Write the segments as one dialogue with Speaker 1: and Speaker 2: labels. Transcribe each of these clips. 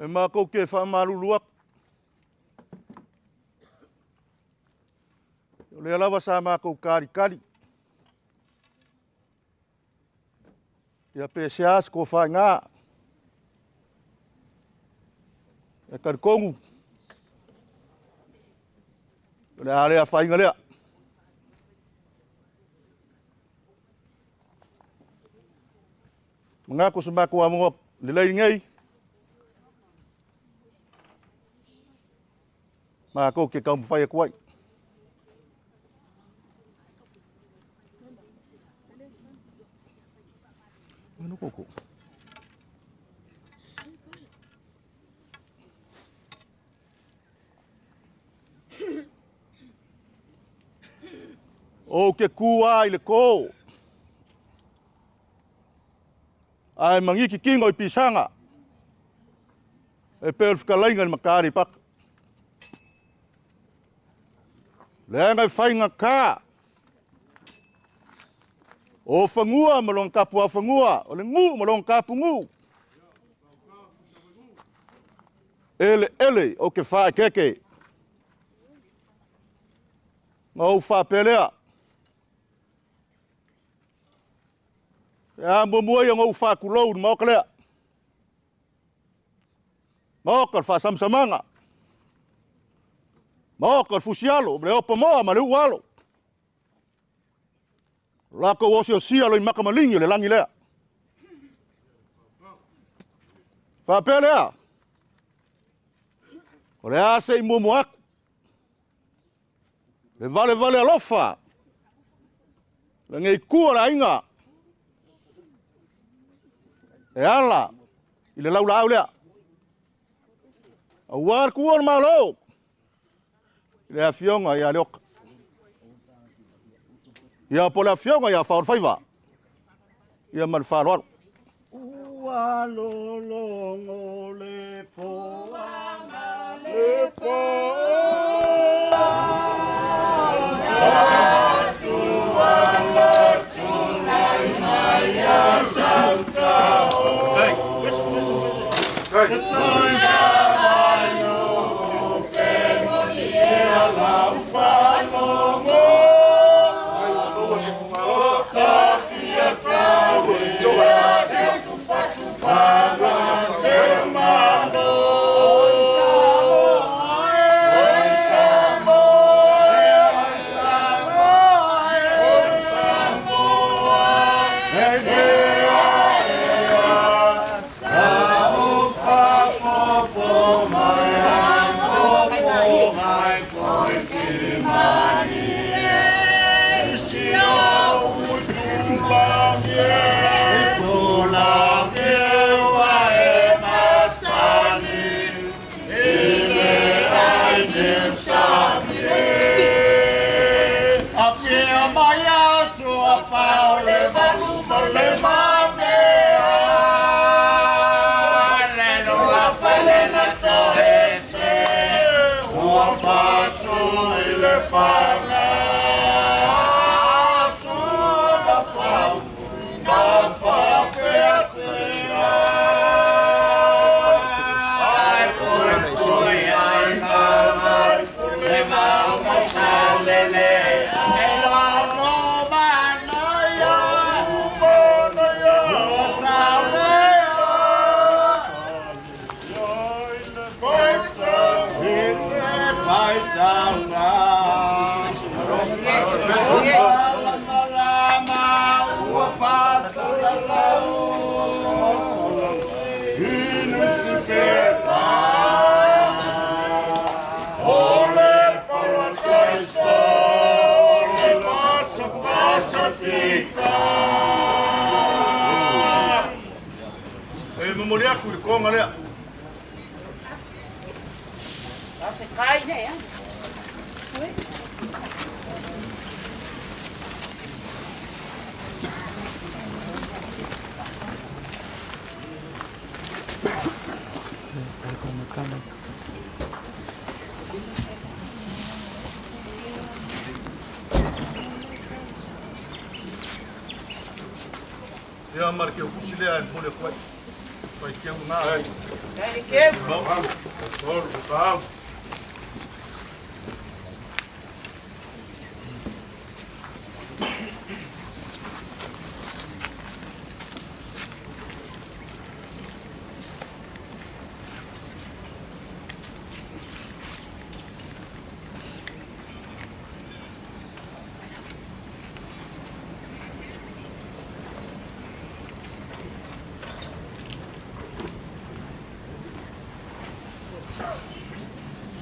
Speaker 1: E mākou ke whamaruluak. O le alawa sa mākou kari. Ia pēseas ko whai ngā. E karikongu. O le area whainga lea. Mga ko sa mākou amunga le lei ngai. Mākou ke kaumu whai a kuai. Ano koko? O ke kua i le kō. Ai mangiki kingo i pisanga. E pēr whikalainga ni makari paka. Le ngai whainga kā. O whangua malong kapu a whangua. O le ngu malong kapu ngu. Ele o ke whae keke. Ngau whapelea. Ya mua yang ngau whakulou ni maukalea. Maukal whasamsamanga. Maukal fusialo. Le opa moa ma le ualo. Lako osi o sialo i makamalingi le langi lea. Whapelea. O le ase i mumuak. Le vale alofa. Le ngei kua la inga. E ala. I le laula au lea. A war kua na malo. I le afionga i a leoka. Ia po le afionga ia whaor whaiva. Ia man whaoru. Ua lolongo le poanga le poanga. Tuanga tunai mai a sautao. Aku di kong alea.
Speaker 2: Você cai, né?
Speaker 1: Ia marke o kusilea e mole kwai. Pai que eu nada.
Speaker 2: Ele quer.
Speaker 1: Vamos. Vamos.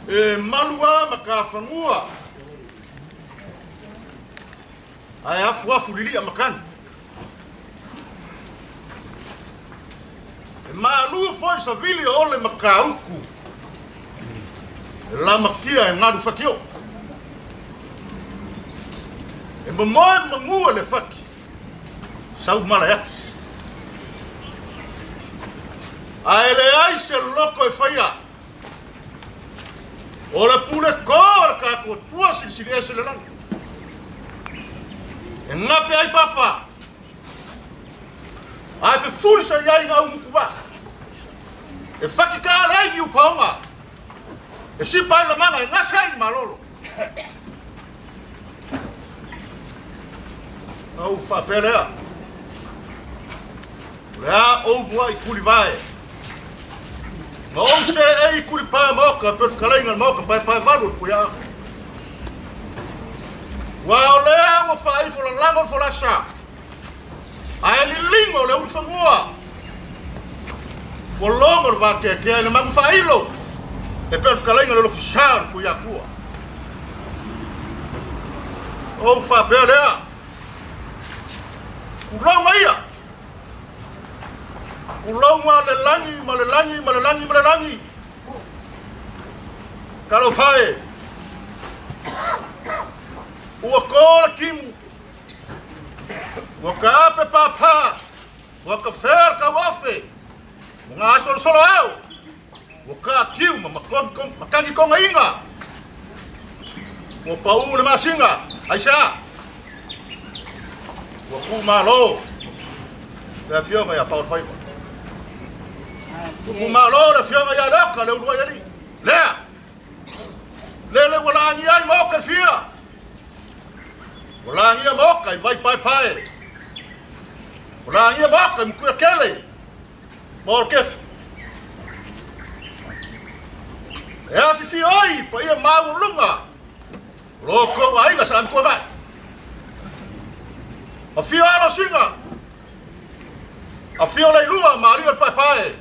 Speaker 1: E malua makafangua ai afu lili amakan e malu foi sa vili ole makauku la makia e ngadu fakio e momoe mangua le faki sau malaya ai le ai se loko e faia Ola pule kor ka ko tua sili ese le lang. E ngape ai papa. Ai fe fursa yai nga umukuva. E faki ka lai yu paunga. E si pai la manga e ngasai malolo. Au fa pelea. Lea o mua I kuli vai. No se ei kuli pa moka per skalenga moka pa malu kuya. Wa ole o fa fo la lango fo la sa. Ai li lingo le ulfa mua. Volomor va ke le magu fa ilo. E per skalenga le fisar kuya kuwa. O fa belea. Ulo maia. Ulonga le langi. Kalau fae. Ua kola kimu. Ua ka ape papa. Ua ka fer ka wafe. Nga solo au. Ua ka kiu makangi konga inga. Ua pau le masinga. Aisha. Ua ku malo. Te fionga ya faul faipa. Ku malo le fionga ya laka le udua yali. Lea. Lele wala ngi ai mo ka fia. Wala ngi mo ka vai pai. Wala ngi mo ka ku kele. Mor kef. Ya fi oi, pa ia mau lunga. Loko ai ga san ko ba. A fia ala singa. A fia le lua mari pai.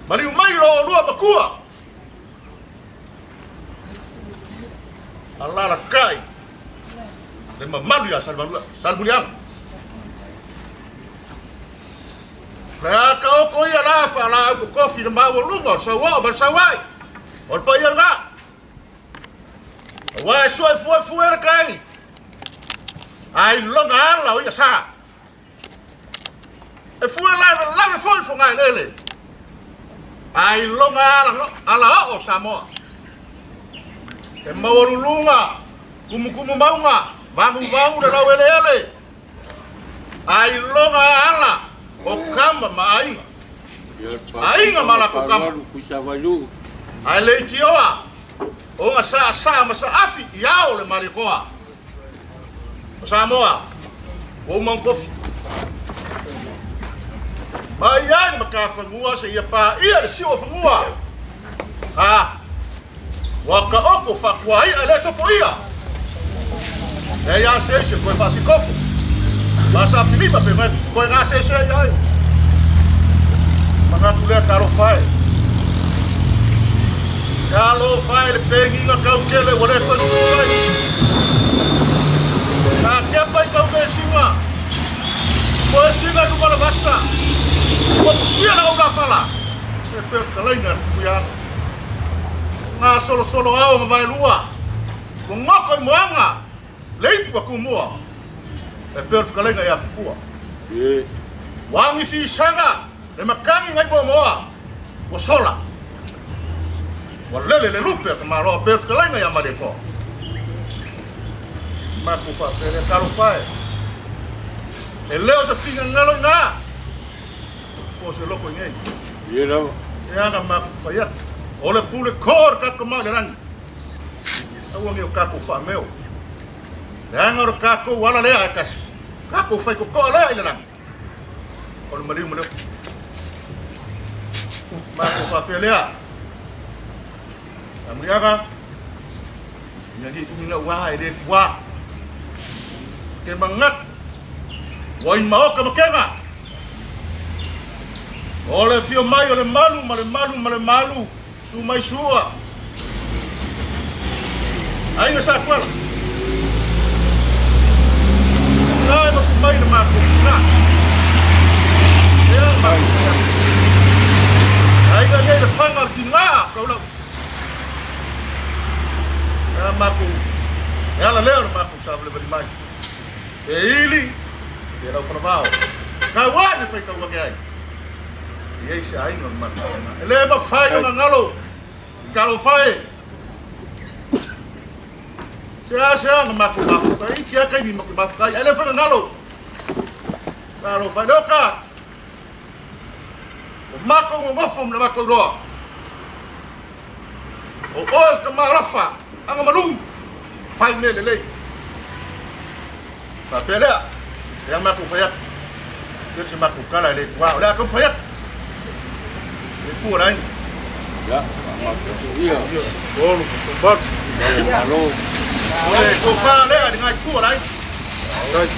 Speaker 1: Mari mai ro lua bakua. Allah la kai. Le mamalu ya salbuliam. Pra ka o ko ia la fa la ko kofi de ma lungo sawa ba sawai. Ol pa ia nga. Wa fu era kai. Ai longa la o ia sa. E fu la fo ngai lele. Ai longa ala o Samoa. E maurulunga, kumu maunga, bangu de la welele. Ai longa ala, o kamba mainga. Ainga mala ko kamba. Ai le kioa. O nga sa masa afi yao le malikoa. Samoa. O mankofi. Mai ai makafangua se ia pa ia le siwa fangua. Waka oko fa kuai ale so poia. E ya se ko fa si kofu. Basa pilipa pe mai ko nga se ai. Mana tule karo fai. Kalo fai le pengi na kau kele wole ko si ai. Na ke pai kau ke singa. Ko singa du mala basa. Ko sia na uga fala. E pe skalenga kuya. Nga solo au ma vai lua. Ko ngoko moanga. Lei pa kumua. E per fkalenga ya kua. Wangi fi sanga. Le makangi ngai po moa. Ko sola. Wa lele le lupe ka maro per fkalenga ya madepo. Ma ku fa per karo fai. E leo se finga ngalo na. po se loko ngai.
Speaker 3: Ia rau.
Speaker 1: Ia na ma faya. Ole pule kor ka ko ma ran. Awa ngi ka ko fa meo. Ngor ka ko wala le akas. Ka ko fa ko le ile ran. Ole mali mo le. Ma ko fa pelea. Amriaga. Jadi ina wa ide wa. Ke mangat. Wa in mau ka makena. Ole fio mai ole malu. Sumai sua. Ai sa kwala. Ai mas mai na mako. Na. Ya mai. Ai ga le fangar kina ka ulo. Ya mako. Ya la leo mako sa le bari mai. E ili. Ya la fora bao. Ka wa ni fai ka wa ai. Ia se ai no mako. Ele ba fai na ngalo. Kalau fai. Saya mako kai kia kai ni mako kai. Ele fa ngalo. Kalau fai doka. Mako ngofom na mako do. O os ka marafa. Anga malu. Fai ne lele. Fa pelea. Yang mako fai. Dia se mako kala le. Wa, la ko fai. Ku lain.
Speaker 3: Ya, iya.
Speaker 1: Oh, lu sempat.
Speaker 3: Halo.
Speaker 1: Boleh, kau faham le dengan ku lain. Alright.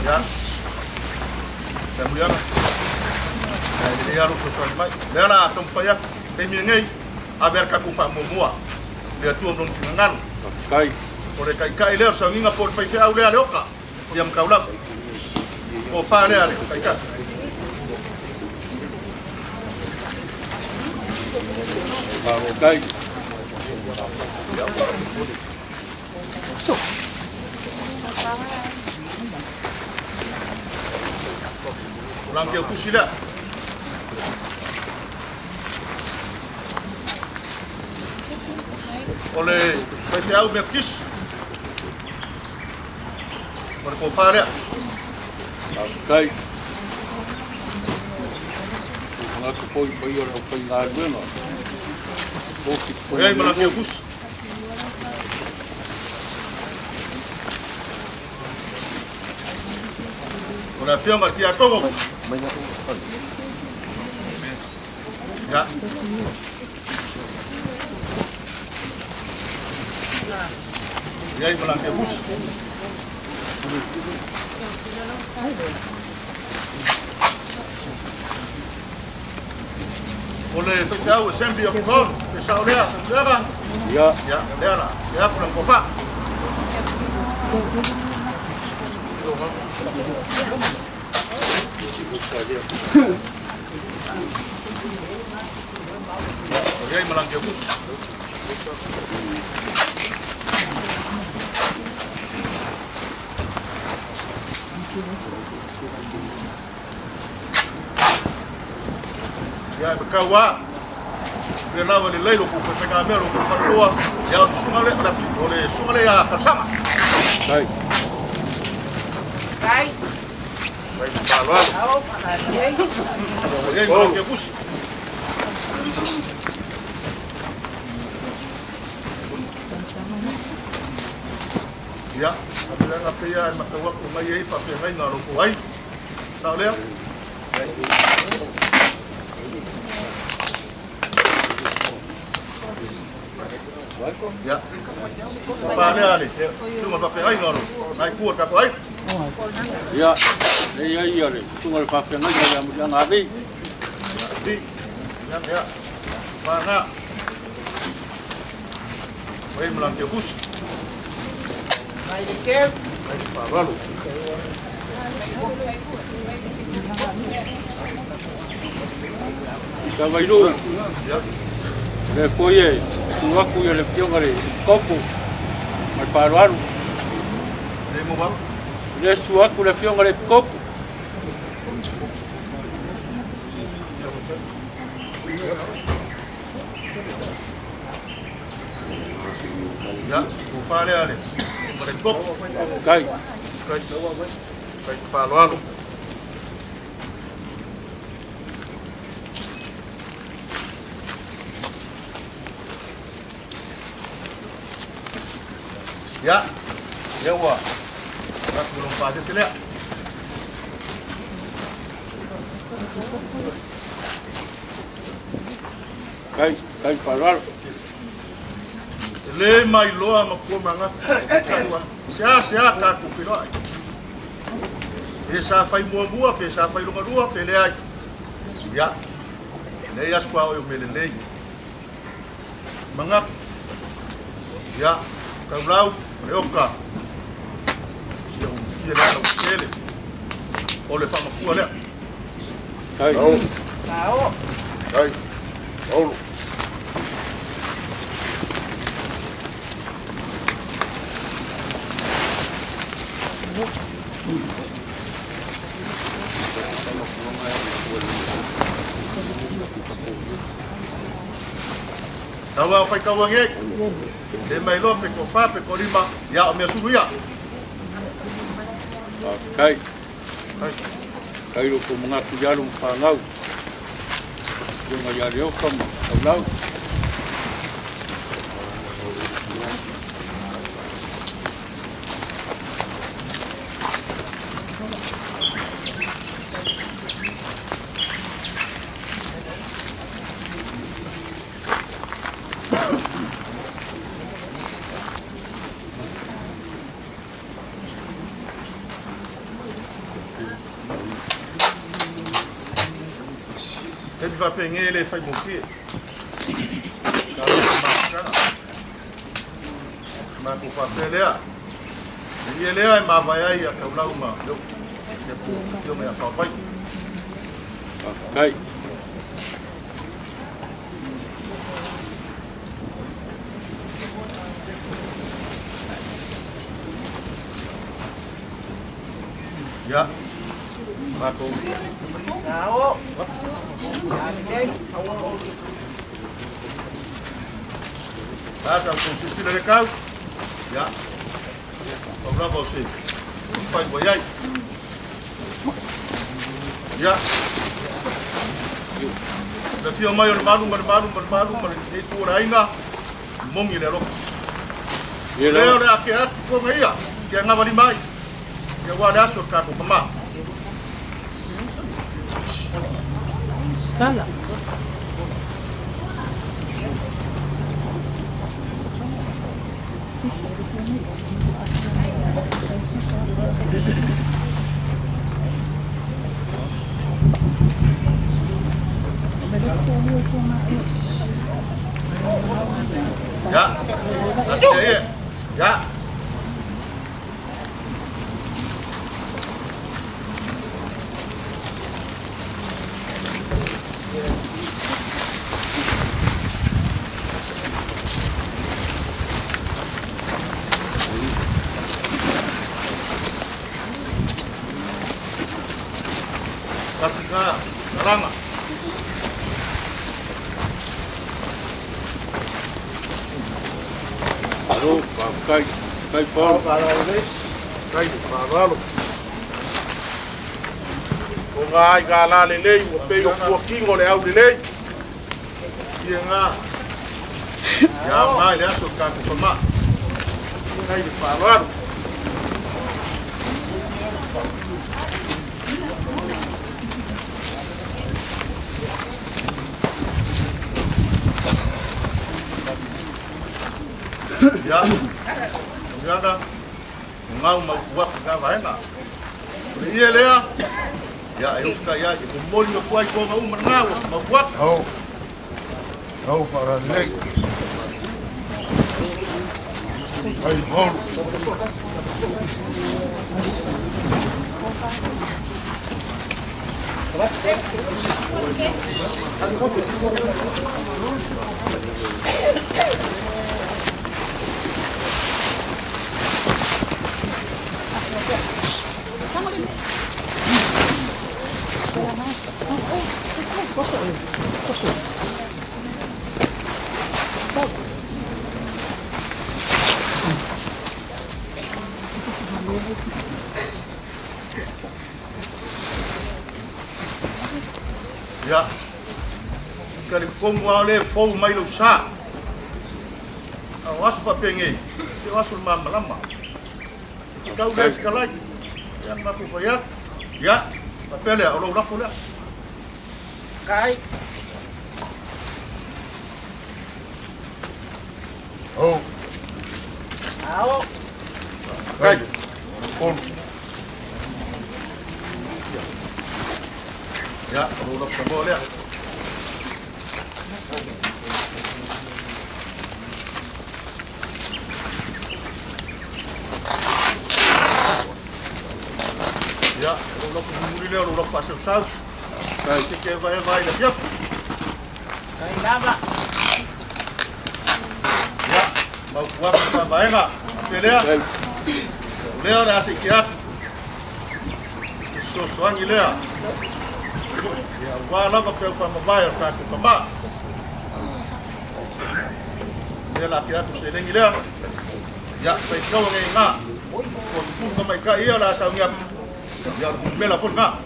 Speaker 1: Ya. Saya mulia. Jadi harus sesuai mai. Lela tempat kami ngai aber ka ku fa mua. Dia tu non singan.
Speaker 3: Kai.
Speaker 1: Ore kai le sa winga por fai fe au le ale oka. Diam kaula. O fa le ale kai.
Speaker 3: Bago kai. Ulang dia kusila. Oleh PCAU Baptis berkofare Kai. Aku poi ora poi la bueno.
Speaker 1: Oke, malah dia bus. Oleh film arti aku. Ya. Ya, malah dia bus. Oleh PCAU sempre eu con, pessoal lea, leva.
Speaker 3: Ya.
Speaker 1: Ya, lea. Ya pulang kofa. Oke, malah dia bus. Ya berkawa bila wali lelo ku pegang melo ku perlu ya sungale ada oleh sungale ya bersama
Speaker 3: Kai.
Speaker 2: Kai.
Speaker 1: baik balwa
Speaker 2: Tahu pada dia.
Speaker 1: ya mau ke bus ya apabila ngapia makawak umay fa fi ngay ngaro ko ay tahu le ya vale ali tu ma fa fi ay ngaro ay kuot ka ko ay
Speaker 3: Ya. Iya le. Tunggal pakai na ya yang abi.
Speaker 1: di ya mana ay melang ke bus
Speaker 2: Mai dikit.
Speaker 1: ay paralo
Speaker 3: Ika vai lu.
Speaker 1: ya
Speaker 3: Le koye. Tu aku ya le piongare. Kopu. Mai paruaru.
Speaker 1: ni mo ba
Speaker 3: Le suaku le piongare kopu.
Speaker 1: Ya, bufale ale. Merengkop.
Speaker 3: Kai.
Speaker 1: Kai Paolo. Ya, wa. Nak belum pakai sila.
Speaker 3: Kai Paolo.
Speaker 1: Le mai loa ma ko manga. Sia ka ku pilo. Esa fai mua pe sa fai lunga pe le ai. Ya. Le ya squa o me le. Manga. Ya, kaulau, reoka. Sia o la o kele. O le fa ma ku le.
Speaker 3: Kai.
Speaker 2: Tao.
Speaker 1: Ai. Olo. Tawa fai kawa nge. Le mai lo pe ko fa pe ko rima ya o me sulu ya.
Speaker 3: Kai. Kai lo ko mga kujalo pangau. Yung ayari o kam kaulau.
Speaker 1: Ele vai pegar ele faz moquê. Cara, mas com papel é. Ele é mas vai aí a kaulau ma. Eu me apapai.
Speaker 3: Kai.
Speaker 1: Ya. Mako.
Speaker 2: Tao.
Speaker 1: Asa consistir de cal. Ya. Kaulau você. Faz boiai. Ya. Da fio mai malu, e tu rainga. Mongi le ro. Leo le ake atu ko ngia. Ke ngawali mai. Ke wada so ka ko kama.
Speaker 4: Sala.
Speaker 1: Ya. Ya. Kasika, saranga.
Speaker 3: Aro kai Paolo.
Speaker 1: Kai Paolo. O ngai gala le lei, o pe o kuakingo le au le lei. Ia nga. Ya mai le aso ka ko ma. Kai Paolo. Ya, jaga, ngau mau buat apa ya? Iya lea, ya ayo sekaya, itu moli mau kuai kau mau menangau, mau buat. Oh para lek. Ay mol. Ya. Kali kongo ale fou mai lo sa. Awas fa pengi. Si wasul mama lama. Kau dah sekali. Yang aku bayar. Ya. Papel ya, Allah rafu lah.
Speaker 2: Cái.
Speaker 1: Oh.
Speaker 2: Tao.
Speaker 1: Kai. Kon. Ya, Allah rafu boleh ya. Ya, Allah muli le Allah pasal sal. Kai ke vai dah siap.
Speaker 2: Cái nama.
Speaker 1: Ya, mau buat apa baik enggak? Pelea. Pelea dah asyik ya. Suang ilea. Ya, wala pa pel fa mabayar ka ko kamba. Dia la kira tu sedeng ilea. Ya, pa ikaw ngay nga. Ko fun ka may ka iya la sa ngap. Ya, bela fun nga.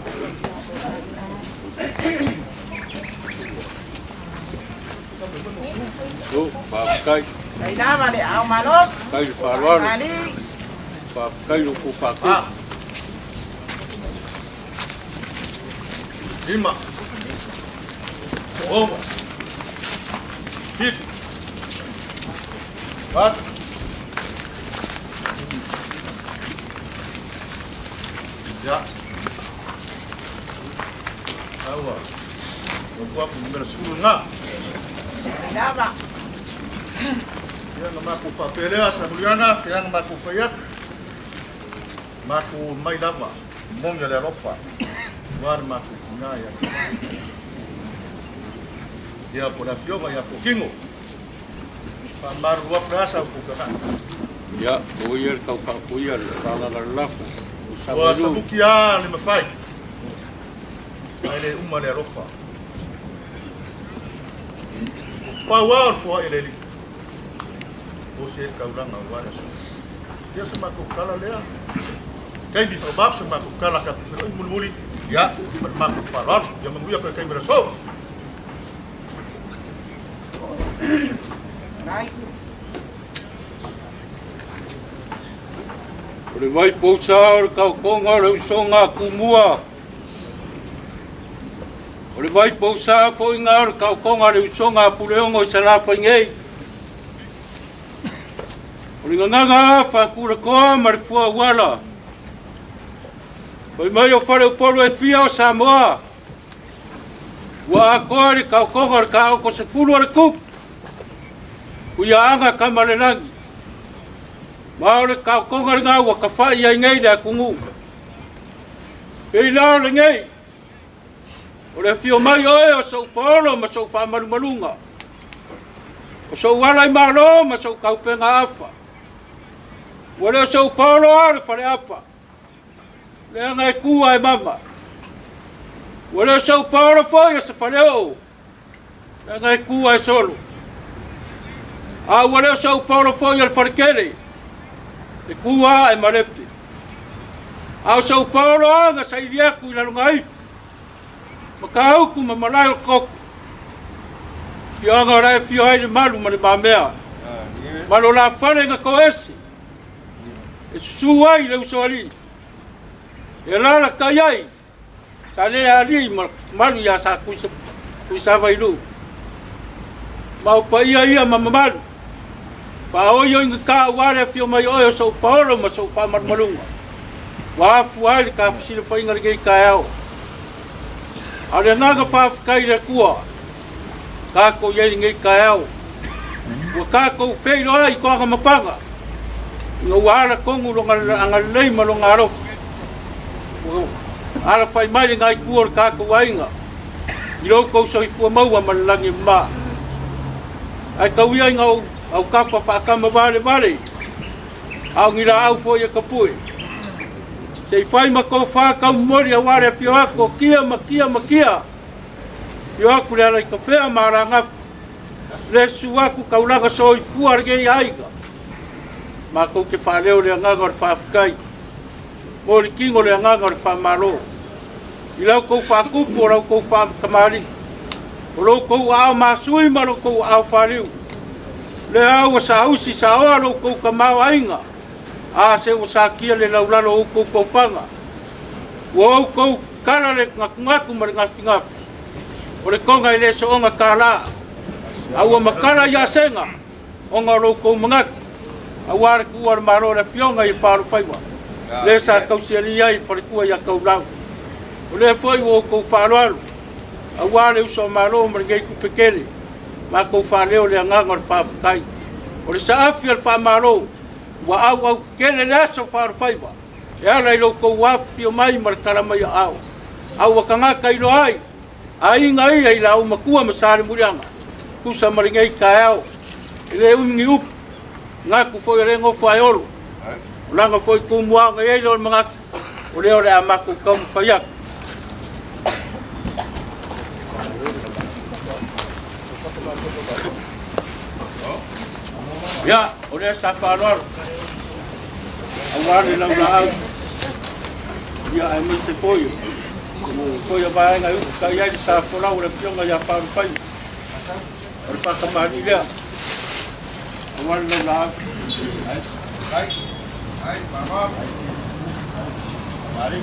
Speaker 3: So, pakai
Speaker 2: Cái nama để áo manos.
Speaker 3: kai farwan,
Speaker 2: Tadi.
Speaker 3: pakai luku pakai.
Speaker 1: Ah. Lima. Oh. Hit. Empat. Ya. Awal. Buat bersuruh ngah.
Speaker 2: Cái nama.
Speaker 1: Yang maku papelea sa Juliana, yang maku fayat. Maku mai lava. Mong ya alofa. War maku kunaya. Dia puna fioma ya fukingo. Pamar ruap rasa ukana.
Speaker 3: Ya, boyer kau boyer rala rala.
Speaker 1: Wa sabukia lima fai. Ele umma le alofa. Power for ele. Você kaulang awara so. Dia sama ko kala lea. Kay di sa box sama ko kala ka pero mulmuli. Ya, bermak palot, dia menguya kay beraso.
Speaker 2: Cái.
Speaker 3: Ore vai pousar kau konga rau songa kumua. Ore vai pousar fo ingar kau konga rau songa puleongo sala fangei. Ore nganga fa kura ko mar fua wala. Oi mai o fare o poro e fia o Samoa. Wa akore kau konga kau ko se fulu ore kup. Kuya anga kamarenangi. Maore kau konga ngā wa ka whai ai ngei rea kungu. Pei nāre ngei. O rea whio mai oe o sau paolo ma sau whamarumarunga. O sau warai maro ma sau kaupenga awha. O rea sau paolo are whare apa. Lea ngai kua e mama. O rea sau paolo whai o sa whare o. Lea ngai kua e solo. A o rea sau paolo whai o whare kere. E kua e marepe. Au Sao Paulo anga sa iriaku i larunga ifu. Makauku ma malai o koku. Fio anga rai fio haere malu ma le mamea. Malo la whare nga koesi. E susu ai le usoari. E lara kai ai. Sa le ari malu ia sa kuisa vailu. Mau pa ia ma mamalu. Pa oio inga ka ware fio mai oio Sao Paulo ma Sao Whamarmarunga. Wafu ai ka fusile whainga rikei ka ao. Are naga whawhikai rea kua. Kako iei ngei ka ao. Ua kako wheiro ai ko anga mapanga. Nga uara kongu ronga anga leima ronga arofu. Ara whai mai ngai kua kako wainga. I roko so i fua maua malalangi maa. Ai kauia inga au kafa whaakama vare. Au ngira au foia kapue. Sei whai mako whakau mori a ware a whio ako kia. Whio aku rea rai ka whea mara ngafu. Le suaku kaulaga soi fuarge aiga. Mako ke whaleo le nganga o whawhikai. Mori kingo le nganga o whamaro. I lau kou whakupu o lau kou whamtamari. O lau kou ao masui ma lau kou ao whariu. Le au sa usi sa oa lau kou kamau ainga. A se o sa kia le lau lalo o kou kou whanga. O au kou kara le ngaku ma le ngafi. O le konga i le so onga kala. Aua makara ia senga. Onga lau kou mangaki. Awar kuar maro le pionga i wharu whaiwa. Le sa kausiali ai wharikua ia kaulau. O le foi o kou wharu alu. Awar le uso maro marigei kupekele. Ma kou whaleo le anganga le whawhikai. O le sa afi al whamaro. Wa au kele le aso wharu whaiwa. E ala ilo kou wafi o mai mar karamai au. Au wakangaka ilo ai. A inga ia ila au makua masari murianga. Kusa maringei ka au. Ile ungi upu. Ngaku foi re ngo fai oro. Langa foi kumua ngai lo mga o le ore amaku kom fayak. Ya, ore sta falor. Awar le la. Ya ai mi se foi. Foi ba ngai ka ya sta fola ore pionga ya pa pai. Ore pa kamani dia. Awal le la. Ai, mama. Mari.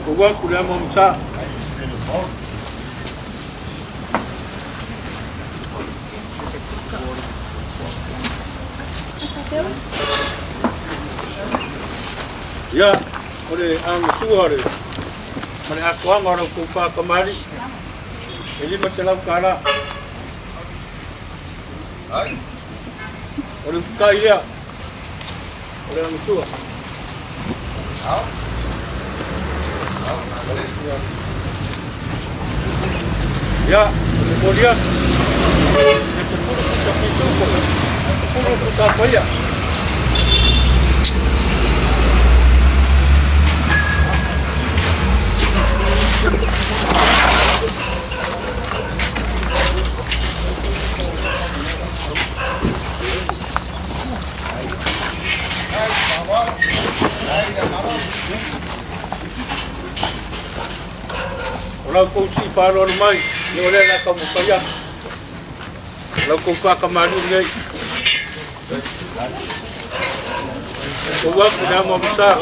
Speaker 3: Kuwa kula momsa. Ya, ore ang suare. Mari aku ang orang kupa kemari. Ini masalah kara. Ai. Ore kaya. Ore ang tua. Au. Ya, kemudian apa ya? Kalau kau si paror mai, ni oleh nak kamu kaya. Kalau kau pak kemari ni, kau buat sudah mau besar.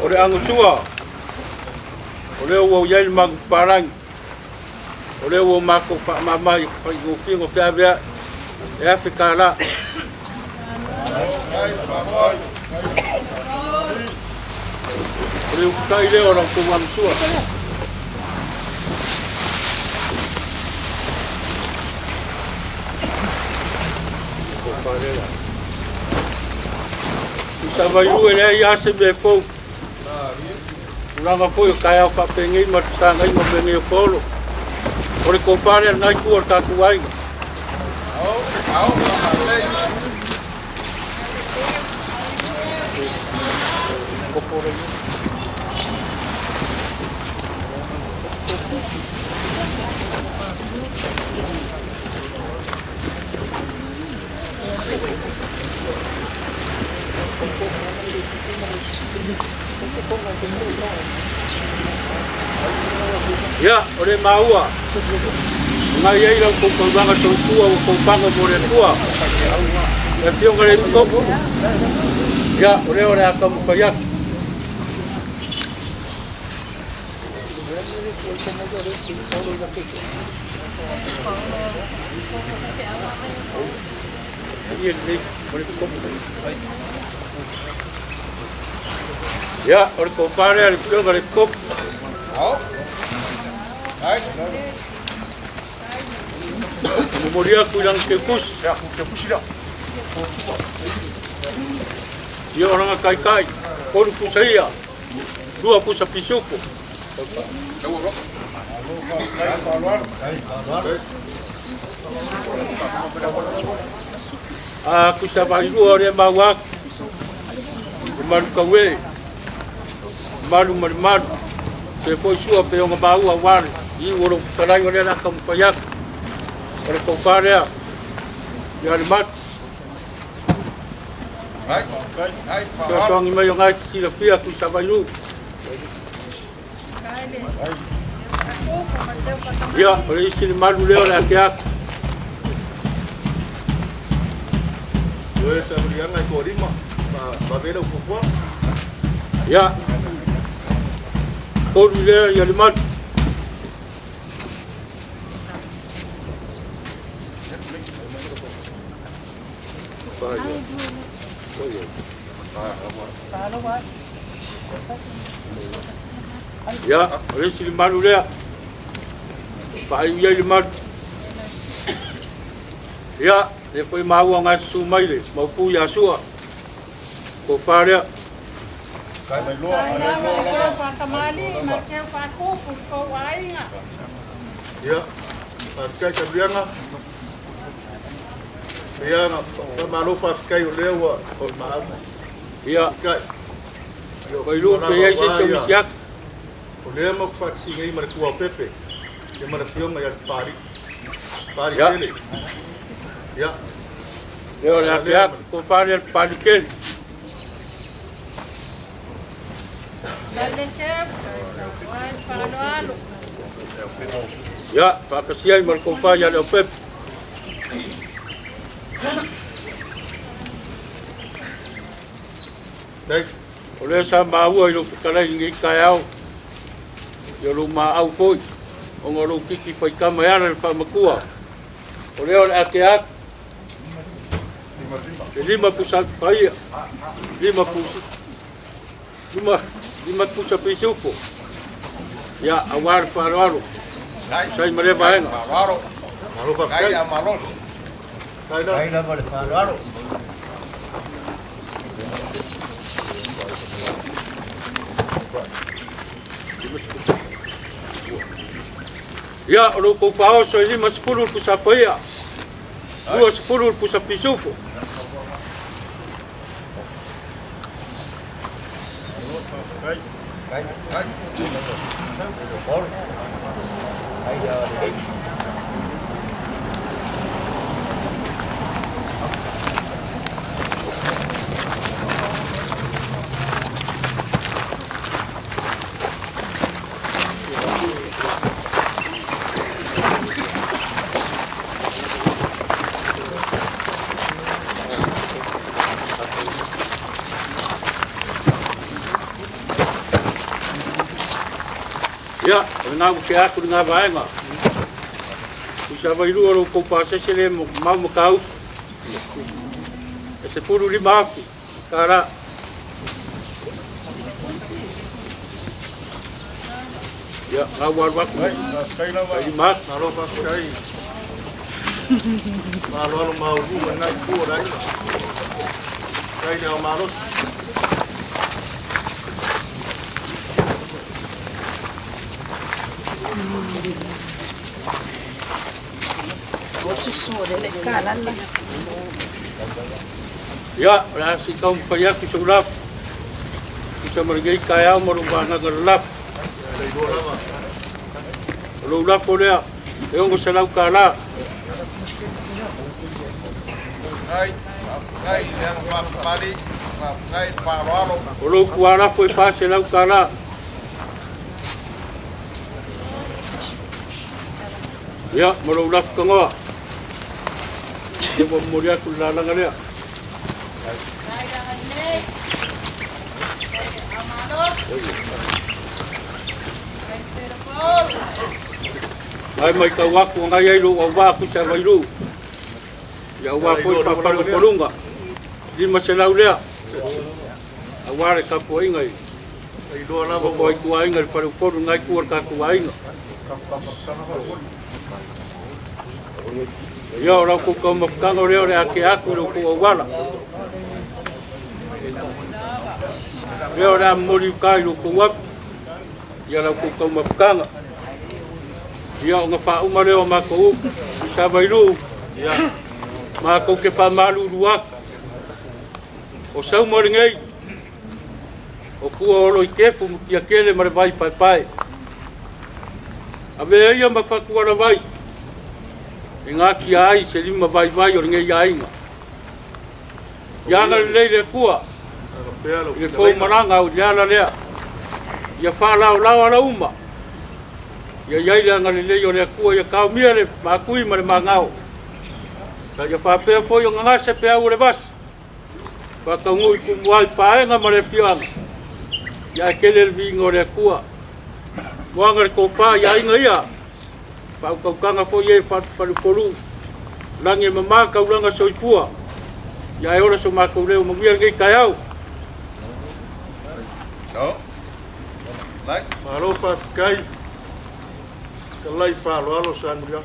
Speaker 3: Oleh angin suar, oleh wau yang mag parang. Oleh wo mako fa mama fa go fingo fa bia e Afrika la oleh ka ile orang ko mam sua kita bayu ele ya se be fo Uranga foi kaya fa pengi mat sanga i mo pengi polo ore ko pare nai ku orta tu ai au ya, ore maua. Ngai ai lang ko panga so tua ko panga more tua. E pio ngare ko. Ya, ore akam ko ya. Ya, ore ko pare al pio ngare ko. Ai. Memoria kulang kekus. Ya, kekus dah. Dia orang kai-kai. Pon kusaya. Dua pusa pisuko. Aku sa vailu ore mawak. Malu kawe. Malu. Pe foi sua pe o mau awar. I oro karai ore na kam payak. Ore ko farea. Ya mat.
Speaker 1: Hai.
Speaker 3: Yo song mai ngai sila fia ku sa vailu. Ya, ore isi malu leo la kia.
Speaker 1: Oi, sa beriang ai ko lima. Ba vero fufua.
Speaker 3: Ya. Kau dia ya limat. Ya, ore si limat dia. Pai ya limat. Ya, dia foi mau ngasu mai le, mau pu ya sua. Ko farea.
Speaker 1: Kai mai lo. Ya. Kai ka beriang ah. Beriang ah. Malu fas kai o leo o ma.
Speaker 3: Ya,
Speaker 1: Kai.
Speaker 3: kai lu pe ya se misiak.
Speaker 1: O leo mo fas singai mar ku pepe. Ke mar sio mai pari. Pari
Speaker 3: Ya.
Speaker 1: ele. Ya.
Speaker 3: Leo la kia ko farea palikel. Ya, pakasian mar ko fa ya le pep.
Speaker 1: Dai.
Speaker 3: Oleh sa mau ai lo kala ngi kaiau. Yo lo ma au foi. O ngoro kiki foi kamera fa makua. Oleh ora ateat. Lima pusat pai. Lima pusat pisupo. Ya, awar fararo. Sai mare baenga.
Speaker 1: Malu fas kai.
Speaker 2: malos.
Speaker 1: Kai na.
Speaker 2: Kai na boleh paru.
Speaker 3: Ya, ro ko fao so lima 10 pusat pai. 10 pusat pisupo.
Speaker 1: Kai.
Speaker 2: Kai. Por. Kai giờ đi.
Speaker 3: Ya, na ke aku nga baenga. Isa vai lu ro ko pasa sele mau makau. Ese puru lima aku. Kara. Ya, ngawar wak.
Speaker 1: Kai na
Speaker 3: Kai mat.
Speaker 1: Malu fas kai. Malu mau lu ngai ku dai. Kai na malu. Ya,
Speaker 3: si kau paya ku sulap. Bisa mergai kaya merubah nagarlap.
Speaker 1: Dai do lama.
Speaker 3: Lu lap boleh. Yung ko salau kala.
Speaker 1: Kai. Kai yang pali. Kai paru.
Speaker 3: Lu kuara foi pa salau kala. Ya, merulap ka nga. Di mo muriya kulala nga niya. Ay may kawak ko nga yaylo, awa ko sa waylo. Yawa ko sa palunga. Di masalaw niya. Aware ka po ingay.
Speaker 1: Dai do lama.
Speaker 3: Ko ay kuwain nga paluporo ngay kuwar ka kuwain. Yo ra ko ko mafkang ore ore ake aku ro ko wala. Yo ra muri kai ro ko wap. Ya ra ko mafkang. Ia o ngā whauma leo mākou, sa vairu,
Speaker 1: Ia.
Speaker 3: mākou ke whamalu ruaka. O sau moringei, o kua olo I kefu mukia kele mare vai pai pai. A vea ia ma whakuara vai, e ngā ki ai se lima vai vai o ringei ainga. Ianga lei le kua, I fōu maranga o liana lea, ia whālau lau ala uma. Ia iai leanga le lei o lea kua, ia kao mia le mākui ma le māngao. Ia whāpea fōi o ngangase pea ure vasi. Whakangui kumuai paenga ma le whianga. Ia kele le vinga o lea kua. Moanga le kōwha, ia inga ia. Whaukaukanga fōi e whalukoru. Langi mamā kauranga soifua. Ia e ora so mākou leo mawia ngei kai au.
Speaker 1: No. Lai. Alofa kai. Ka lai whalo alo sa anuria.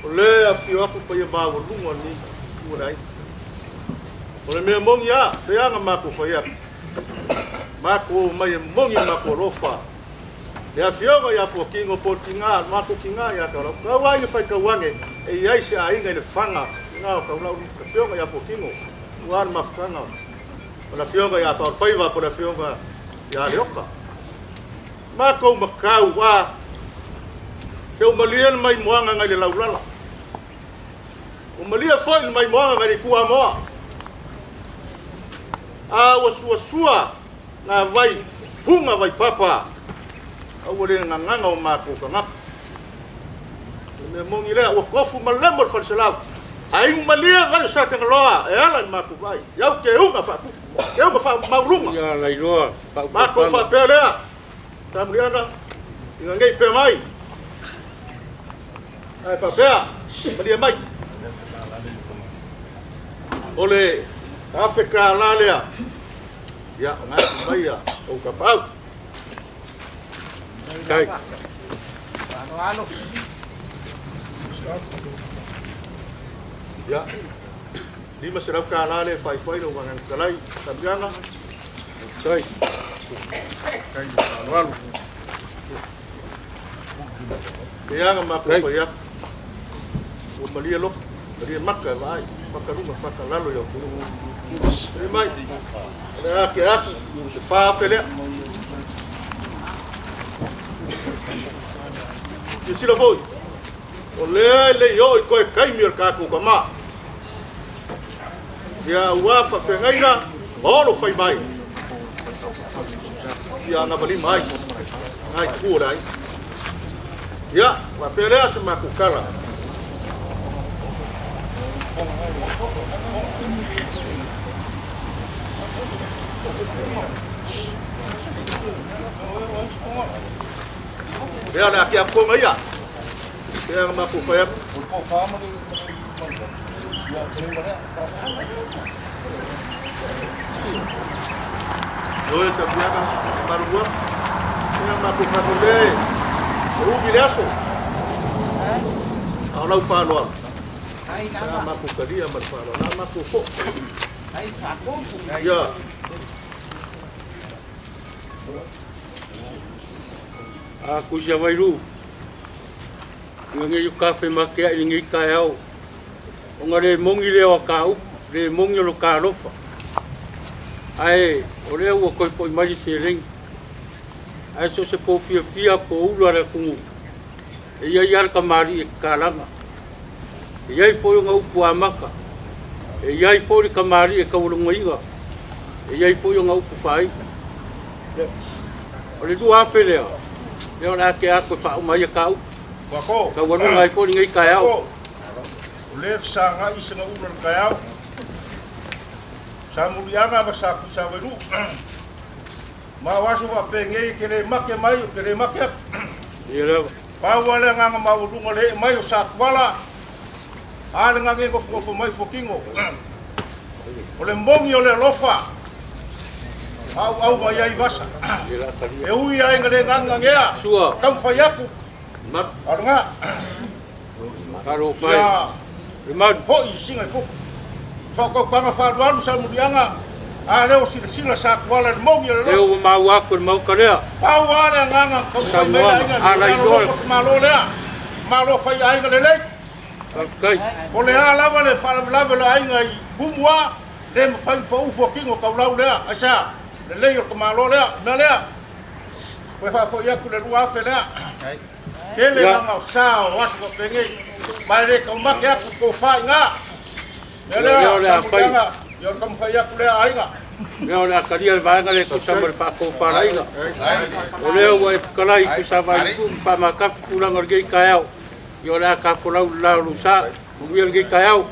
Speaker 1: O le a whio aku pa ia māua lunga ni urai. O le mea mongi a, te anga māku whai aku. Māku mai e mongi māku alofa. E a whionga ia fua kingo po tinga, māku kinga ia kaulau. Kau ai whai kauange, e iai se a inga i le whanga. Ngā o kaulau, ka whionga ia fua kingo. Uan mafutanga. O la whionga ia whao whaiva po la whionga ia leoka. Mākou makau a, ke o malian mai moanga ngai le laulala. O malia foi mai moanga ngai le kua moa. A wasua na vai hunga vai papa. A wale nganga o mākou ka ngaka. Me mongi lea, o kofu malemo whalisalau. A ingu malia ngai sa ka ngaloa, e ala ni mākou vai. Iau ke unga whaku, ke unga wha maulunga.
Speaker 3: Ia lai roa.
Speaker 1: Mākou whapea lea. Tamuriana, inga ngei pe mai. Ai whapea, malia mai. Ole, Afrika lalea. Ia, ngai mai a, o ka pau.
Speaker 3: Kai.
Speaker 1: Ya. Lima serap kalale fai lo wangan kalai tabianga.
Speaker 3: Kai.
Speaker 1: Kai walu. Bianga maku ya. O malia lo. Malia makka vai. Makka ruma fakka lalo yo. Mai. Era que aku fa fele. Yo si lo voy. O le yo i koe kai mir kaku ka ma. Ia ua whawhengaina, oro whai mai. Ia nga wali mai, ngai kūrai. Ia, waperea se makukala. Ia na ki a konga ia. Ia nga makufaya. Oi, Tabiaga, Marugua. Ia makufakole. Ubi leaso. Aulau whāloa. Ia makukaria marwhāloa. Nā makufo. Ia.
Speaker 3: A kusia wairu. Ngai yu kafe makea i ngai kai au. O ngā re mongi leo a ka upu, re mongi o lo ka alofa. Ai, o leo ua koi po i mai se ringi. Ai so se po pia pia po ulu ara kungu. E iai ara ka mari e ka langa. E iai po i ngā upu a maka. E iai po i ka mari e ka ulunga inga. E iai po i ngā upu whai. O le tu afe leo. Leo na ke a koe wha umai a ka upu.
Speaker 1: Wako.
Speaker 3: Ka wanu ngai po i ngai kai au.
Speaker 1: Le sanga i senga ular kayau. Sa mulianga ba sa kusa weru. Ma wasu wa penge kele make mai kele make.
Speaker 3: Ia
Speaker 1: Pa wala nga ma ulunga le mai o sa kwala. Ala nga nge ko mai fokingo. Ole mbongi ole lofa. Au mai ai vasa. E ui ai ngale nga ngea.
Speaker 3: Sua.
Speaker 1: Kam fayaku.
Speaker 3: Mat.
Speaker 1: Arunga.
Speaker 3: Karo fai.
Speaker 1: Fo i singa fo. Fa ko panga fa lualu sa mulianga. leo sila sa kuala mo ya
Speaker 3: Leo mau aku mau karea.
Speaker 1: Pau ala nganga ko sa mela ina
Speaker 3: ala yo.
Speaker 1: malo lea. Malo fa ya ina lele.
Speaker 3: Okay.
Speaker 1: O le ala vale fa la la ina bumwa le fa pa ufo kingo ka lau lea. Asa le yo ko malo lea. Na lea. Ko fa fo ya ku le lua fe lea. Ele nganga sa was ko pengi. Mai ko mak ya ko fa nga. Leo le fa yo kam fa ya ku le ainga.
Speaker 3: Leo le akaria le vaenga le kusama le whako wharainga. O leo wa e whakalai kusama i whamakapu kuranga rgei kaiau. Io le ka whanau lau lusa, uia rgei kaiau.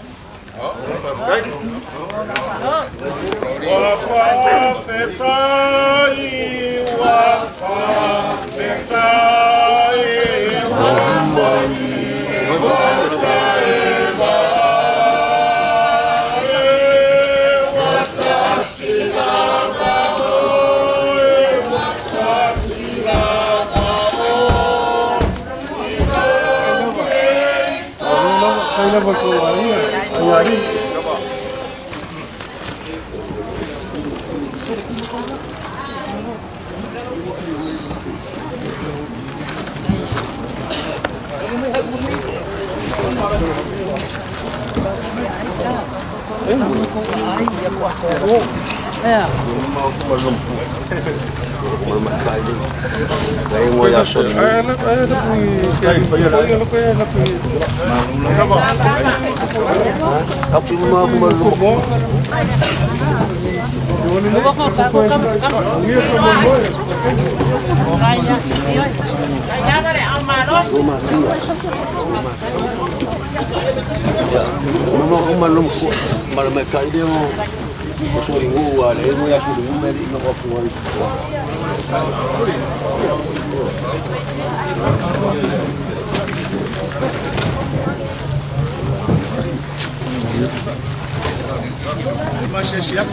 Speaker 1: Masih siap?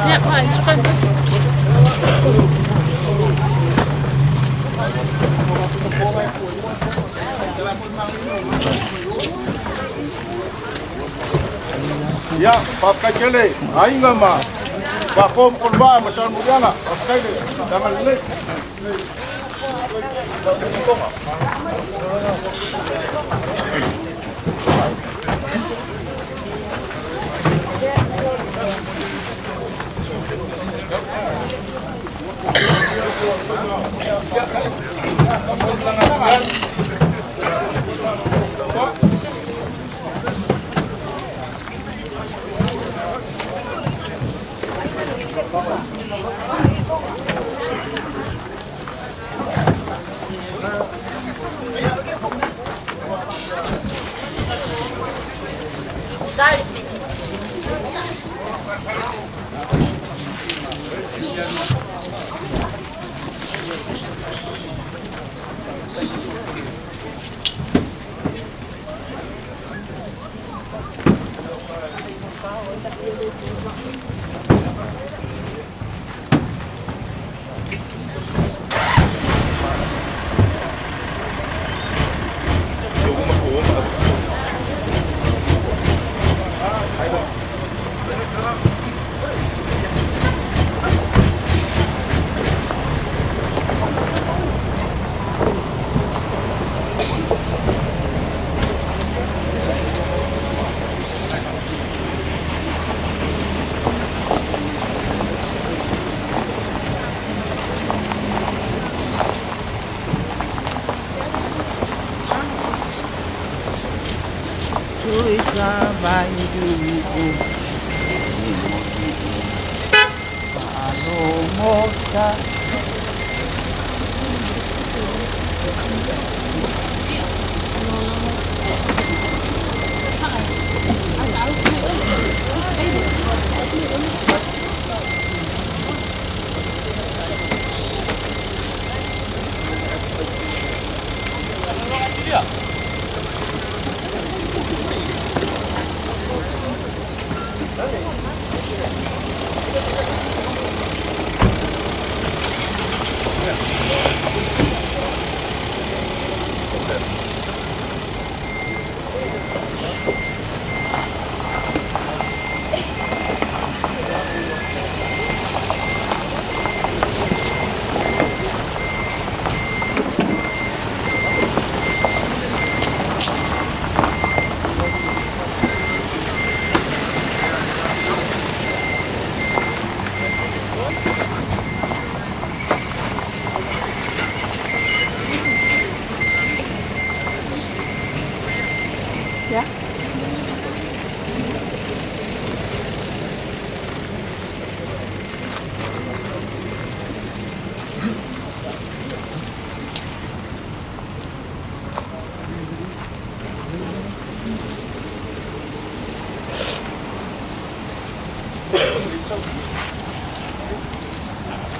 Speaker 4: Ya, Pak,
Speaker 1: Ya, pakai kele, ainga ma. Bakom kurba masal mudana, pakai le, jangan le.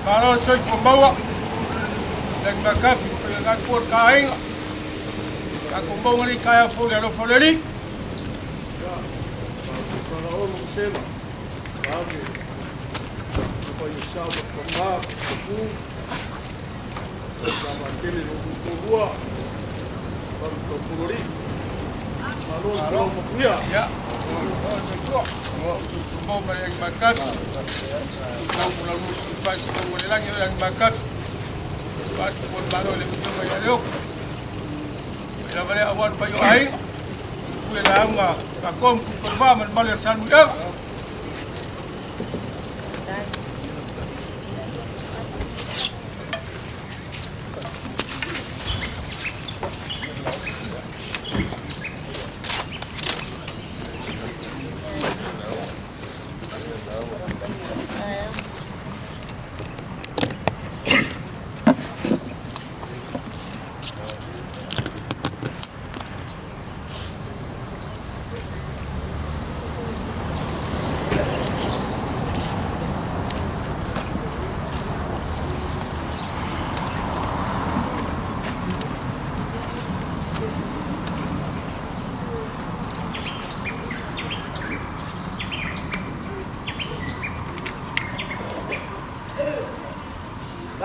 Speaker 3: Malo soy pembawa. Dan makafi dengan kuat kain. Aku mau ni kaya pun alofa leli.
Speaker 1: Para ono sema. Ave. Ko ia sawa ko ma ku. Sama tele no ku rua. Baru ko pulori. Alo mo kuya.
Speaker 3: Ya. Mau yang makan. Mau pulang musibah boleh lagi yang makan. Buat pun baru lebih tu banyak lok. Bila balik awan payu air. Kuih lama. Kakom kurma malah sanmu dah.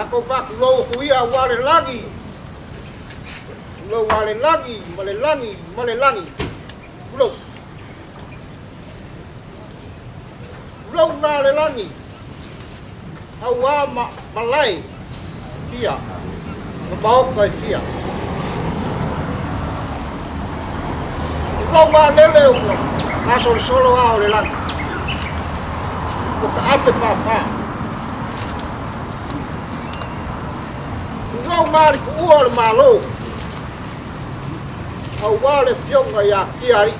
Speaker 2: Ako fak lo kuia wale lagi. Lo wale lagi, male lagi, male lagi. Lo. Lo wale lagi. Awa malai. Kia. Mau kai kia. Lo wale leo. Asol solo wale lagi. Buka ape papa. Ngau mari ku ua le malo. Au wale fionga ya kiari.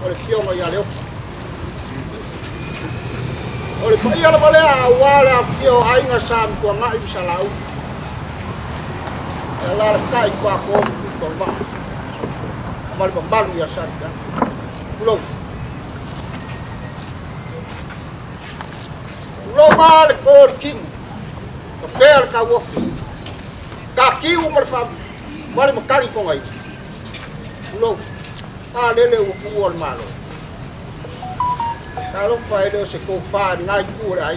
Speaker 2: Ole fionga ya leo. Ole pa ia le malea au wale a fio ainga sam kua ngai bisa lau. Ya la kai kua ko ko ba. Amal pembalu ya sarga. Pulau. Pulau male ko kim. Kapel ka wo. Kaki umur fam, mari makari kau ngai. Pulau, lele ukuar malo. Kalau pada sekolah ngai kurai,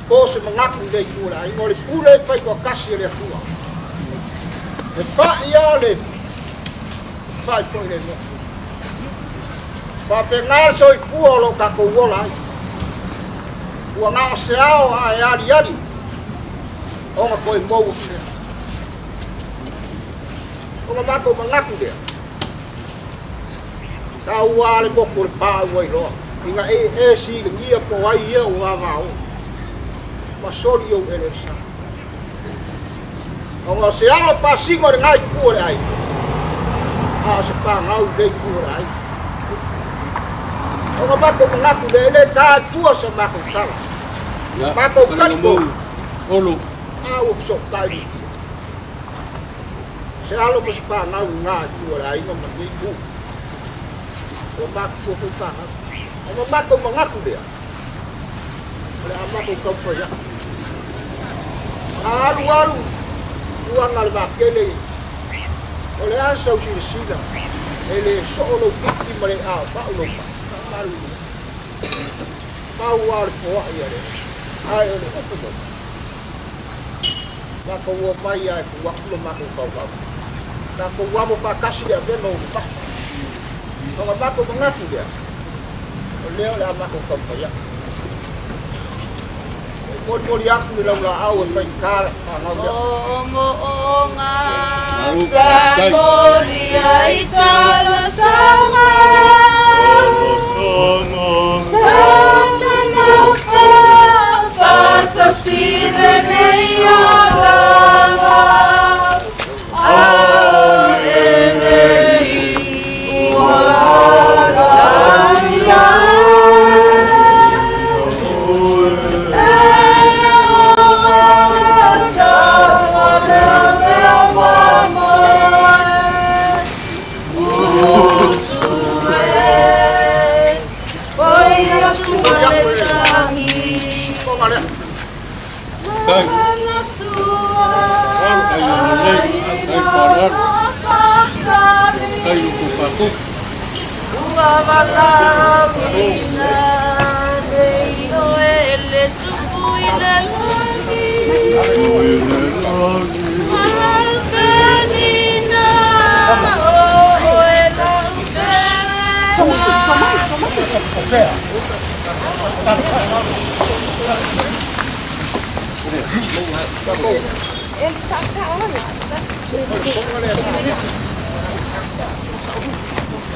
Speaker 2: kau semangat ngai kurai. Oleh kurai pai kau kasih dia tua. Lepas ia le, pai kau le. Papengar soi kuolo kakau wolai. Uang seau ayadi. Onga koe mau se. Onga mako mangaku dia. Tau wale moko le pā wai roa. Inga si le ngia po wai ia o ngā ngāo. Masori o ele sa. Onga se ala pā singo le ngai kua le ai. Se pā ngau le kua le ai. Onga mako mangaku le ele tā tua sa mako tala. Mako kaniko.
Speaker 3: Olu.
Speaker 2: Au sok kai. Se alo mo pa ngau nga tu ai no ma ni ku. O ma ku fu pa. O ma ko ma ku dia. Ole ama ko ko fo ya. Alu uang al ba kele. Ole an so si sila. Ele solo kiti mare a pa ulo pa. Maru. Pa war fo ya le. Ai ole ko to. Nako ua mai ai ku wakulo mako kau kau. Nako ua mo pakasi dia beno upa. Nako mako mengatu dia. Oleh oleh mako kau kaya. Mori aku bilang lah awal main kar.
Speaker 4: Onga sakolia itala sama. Sana nafa fantasile neyala.
Speaker 2: ngale.
Speaker 3: Kai. Kai parar. Kai luku paku.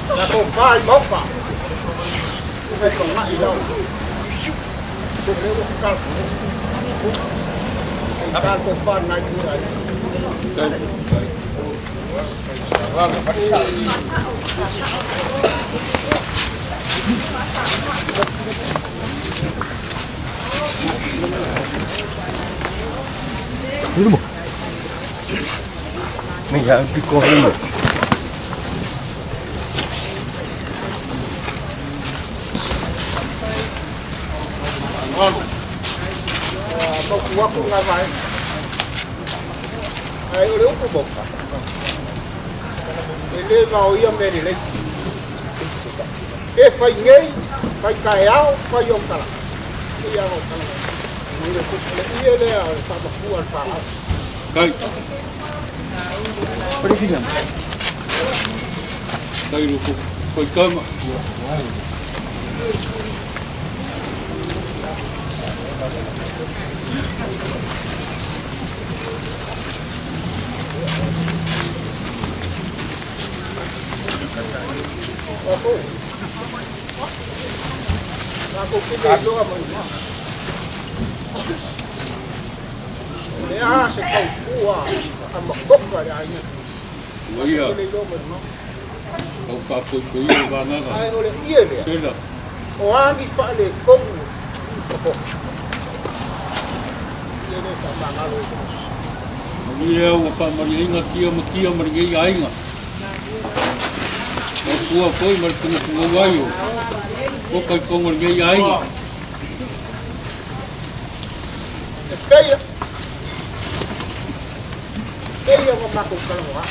Speaker 2: Là còn phai bóc vào. Hay còn lại đâu. Cũng nếu không cao. Anh ta còn phai ngay như này. Vâng, bắt đầu.
Speaker 5: Dulu mo. May happy ko rin.
Speaker 2: Một quá cũng là vậy. Ai ở đâu cũng bộc. Để lên vào yếm về để lên. Cái phải ngay, phải cài áo, phải dùng cả. Cái áo cả. Người cũng lấy yếm lên, sao mà buồn phá.
Speaker 3: Kai.
Speaker 5: Pwede siya.
Speaker 3: Kai luku. Kai kama.
Speaker 2: Aku kita itu apa? Dia sekau kuah, amak kok ada ini.
Speaker 3: Iya.
Speaker 2: Kita itu mana?
Speaker 3: Kau paku kuyu bana ka.
Speaker 2: Ai oleh iya dia.
Speaker 3: Sila.
Speaker 2: Orang ni pak le kong. Ini sama ngalu.
Speaker 3: Iya, wa pa maringa kia maringa ainga. Kua koi mar kunga wayo. Ko kai ko maringa ainga.
Speaker 2: Kaya. Kaya ko makukal mo ha.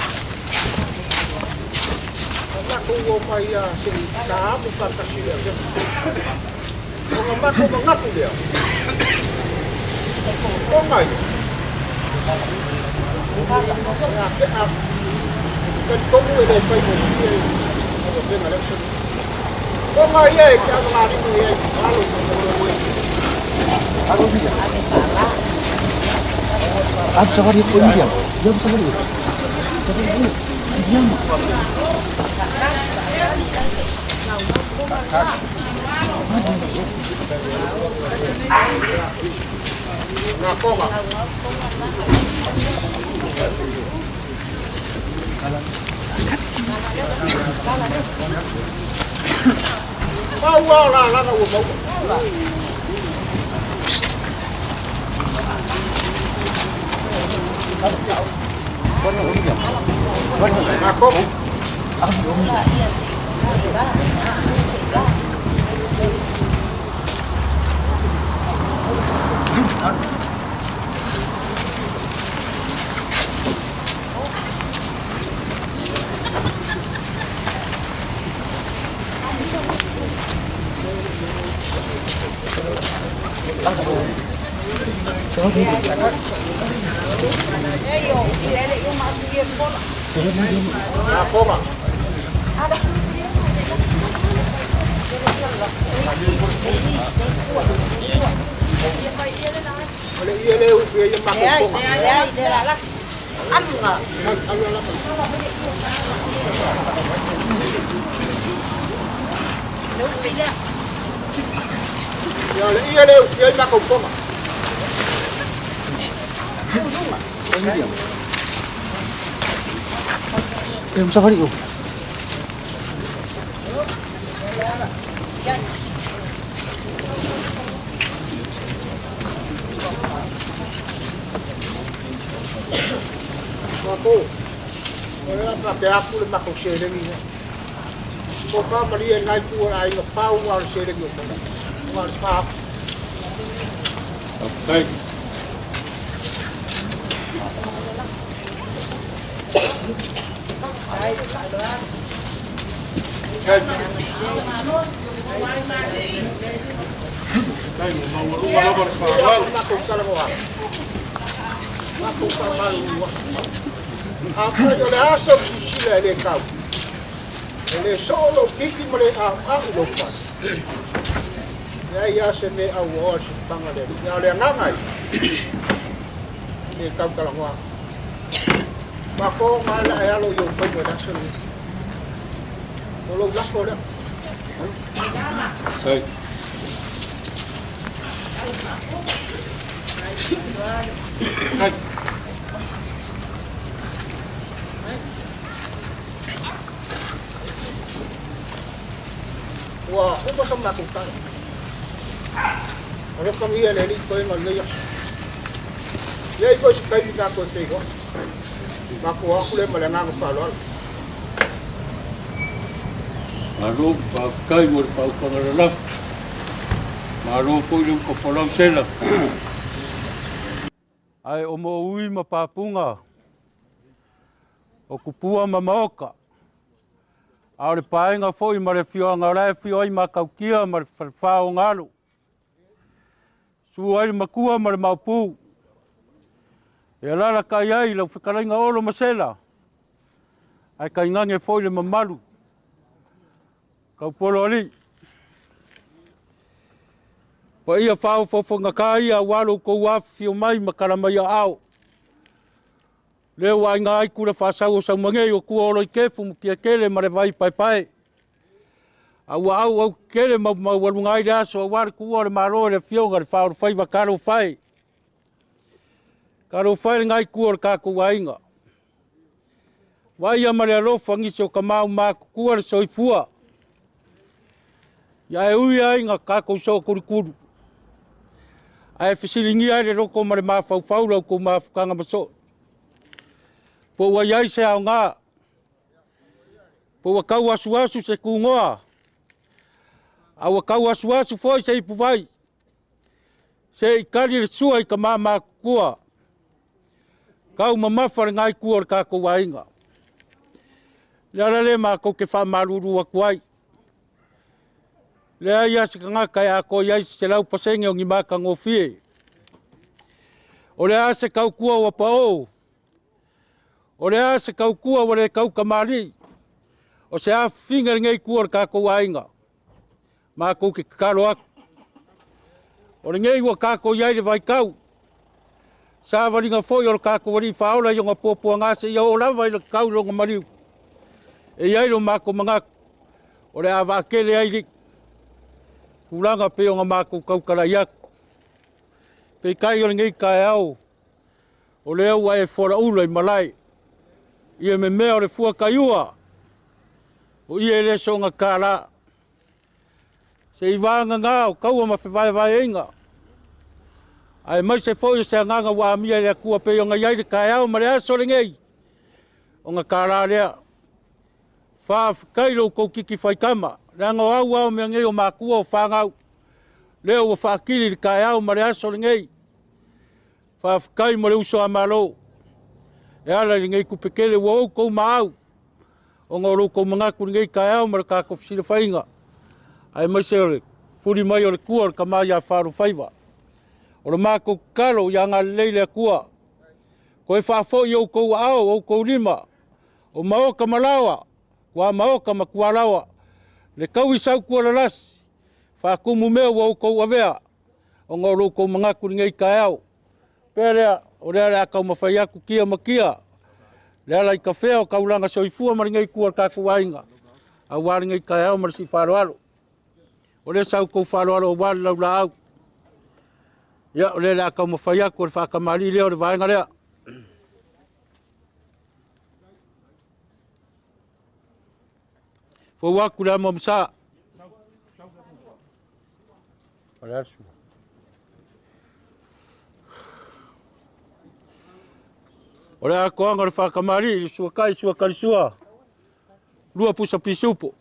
Speaker 2: Aku mau maya sing na bukan kasih dia. Mengaku mengaku dia. Oh mai. Ya ke ak. Kan kamu ini pergi dia. Aku dengar lagi. Oh mai ya, kita lari ni. Lalu
Speaker 5: Ako dia. Ab sa kanya po niya. Diyan sa kanya. Sabi niya. Diyan mo.
Speaker 2: ngaco nggak? Mau lah nggak mau. Ngaco? Ngaco nggak? Oleh iya leu dia yang makan kok.
Speaker 4: Dia lah. Anu enggak?
Speaker 2: Anu lah. Ya oleh iya leu dia yang makan kok.
Speaker 5: Sa kanya.
Speaker 2: Aku, orang pakai aku lemak kau sedang ini. Kau kan melihat naik tu orang yang pau orang sedang itu, orang pau.
Speaker 3: Kai. Kai. Kai, mau rumah lo berfaham.
Speaker 2: Lakukan malu. Apa yang dah asal sila ele kau. Ele solo kiki mole au lopas. Ya se me awal sipanga le. Ya le ngangai. Ni kau kalangwa. Mako mala ya lo yo foi dah solo. Solo lako dah.
Speaker 3: Sai. Kai.
Speaker 2: Wah, apa sama lakukan? Kalau kami ada ni kau yang mana ya? Ya ikut sekali nak kau tengok. Aku le malangang palol.
Speaker 3: Maru pakai mo pa pangalala. Maru ko yung kapalang sila. Ai omo ui mapapunga. O kupua mamaoka. Aore paenga foi mare fioanga rai fioi makaukia mare farfao ngalo. Suai makua mare maupu. E lara kai ai lau whikarainga oro masela. Ai kai ngange foi le mamaru. Kau polo ali. Pa ia whao whawhanga kai a walo kou awhi o mai makaramai a ao. Leo ai ngā ai kura whasau o sau mangei o kua oro i kefu mu kia kele mare vai pai pai. Au au kele mau walunga ai re aso a ware kua ore maro re fionga re whaoro whaiva karo whai. Karo whai ngai kua ore kako wainga. Wai amare alofa ngisi o kamau māku kua re soifua. Ia e ui ai ngā kako so kurikuru. Ai whisiringi ai re roko mare mawhau whaura ko mawhukanga maso. Po wa yai se au ngā. Po wa kau asu asu se kungoa. A wa kau asu asu foi se ipu vai. Se i kari re sua i ka mama kua. Kau mamawhare ngai kua re kako wainga. Lera le ma ko ke whamaruru a kuai. Lea ia se ka ngaka e a ko iai se lau pasenge o ngi maka ngofie. O lea se kau kua wa pao. O rea se kau kua wale kau kamari. O se a fingar ngei kua re kako wainga. Mā kou ke kakaro aku. O re ngei ua kako iai re vai kau. Sa waringa foi o re kako wari whaola i o ngā pōpua ngase i o lawa i re kau ronga mariu. E iai ro mako mangaku. O re a wakele ai rik. Kuranga pe o ngā mako kaukara iaku. Pe kai o re ngei kai au. O le au ai fora ula i malai. Ia me mea o re fua kaiua. O ia le so ngā kāra. Se i wāanga ngā o kaua ma whiwai vai inga. Ai mai se fōi se nganga wā mia rea kua pe o ngā iai re kai au ma rea so re ngei. O ngā kāra rea. Wha kairo kou kiki whaikama. Rea ngā au mea ngei o mā kua o whāngau. Leo o whakiri re kai au ma rea so re ngei. Wha kai ma re uso a maro. E ala ri ngei kupekele ua au kou maau. O ngā rou kou mangaku ri ngei kai au mara kako whisira whainga. Ai mai se ore, furi mai ore kua ore ka mai a wharu whaiva. Ore mākou karo i a ngā leile a kua. Ko e whafo i au kou ao, au kou rima. O maoka malawa, kua maoka ma kua rawa. Le kau i sau kua rarasi. Whakumu mea ua au kou avea. O ngā rou kou mangaku ri ngei kai au. Pērea, o rea rea kau mawhai aku kia ma kia. Rea lai ka whea o kauranga soifua mari ngei kua kako wainga. A wāri ngei kai au mari si wharoaro. O rea sau kou wharoaro o wāri lau la au. Ia, o rea rea kau mawhai aku o re whakamari leo re wainga rea. Fo waku rea mo msa. O rea su. O rea koanga re whakamari, i sua kai, sua karisua. Rua pusa pisupo.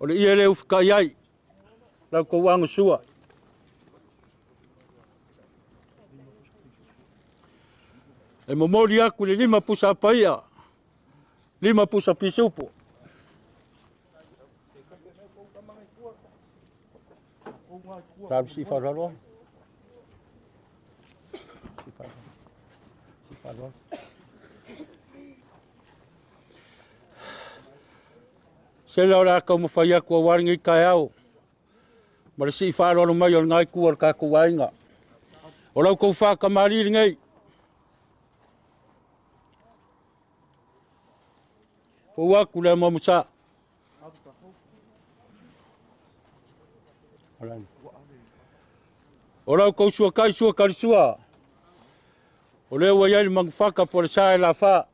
Speaker 3: O le ia leu whikai ai. lau kou ango sua. E momori aku le 5 pusa paia, 5 pusa pisupo. Sabe si faralo? Si faralo. Sela ora ka mo fai aku waringi kai au. Mara si faralo mai o ngai kuar ka kuainga. O lau kou wha kamariri ngai. Fau aku le mamusa. O lau kou sua kai sua karisua. O leo wa yai mang whaka por sae la wha.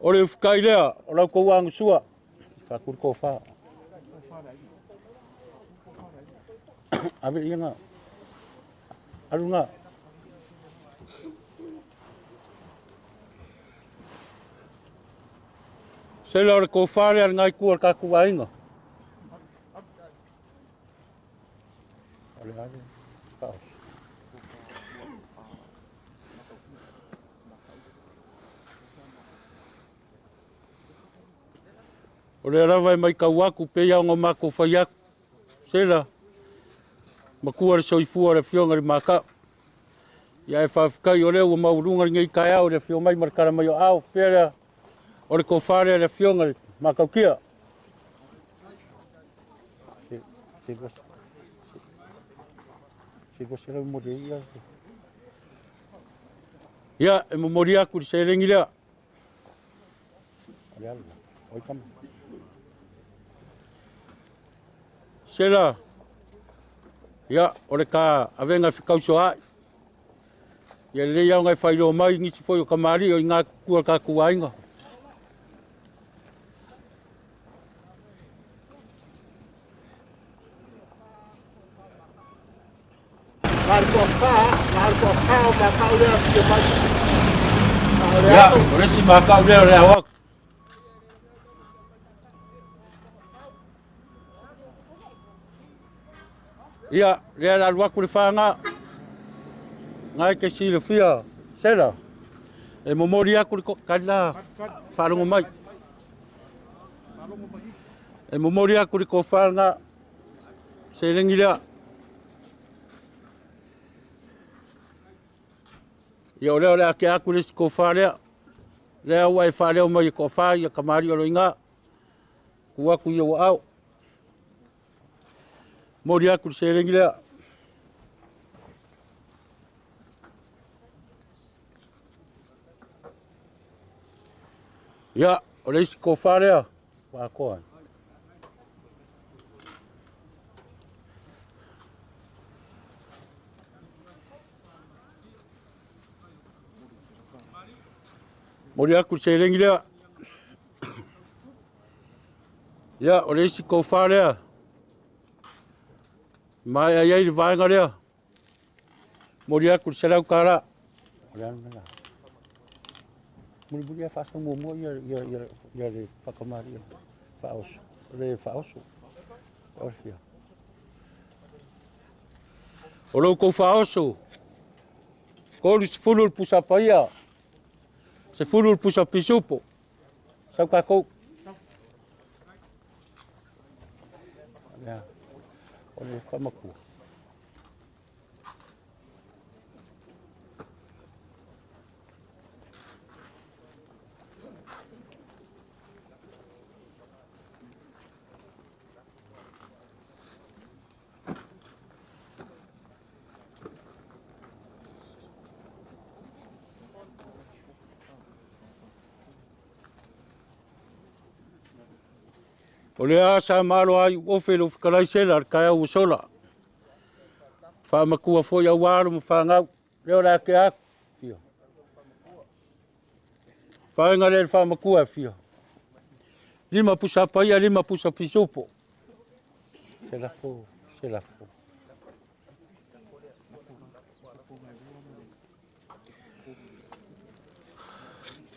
Speaker 3: O leo whakai lea, o lau kou angu sua. Whakur kou wha. Awe ia ngā. Aru ngā. Sela ora kou whare ar ngai kuar ka kuainga. O le rawa mai kau aku pe ia ngā mako whai aku. Sela. Makua re soifua re whionga re maka. Ia e whawhikai o leo o maurunga ringa i kai au re whio mai marakara mai o au. Pera o re kou whare re whionga re makau kia. Ia, e momori aku se rengi rea. Sela. Ia, ore ka awenga whikau so ai. Ia le iau ngai whairo mai ngisi foi o kamari o ngā kua ka kuainga.
Speaker 2: Marco Pau, Macau lea kia mai.
Speaker 3: Ia, ore si makau leo rea wak. Ia, rea la waku le whanga. Ngai ke sila fia. Sela. E momori aku le kaila wharongo mai. E momori aku le ko whanga. Se rengi rea. Ia o leo lea ke aku le si ko wharea. Lea ua e whareo mai ko whai a kamari o roinga. Ku aku i o au. Mori aku le se rengi rea. Ia, o le isi ko wharea. Wākoa. Mori aku se rengi rea. Ia, o le isi ko wharea. Mai ai ai le vaenga rea. Mori aku se rau kara. Muri a whasa mua ia le whakamari ia. Whaosu. Le whaosu. Osia. O lau kou whaosu. Kōru se fulur pusa paia. Se fulur pusa pisupo. Sau ka kou. Ia. O le whamakua. O le asa malo ai ofelo whakalai sela kai au sola. Whamakua foi au waru mo whangau. Reo la ke aku. Whaenga le whamakua fia. 5 pusa paia, 5 pusa pisupo. Sela fo.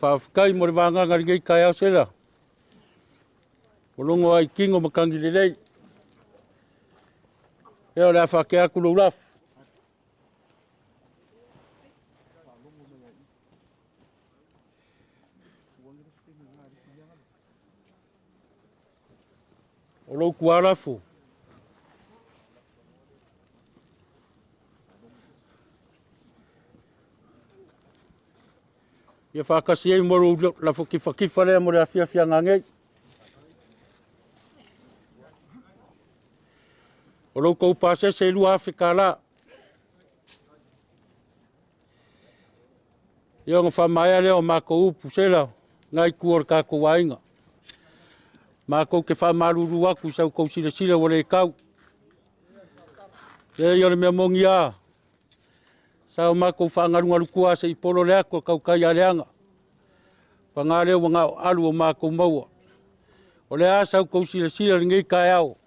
Speaker 3: Whawhikai mo le wanganga ringai kai au sela. O longo ai kingo makangi lelei. Eo lea whake aku lau lafu. O lau kua lafu. Ia whakasi ei moro lafu kifa lea mo rea fia ngangei. O lau kou pase se lua Afrika la. Ia ngā whamaia leo mākou upu sela. Ngai kuor kako wainga. Mākou ke whamaruru aku sau kou sila wale kau. Ia ia le mea mongi a. Sao mākou whangarungaru kua se i polo lea kua kau kai a leanga. Pangāreo wanga o alu o mākou maua. O lea sau kou sila ringei kai au.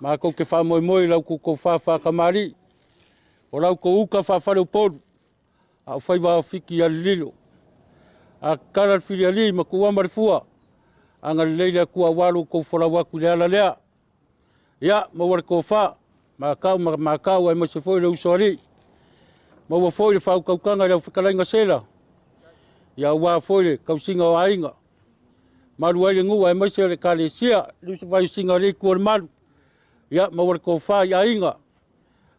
Speaker 3: Mākou ke whamoimoi lau kou whakamari. O lau kou uka whawhare o poru. A o whaiwa o whiki a lilo. A karar whiri a li ma kou amarifua. A ngari leile a kua walu kou wharawaku lea la lea. Ia, mawar kou wha. Mākau ai mase foi le usori. Maua foi le whau kaukanga reo whikalainga sela. Ia wā foi le kausinga o ainga. Maru ai le ngu ai mase le kale sia. Lusa vai singa rei kua le maru. Ia, mawar kou wha i ainga.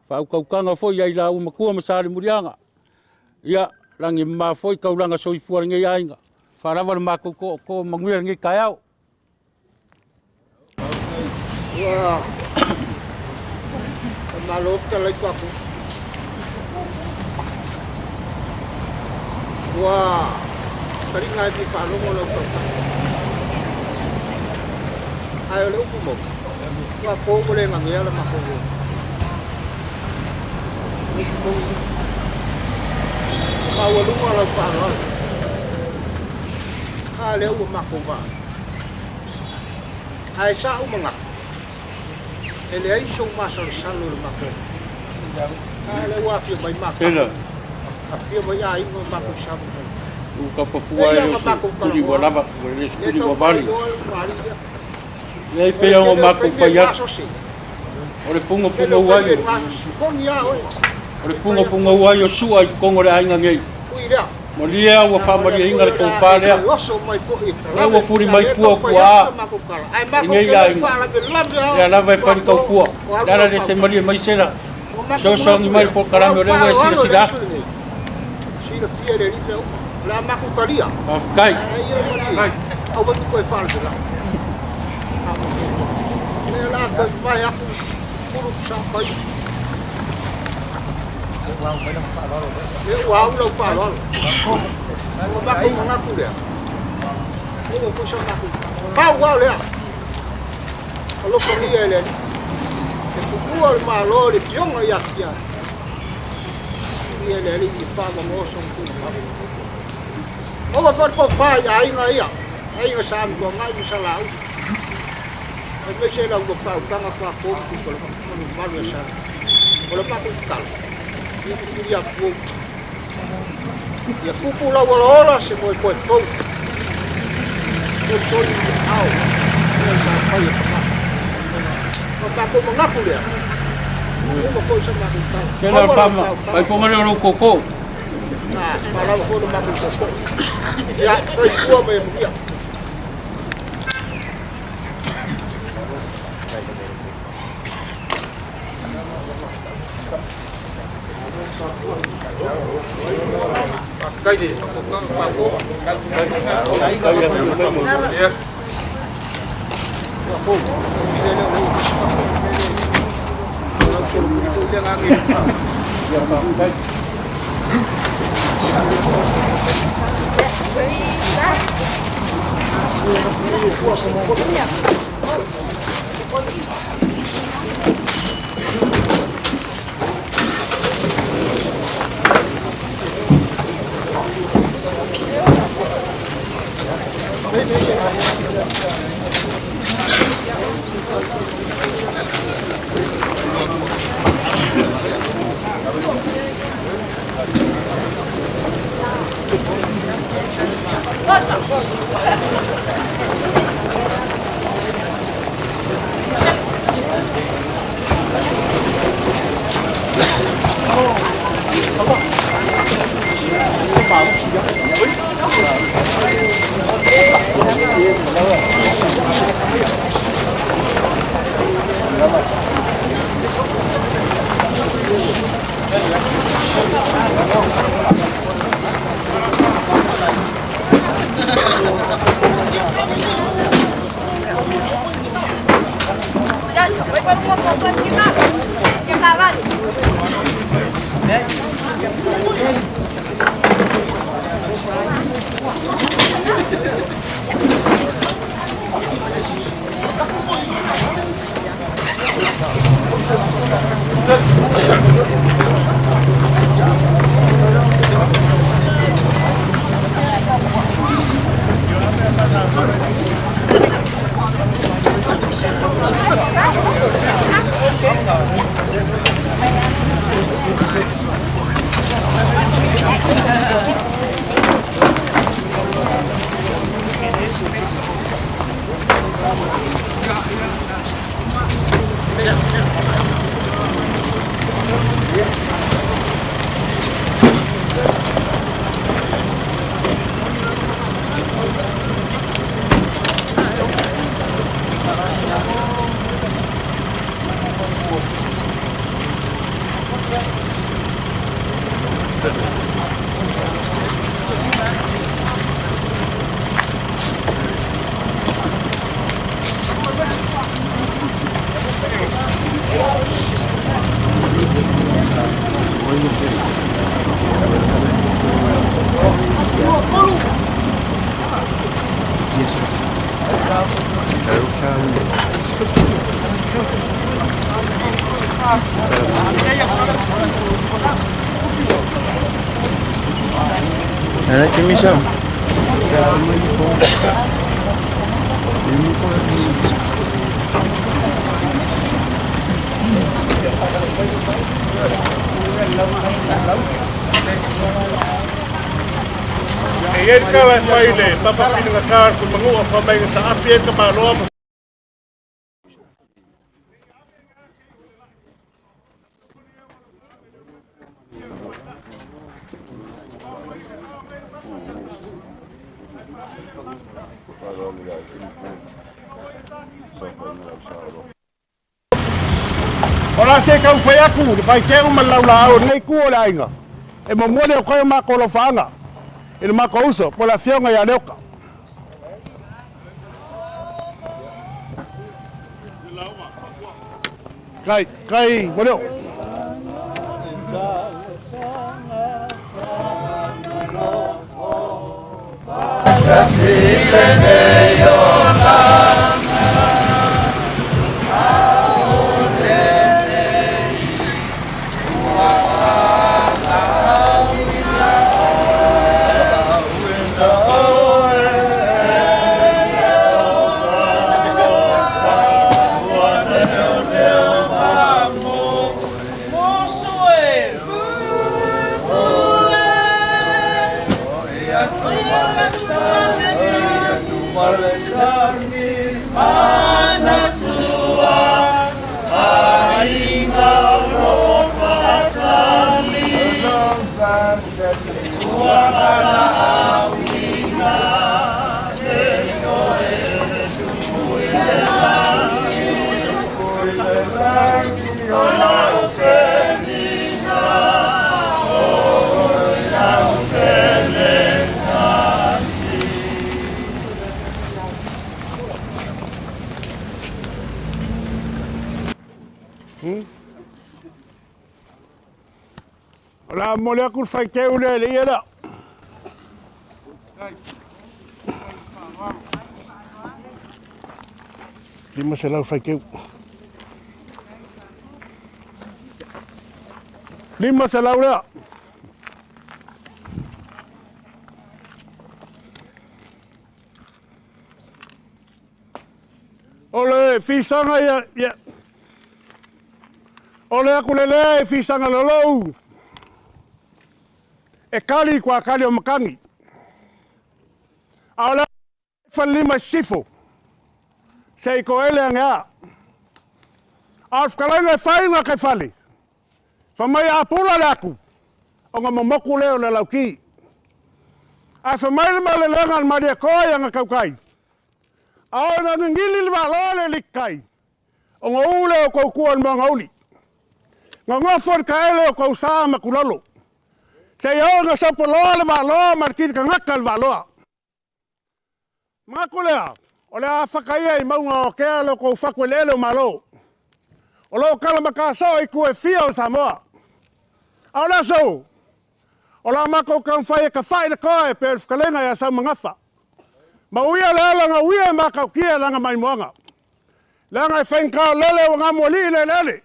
Speaker 3: Whau kaukanga foi ai la umakua masare murianga. Ia, rangi mā foi kauranga soifua ngei ainga. Wharawa le mākou ko manguira ngei kai au.
Speaker 2: Wah. Malop talay ko ako. Wah. Kari nga di paano mo lang ito. Ayaw lang mo. Wah, ko mo lang ang iyalam ako. Kawalong mo lang paano. Ayaw mo makuha. Ay sa umangak. Ele ai sou masal salur mako. Ale wa fi mai mako.
Speaker 3: Sela.
Speaker 2: Fi mai ai mo mako sabu.
Speaker 3: U ka pafua e kuri wa lava, le kuri wa bari. Nei pe o mako faya. O le punga wai. O le punga wai o sua i kongo le ainga ngei. Mo lia wa famari inga le kompa lea. Le wa furi mai pua kua. Ngei ainga. Ia lava e whari kau kua. Dara le se maria mai sera. So ngi mai po karame o rewa e sila.
Speaker 2: Sila fia le ripe o. La maku karia.
Speaker 3: Afkai.
Speaker 2: Au watu koe whare la. Le la koe vai aku. Puru sampai. Wow, lau whalolo. O maku mangaku lea. O kusa maku. Pau wau lea. Aloko nia ele. E kukua le malo le pionga ia kia. Nia ele i whama ngosong kuku. O ka whatko whai a inga ia. A inga sami kua ngai mi salau. E me se lau ka whau tanga wha kōku ko le maru e sami. O le maku tala. Ia kuku. Ia kuku lau ala se moe koe kou. Koe tori i au. Ia sa whai e whaka. O tako mangaku lea. Uma koe sa maku tala.
Speaker 3: Kena pama, ai pongare o koko.
Speaker 2: Ah, separawa ko ng maku koko. Ia, koe kua me mukia.
Speaker 3: Kai di, mako. Ya.
Speaker 2: Ako. Kalau suruh itu dia angin.
Speaker 3: Ya, kai.
Speaker 4: Voy por un poco encima. Que acaban.
Speaker 5: Give me some.
Speaker 1: E ele kala faile, papa pina na kar ku mangu fa mai sa afie ka ma lo. Ora se ka foi aku, vai ter uma laula nei ku ora inga. E mo mole ko ma ko lo fanga. Il ma ko uso, po la fionga ya leoka. Kai, boleh. La molécule fait que vous l'avez là. Dis-moi c'est là fait que. Dis-moi c'est là. Ole fisanga ya. Ole akulele fisanga lolo. E kali kwa kali o makangi. Aola falima sifo. Sei ko ele nga. Af kalanga fainga ke fali. Famai apula laku. O nga momoku leo le lauki. A famai le lenga maria koya nga kaukai. Ao nga ngili le valole likai. O nga ule o ko kuan mangauli. Nga ngofon ka ele o ko sama kulalo. Saya nga sa polo le valo markit ka ngakal valo. Makulea, ole afakaya i maunga o kea lo ko fakwelelo malo. O lo kala makaso I kue fia o Samoa. Au la so. O la mako kan fai ka fai le koe pe fkalenga ya sa mangafa. Ma uia le langa uia maka kia langa mai moanga. Langa fenka lele o ngamo li le lele.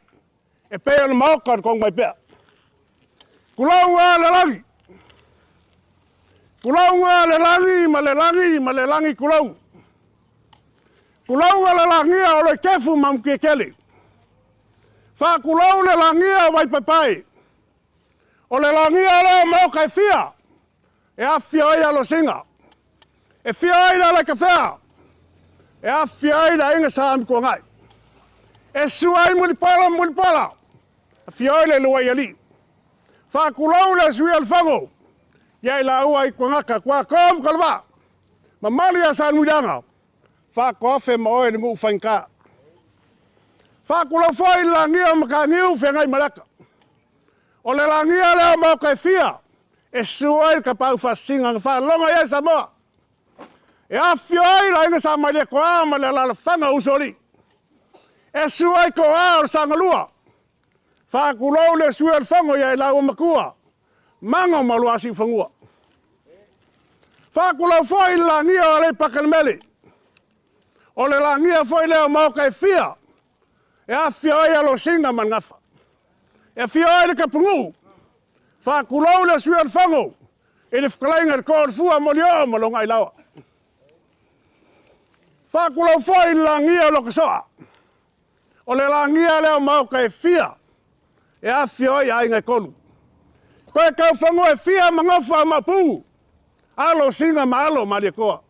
Speaker 1: E pe o maoka kong mai pea. Kulaunga le langi. Kulaunga le langi ma le langi kulau. Kulaunga le langia o le kefu mamke kele. Fa kulau le langia vai papai. O le langia le maoka e fia. E afia ai alo singa. E fia ai la kafea. E afia ai la inga sa amiko ngai. E suai mulipala. E fia ai le luai ali. Fa kulau le sui alfango. Ia la ua I kwangaka kwa kom kalwa. Mamali ya sa ngudanga. Fa kofe moe ni mu fanka. Fa kulau foi langia makangiu fengai malaka. O le langia le mo ka fia. E suai ka pau fasinga fa longa ia Samoa. E afioi la inga sa male kwa male la fanga usoli. E suai ko a sangalua. Fa kulau le sui alfango ia la makua. Mango maluasi fangua. Fa kulau foi langia o le pakalmele. O le langia foi le mo ka fia. E afioi alo singa mangafa. E fia le kapungu. Fa kulau le sui alfango. E le fkalainga ko fua molio malonga I lawa. Fa kulau foi langia lo kasoa. O le langia le mau ka fia. E afioi ai ngai kolu. Koe kau fango e fia mangofa mapu. Alo singa malo malikoa.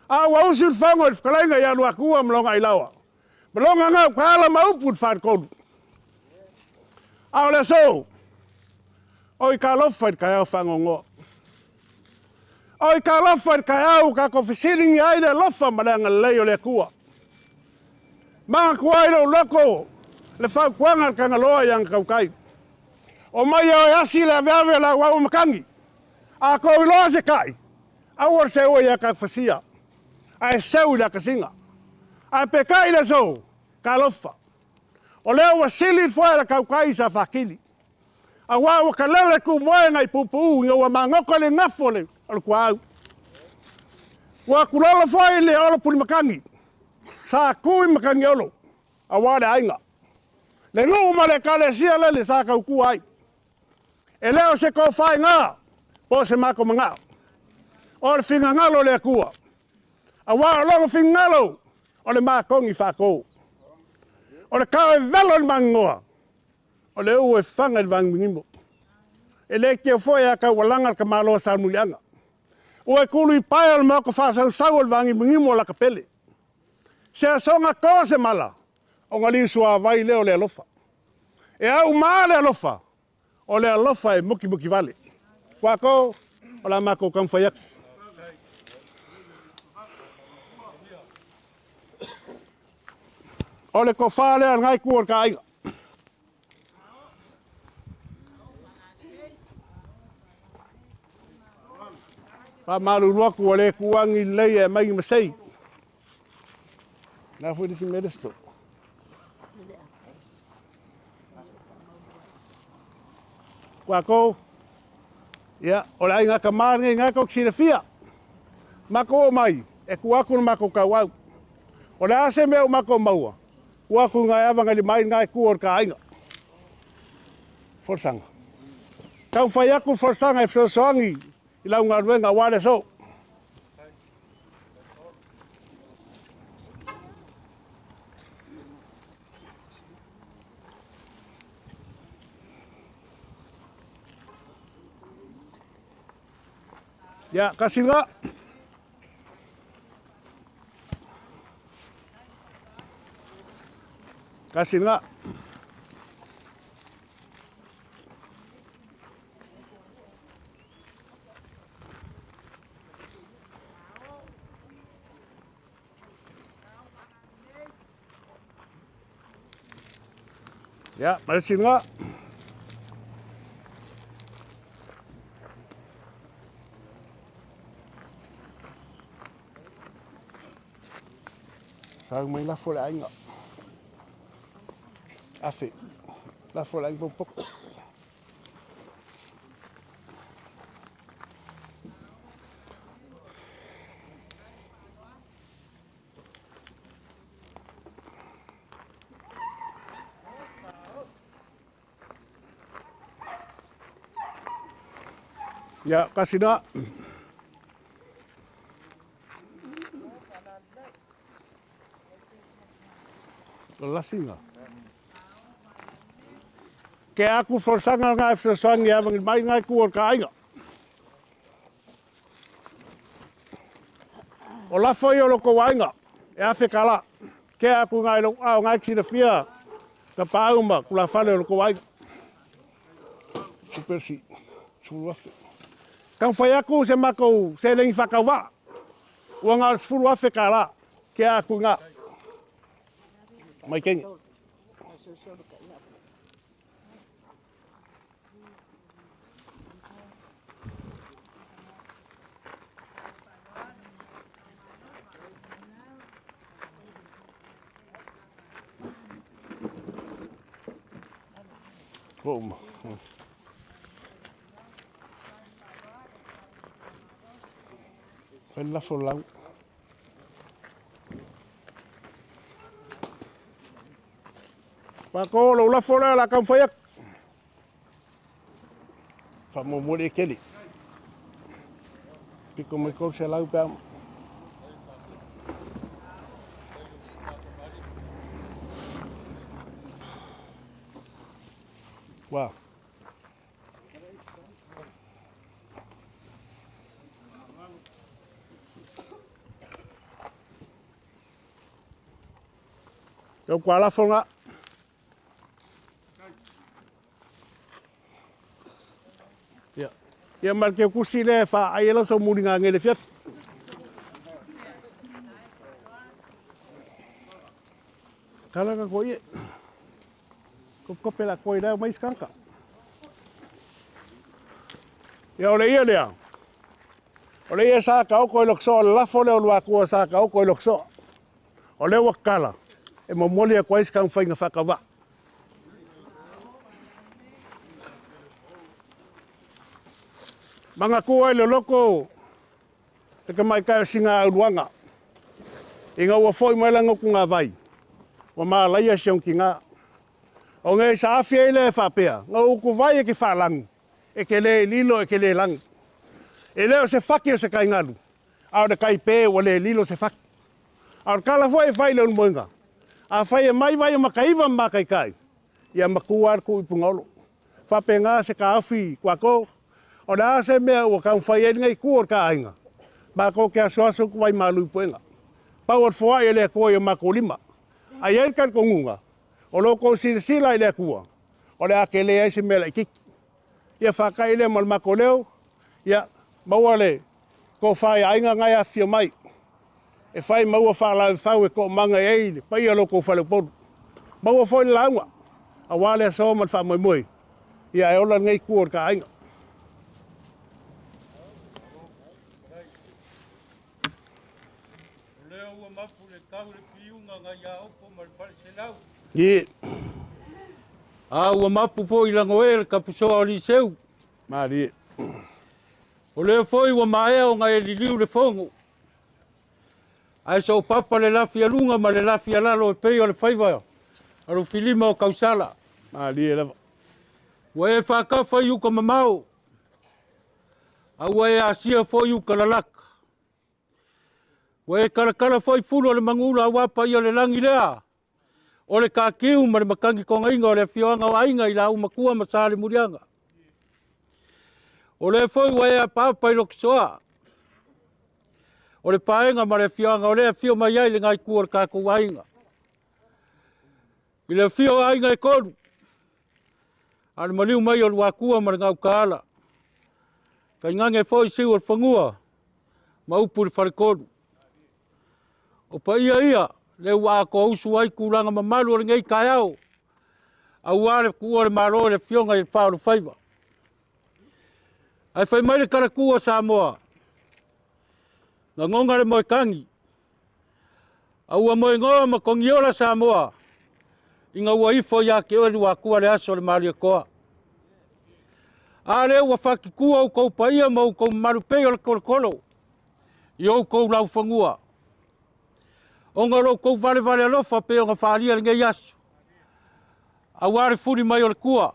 Speaker 1: A wausul fango e fkalainga ya lua kua malonga I lawa. Malonga ngau kala mauput fa kolu. Au le so. Oi ka lofa ka au fango ngo. Oi ka lofa ka au ka ko fisiling ai le lofa malanga leo le kua. Ma kuai lo loko. Le fa kuanga ka ngaloa yang kau kai. O mai o asi la vave la wa makangi. A ko lo se kai. A or se o ya ka fasia. A seu la kasinga. A pe kai le so. Ka lofa. O leo wa sili fora ka kai sa fakili. A wa ka lele ku moe ngai pupu yo wa mangoko le ngafole al kwau. Wa kulala foi le olo pul makangi. Sa kui makangi olo. A wa le ainga. Le lu ma le kale sia le sa ka ku ai. E leo se ko fai nga. Po se mako manga. O le finga ngalo le kua. A wa lo finga ngalo. O le makongi fa ko. O le kawe velo le mangoa. O le ue fanga le vang mingimo. E le kia foi a ka walanga ka malo sa mulianga. O e kulu I pai al mako fa sa le vang mingimo la kapele. Se a songa ko se mala. O ngali sua vai leo le alofa. E au maa le alofa. O le alofa e muki vale. Kwa ko o la mako kam fayak. O le ko fa le ngai kuor ka ainga. Pa malu loku o le kuangi lei e mai masei. Na foi desse meresto. Quaco. Ya, o la inga kamari inga ko xirafia. Mako mai, e kuaku mako kawau. O la ase meu mako maua. Kuaku nga ava ngali mai ngai kuor ka inga. Forsanga. Kau fai aku forsanga e fsosongi. Ila unga ruenga wale so. Ya, kasih nga. Kasih nga. Ya, kasih nga. Sao mai la fola ainga. Afe. La fola i pok. Ya, kasih dah. Lasinga. Kaya aku forsanga nga eftersom ya bang mai nga ku ka inga. Ola foi o loko wainga. E afe kala. Kaya aku nga lo nga sina fia. Ka pauma kula fale o loko wainga. Super si. Sulu afe. Kan foi aku se mako se lengi fakawa. Wanga sulu afe kala. Kaya aku nga. Mai kengi. Boom. Pen la folang. Pako lo la fola la kan fayak. Fa mo mo le keli. Piko me ko se lau pa. Wow. Yo kwa la fonga. Ya. Ya mal ke kusile fa ayelo so muringa ngele fiat. Kala ka koye. Ko pela koida mais kanka. Ya ole ia lea. Ole ia sa ka ko lokso la fole o lua ko sa ka ko lokso. Ole wakala. E mo moli a kwais kan fainga fakava. Manga ko ele loko. Te ka mai ka singa ruanga. Inga wa foi mai langa ku nga vai. Wa ma laia siong kinga. O ngai sa afia ile fa pea. Nga ku vai e ki fa lang. E ke le lilo e ke le lang. E leo se faki o se kai ngalu. Au de kai pe o le lilo se faki. Au kala foi fai le moinga. A fai e mai vai makaiva makai kai. Ia makuar ku ipungolo. Fa pe nga se ka afi kwa ko. O da se mea o kan fai e ngai ku ka ainga. Ba ko ke aso ku vai malu puenga. Power foi ele ko e makolima. Ai el kan kongunga. O loko sila ile kuwa. O le akele ai se mela kiki. Ia whaka ile mal makoleo. Ia mawale ko whai ainga ngai a fio mai. E whai maua whala whau e ko manga e eile. Pai alo ko whale podu. Maua whoi launga. A wale a soa man wha moi moi. Ia e ola ngai kuor ka ainga.
Speaker 3: Leo ua mapu le kau le piunga ngai a opo ma le whale se lau.
Speaker 1: Ie.
Speaker 3: Ua mapu fo i lango e le kapusoa o li seu.
Speaker 1: Marie.
Speaker 3: O le foi ua maea o ngai li liu le fongo. Ai so papa le lafi alunga ma le lafi alalo e pei o le whaiva. Aro filima o kausala.
Speaker 1: Marie lava.
Speaker 3: Ua e whakafa i uka mamao. Ua e asia fo i uka lalaka. Ua e karakara fo i fulu o le mangula wapa i o le langi lea. O le kakiu ma le makangi konga inga o le fioanga o ainga i la umakua ma sale murianga. O le foi ua e a papa i lokisoa. O le paenga ma le fioanga o le fio mai ai le ngai kua le kako ainga. I le fio ainga e koru. Ale maliu mai o le wakua ma le ngau kaala. Ka ingange foi siu o le whangua. Ma upu le wharekoru. O pa ia le ua ko usu ai kulanga mamalu o le ngai kai au. Au are kua le maro le fionga i le whaoru whaiva. Ai whai mai le karakua Samoa. Nga ngonga le moe kangi. Au a moe ngoa ma kongi ora Samoa. Inga ua ifo ia ke ori wa kua le aso le maria koa. A le ua whakikua o kou paia ma o kou marupei o le kolokolo. I o kou lau whangua. O ngaro kou vale vale alofa pe o ngā whaalia le ngai aso. A ware furi mai o le kua.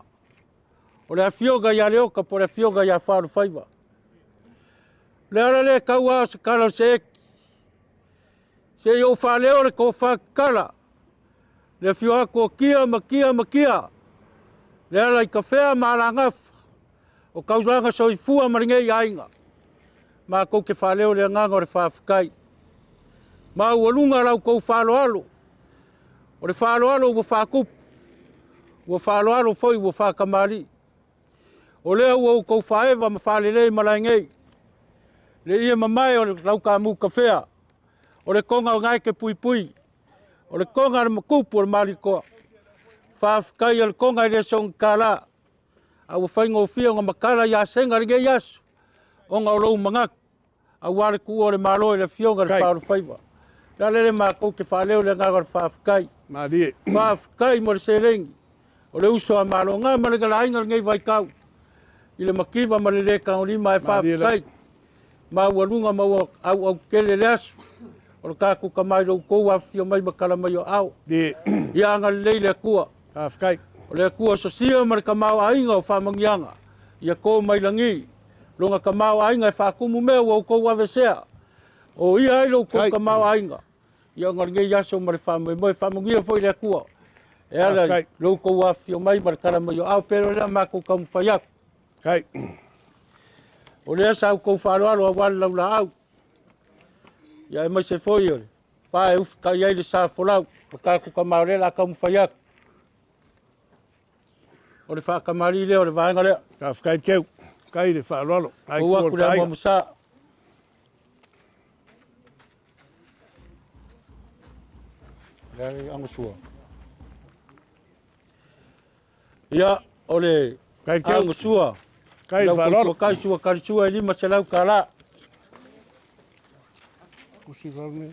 Speaker 3: O le afioga ia le oka po le afioga ia wharu whaiva. Le ara le kaua se kala se eki. Se i o whaleo le kou whakala. Le fio ako kia ma kia ma kia. Le ara i kawhea ma la ngafa. O kauranga so i fua maringei ainga. Ma kou ke whaleo le nganga o le whawhikai. Ma ualunga rau kou whaloalo. O le whaloalo ua whakupu. Ua whaloalo foi ua whakamari. O lea ua kou whaewa ma whalelei malaingei. Le ia mamai o le lau ka mu kawhea. O le konga o ngai ke pui pui. O le konga le makupu o le marikoa. Whawhikai o le konga i le song kala. A ua whaingo fia ngā makara ia senga ringe yasu. O ngā rau mangak. A wale ku o le malo i le fionga le wharu whaiva. La lele mā kou ke whaleo le ngā whawhikai.
Speaker 1: Marie.
Speaker 3: Whawhikai mo le serengi. O le uso a malo ngā maringa la inga ngei vaikau. I le makiwa ma le le kaurima e whawhikai. Ma ua lunga ma ua au kele le asu. O le kāku ka mai rau kou a fio mai makara mai o au. Ia anga le leile kua.
Speaker 1: Whawhikai.
Speaker 3: O le kua so sia ma le kamau ainga o whamangianga. Ia kou mai langi. Longa kamau ainga e whakumu mea ua kou avesea. O ia ai lau kou kamau ainga. Ia anga ngei aso ma le whamangia foi le kua. E ala lau kou a fio mai makara mai o au. Pero lea ma kou kamu whaiaku.
Speaker 1: Kai.
Speaker 3: O lea sa au kou wharoaro a wale lau la au. Ia e mai se foi ore. Pa e ufi kai ai le sa folau. O kāku ka maorela a kamu whaiaku. O le whakamari leo le vaenga lea.
Speaker 1: Ka whakai keu. Kai le wharoalo.
Speaker 3: O waku lea mua musa. Lea le ango sua. Ia o le ango sua.
Speaker 1: Kai wharoalo.
Speaker 3: Kai sua kari sua e lima se lau ka la.
Speaker 1: Kusi wharoalo.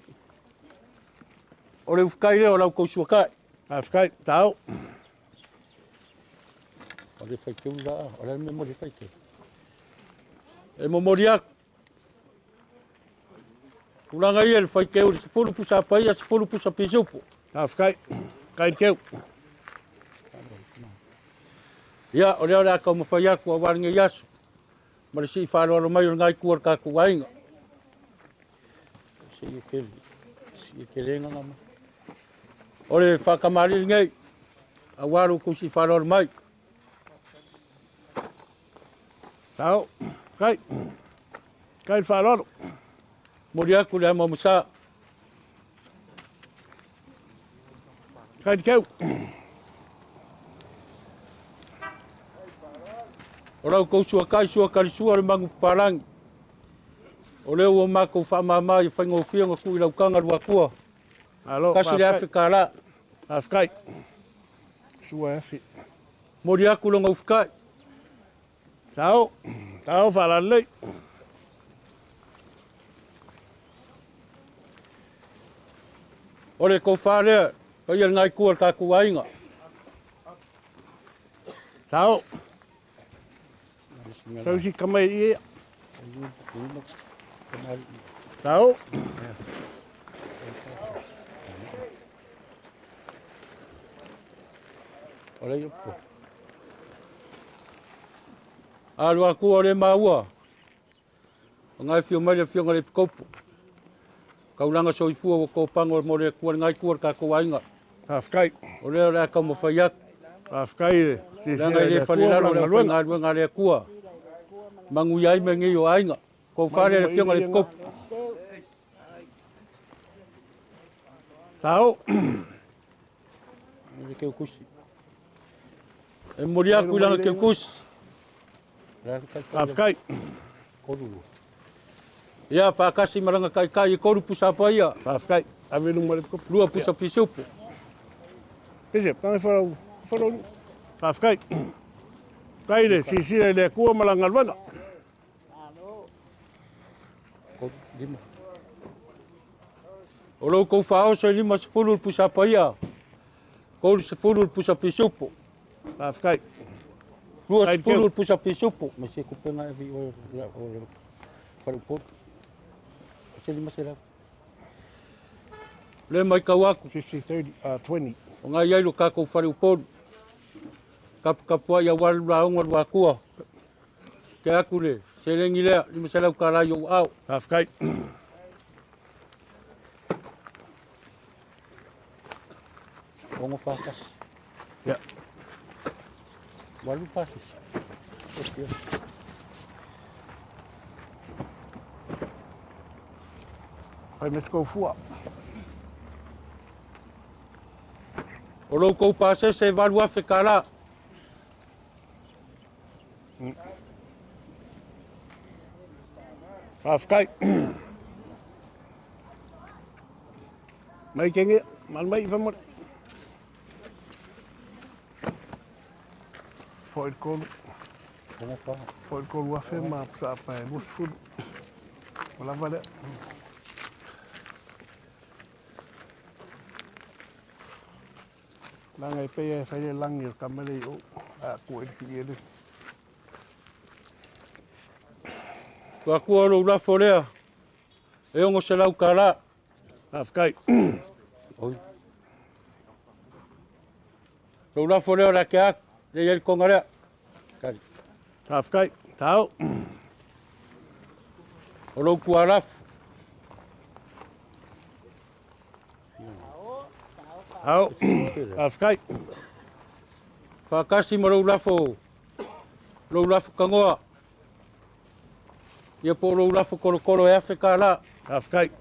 Speaker 3: O le ufikai leo lau kou sua kai.
Speaker 1: Ka whakai tau.
Speaker 3: O le whaikeu la, o le memo le whaikeu. E momori aku. Uranga ia le whaikeu le sefuru pusa paia, sefuru pusa pisupu.
Speaker 1: Ka whakai. Kai keu.
Speaker 3: Ia, o leo le akau mawhai aku a waringa iasu. Ma le si wharoalo mai o ngai kuar kāku wainga. Si e kelenga ngama. O le whakamari ngai. A waru kusi wharoalo mai.
Speaker 1: Tau. Kai. Kai wharoalo.
Speaker 3: Mori aku le ama musa.
Speaker 1: Kai keu.
Speaker 3: O rau kou sua kai sua kari sua le mangu parangi. O leo o mako whamama i whaingo whianga kui lau kanga rua kua.
Speaker 1: Alo.
Speaker 3: Kasi le Afrika la.
Speaker 1: Whakai. Sua afi.
Speaker 3: Mori aku longa ufikai.
Speaker 1: Tau. Tau whalalei.
Speaker 3: O le kou wharea. Kai al ngai kuar kāku wainga.
Speaker 1: Tau. Tau si kamai ia. Tau.
Speaker 3: O le yopo. Alu aku o le maua. O ngai fio mai le fio ngai pikopo. Kaulanga so i fua o kōpango mo le kuar ngai kuar kāku wainga.
Speaker 1: Whakai.
Speaker 3: O leo le akau mawhai aku.
Speaker 1: Whakai le.
Speaker 3: Ngai le whanilaro le whainga ruenga le kua. Mangu iai me ngi o ainga. Ko whare le fionga le kopu.
Speaker 1: Tau.
Speaker 3: Le keu kusi. E mori aku ilanga keu kusi.
Speaker 1: Whakai.
Speaker 3: Koruru. Ia whakasi maranga kai kai i koru pusa pa ia.
Speaker 1: Whakai. Avenu mare kopu.
Speaker 3: Lua pusa pisupu.
Speaker 1: Pese, pangai wharau. Wharau. Whakai. Kai le, sisire le kua malanga luanga.
Speaker 3: Lima. O lou kou whao so lima se fulu pusa pa ia. Kau se fulu pusa pisupo.
Speaker 6: Afkai.
Speaker 3: Lua se fulu pusa pisupo. Masih ku penga vi o farupot. Sili masela. Le mai kau aku.
Speaker 6: 20.
Speaker 3: O ngai ai lo kako farupot. Kapua ia walu raunga wakua. Ke aku le. Selengi lea. Ni masela ukara yo au.
Speaker 6: Afkai.
Speaker 3: Ongo fakas.
Speaker 6: Ya.
Speaker 3: Walu pasis. Okay.
Speaker 6: Pai mes kou fua.
Speaker 3: O lo kou pasis se walu afe kala.
Speaker 6: Afkai. Mai kenge, mal mai fa mo. Foi com
Speaker 3: Ongo fa.
Speaker 6: foi com o afe ma sa pa bus food. Wala vale. Langai pe fa le langi kamele o a ko e si ele.
Speaker 3: Wakua lo la folea. E ongo se lau kala.
Speaker 6: Afkai.
Speaker 3: Oi. Lo la folea la ke ak. Le yel kongarea. Kari.
Speaker 6: Afkai. Tau.
Speaker 3: O lo kuaraf.
Speaker 6: Tau. Afkai.
Speaker 3: Fakasi mo lo lafo. Lo lafo kangoa. Ia po lo lafo koro e afe kala.
Speaker 6: Afkai.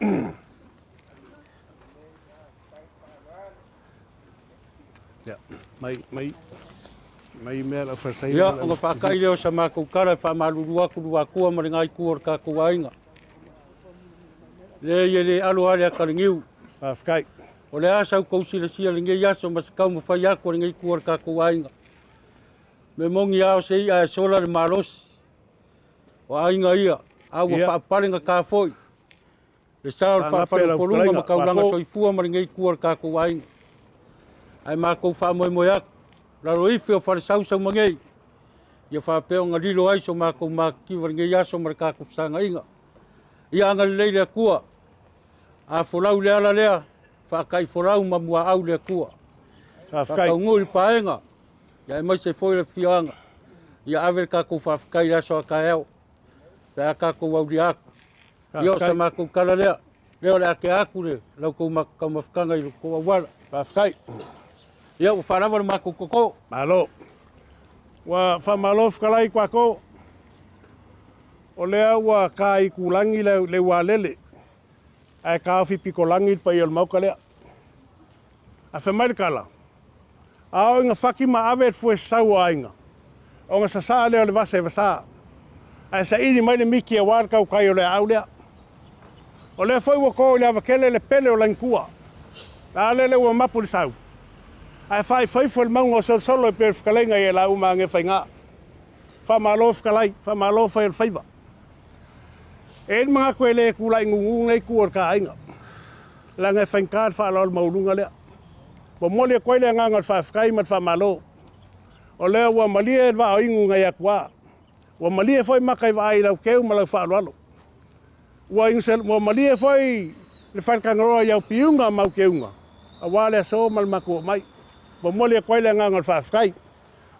Speaker 6: Ya, mai mea la fasai.
Speaker 3: Ia, onga whakai leo sa mākou kara wha maluru aku rua kua maringai kuor ka kua inga. Le ia le alo ale a karingiu.
Speaker 6: Afkai.
Speaker 3: O le asau kousira sia ringe yaso mas kau mawhai aku ringai kuor ka kua inga. Me mongi ao se ia e sola le marosi. O ainga ia, au wa whaaparinga ka foi. Le sao le whaaparupolunga ma kaulanga soifua maringai kuor ka kua inga. Ai mākou whaamoe aku. Raro iwi o whare sausau mangei. Ia whapeo ngā rilo ai so mākou mākiwa ngei aso mara kākou whasanga inga. Ia anga leile a kua. A wholau le ala lea. Whakai wholau ma mua au le kua. Whakau ngui paenga. Ia e mai se whoile whianga. Ia awer kākou whawhakai aso a ka eo. Pea kākou au li aku. Ia o sa mākou kara lea. Leo le ake aku le. Lau kou mākou mawhakanga i kou awara.
Speaker 6: Afkai.
Speaker 3: Ia o wharawa le mākou koko.
Speaker 6: Malo. Wa whamalo whakalai kwa ko. O lea wa ka i kulangi le walele. Ai ka awhi pikolangi pa i al mauka lea. A whamairi kala. Ao inga whaki ma awe fue sau a inga. O nga sasa leo le vasa e vasa. Ai sa ini mai le miki e warkau kai o lea au lea. O lea whai wako lea wakele le pele o langkua. A lele ua mapu le sau. Ai fai fo le maunga o solo e pe whakalenga e la uma nge whainga. Whamalo whakalai, whamalo whai le whaiva. E mga koe le kulai ngungu ngai kuor ka ainga. La ngai whainkaad whalao le maurunga lea. Wa mole koe le nganga le whawhakai mat whamalo. O lea ua malia e wa o ingu ngai akua. Ua malia foi makai wa ai lau keu ma lau whaaloalo. Ua malia foi le whankangaroa iau piunga mau keunga. A wale so mal mako mai. Wa mole koe le nganga le whawhakai.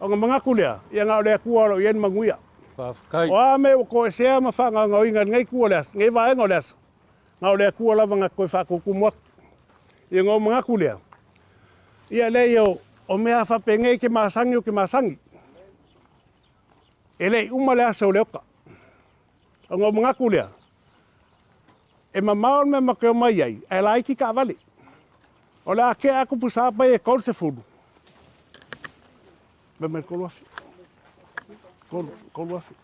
Speaker 6: O nga mga kulea, ia ngā lea kua lo ien manguia.
Speaker 3: Whawhakai.
Speaker 6: O a me o koe sea ma whanga ngā inga ngai kua leas, ngai waenga o leas. Ngā lea kua lava ngā koe whakukumua. Ia ngā mga kulea. Ia lei o mea whapengei ke maasangi o ke maasangi. E lei uma lea sau leoka. O ngā mga kulea. E mamaon me makeo mai ai, e laiki ka vale. O lea ke aku pusapa e kol se furu. Me me kolu afi. Kolu afi.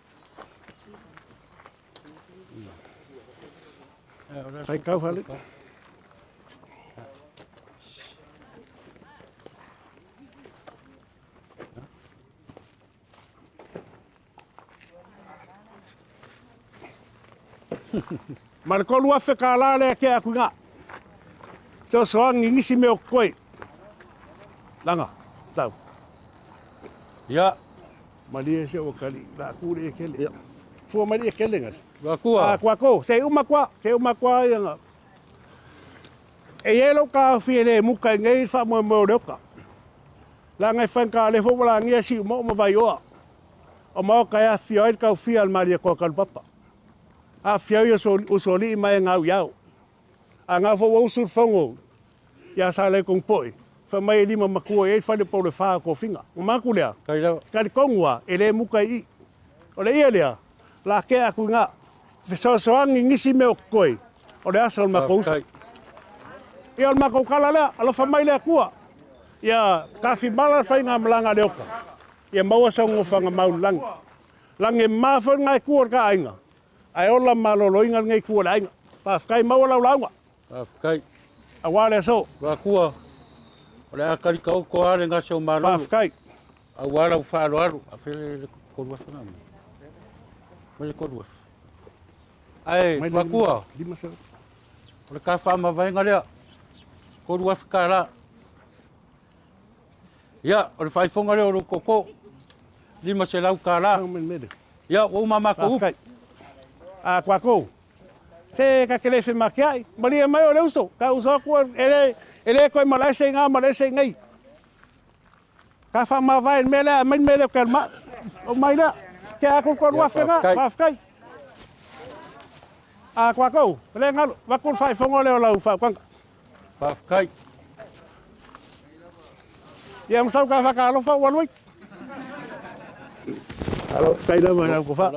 Speaker 6: Sai kau vale. Mar kolu afi ka la le ke aku nga. So soang ngisi me o koe. Langa, tau.
Speaker 3: Ya,
Speaker 6: Malia se o kali, la kule kele. Fua malia kele ngal.
Speaker 3: wakua.
Speaker 6: Kwa ko, se uma kwa yang. E yelo ka fiele muka ngai fa mo doka. La ngai fanka le fo wala ngia si mo vai o. O mo ka ya fio ka fia al malia ko kal papa. A fio yo so li mai ngau yau. A nga fo wo sur fongo. Ya sa le kong poi. Fa mai lima makua e fa le po le fa ko finga. O makulea.
Speaker 3: Kai la.
Speaker 6: Ka kongwa ele muka I. O le ia la ke aku nga. Fe so angi ngisi me o koi. O le asal makousa. Ia o mako kala lea, alofa mai lea kua. Ia kafi mala fai ngā malanga leoka. Ia maua saungo whanga mau langi. Langi mawha ngai kua ka ainga. Ai ola malolo inga ngai kua le ainga. Pawhikai maua lau launga.
Speaker 3: Pawhikai.
Speaker 6: A wale so.
Speaker 3: Wakua. O le akari ka oko are ngā se o marolo.
Speaker 6: Pawhikai.
Speaker 3: A wala u whaaro aru. A whele le korua whanama. Mele korua. Ai, wakua.
Speaker 6: Lima se.
Speaker 3: O le ka whaama vainga lea. Korua whikara. Ia, o le whaifonga leo ro koko. Lima se lau kara. Ia, o mamako upu.
Speaker 6: A kwa kou. Se ka kele whi makiai. Maria mai o le uso. Ka uso kua ele koe malaise ngā malaise ngai. Ka whama vai mele, mai mele kalma. O mai lea. Ke ako korua whenga. Whawhikai. A kwa kou. Le ngalo. Wakul whaifonga leo lau whaukwanga.
Speaker 3: Pawhikai.
Speaker 6: Ia masau ka whakalofa waloi. Alo, kai lama nau ko wha.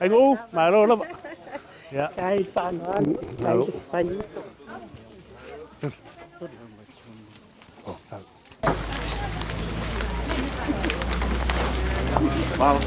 Speaker 6: Ai ngū, maro lama. Ia.
Speaker 7: Kai whanoan, kai whaniso.
Speaker 6: Wow.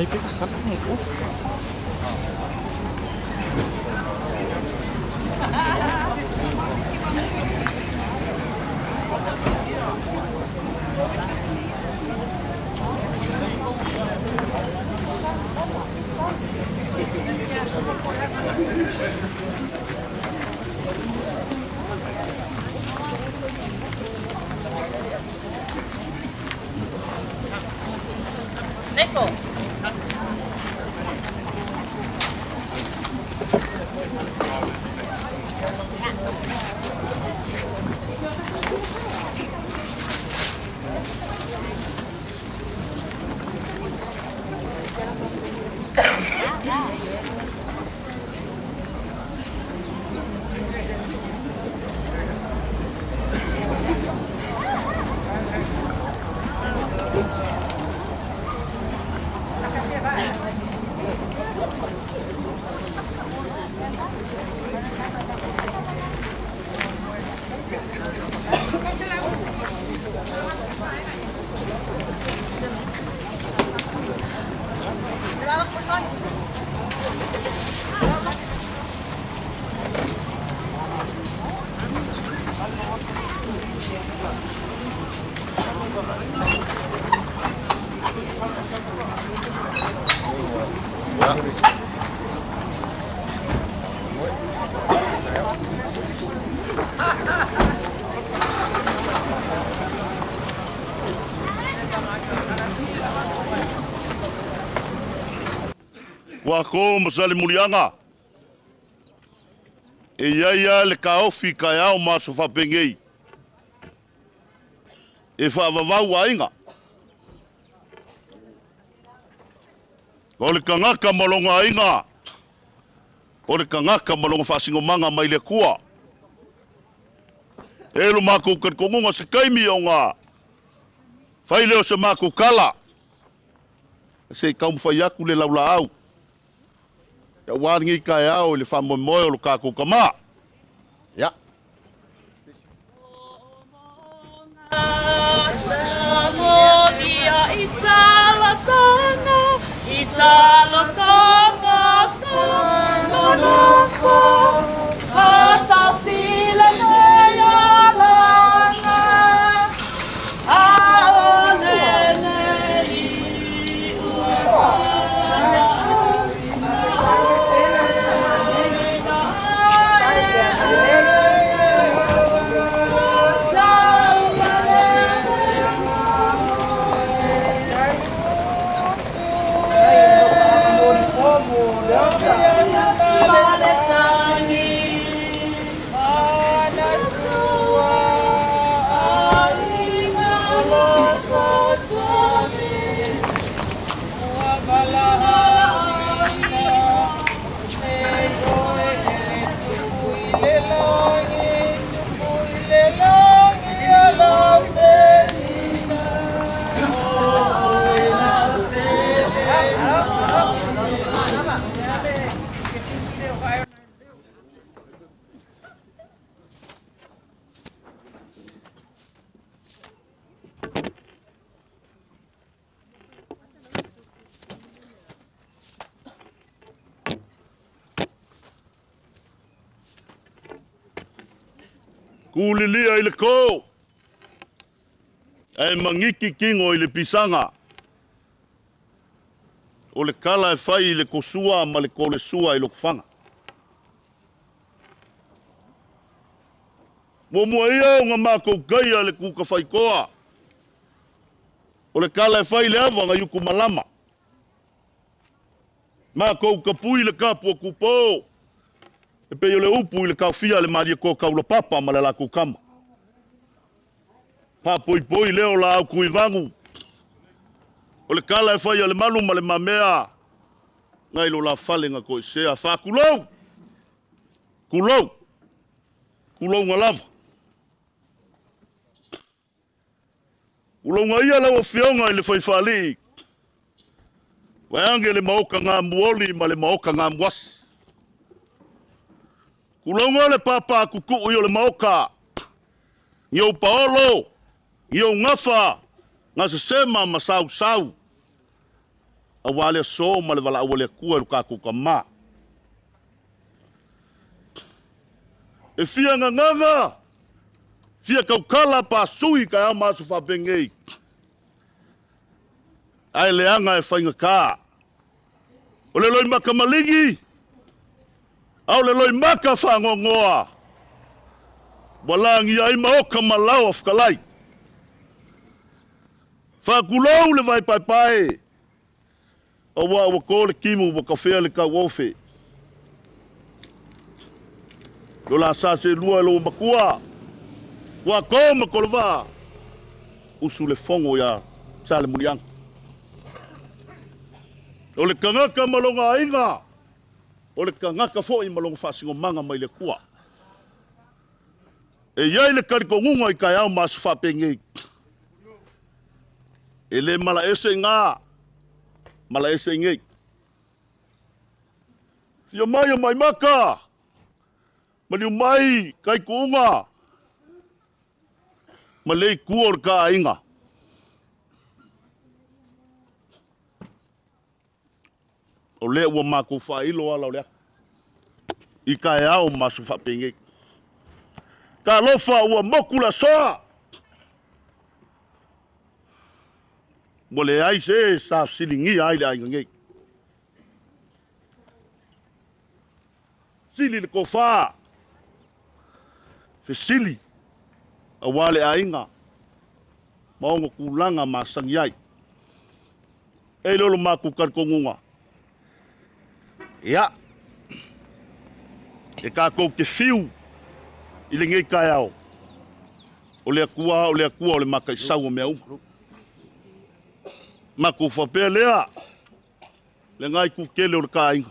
Speaker 4: Neko.
Speaker 1: Wako masali mulianga. E ia le kaofi ka ao maso fa pengei. E fa vavau ainga. O le kangaka malonga ainga. O le kangaka malonga fasingomanga mai le kua. E lo mako kongonga se kaimi o ngā. Fai leo se mako kala. Se kaum fai aku le laula au. Ya waringi kai au le famo moyo lo kako kama. Ya. Kulilia ile ko. E mangiki kingo ile pisanga. O le kala e fai le kosua ma le kole sua ile kufanga. Mo ia nga mako gaya le kuka fai koa. O le kala e fai le ava nga yuku malama. Mako kapui le kapu kupo. E pe le upu le kafia le maria ko kaula papa ma le la kukama. Pa poi leo la au kuivangu. O le kala e fai le manu ma le mamea. Ngai lo la fale nga ko sea fa kulou. Kulou. Kulou nga lava. Kulou nga ia la o fionga le fai fali. Waange le maoka nga muoli ma le maoka nga mwasi. Kulonga le papa kuku yo le maoka. Yo Paolo. Yo ngafa. Nga se sema masau sau. Awale so ma le wala awale kua luka kuka ma. E fia nganga. Fia kaukala pa sui ka ama su fa bengei. Ai leanga e whainga ka. O le loi maka malingi. Au le loi maka whangongoa. Walangi ai maoka malau of kalai. Whakulau le vai pai pai. O wa ko le kimu wa kawhea le ka wofe. Lo la sa se lua lo makua. Wa ko makolva. Usu le fongo ya sa le muliang. O le kangaka malonga ainga. O le kangaka fo i malonga whasingo manga mai le kua. E iai le karikongunga i kai au masu whapengei. E le mala ese ngā. Mala ese ngei. Fia mai o mai maka. Mani o mai kai kuunga. Ma lei kua o ka ainga. O lea ua mako whailo ala o lea. I kai au masu whapengei. Ka alofa ua mokula soa. Mo le ai se sa silingi ai le ainga ngei. Sili le kofa. Fe sili. A wale ainga. Maongo kulanga masangi ai. E lolo maku karkongunga. Ia. E ka kou ke fiu. I le ngei kai au. O le akua, o le maka i sau o mea uma. Mako whapea lea. Le ngai ku kele o le ka ainga.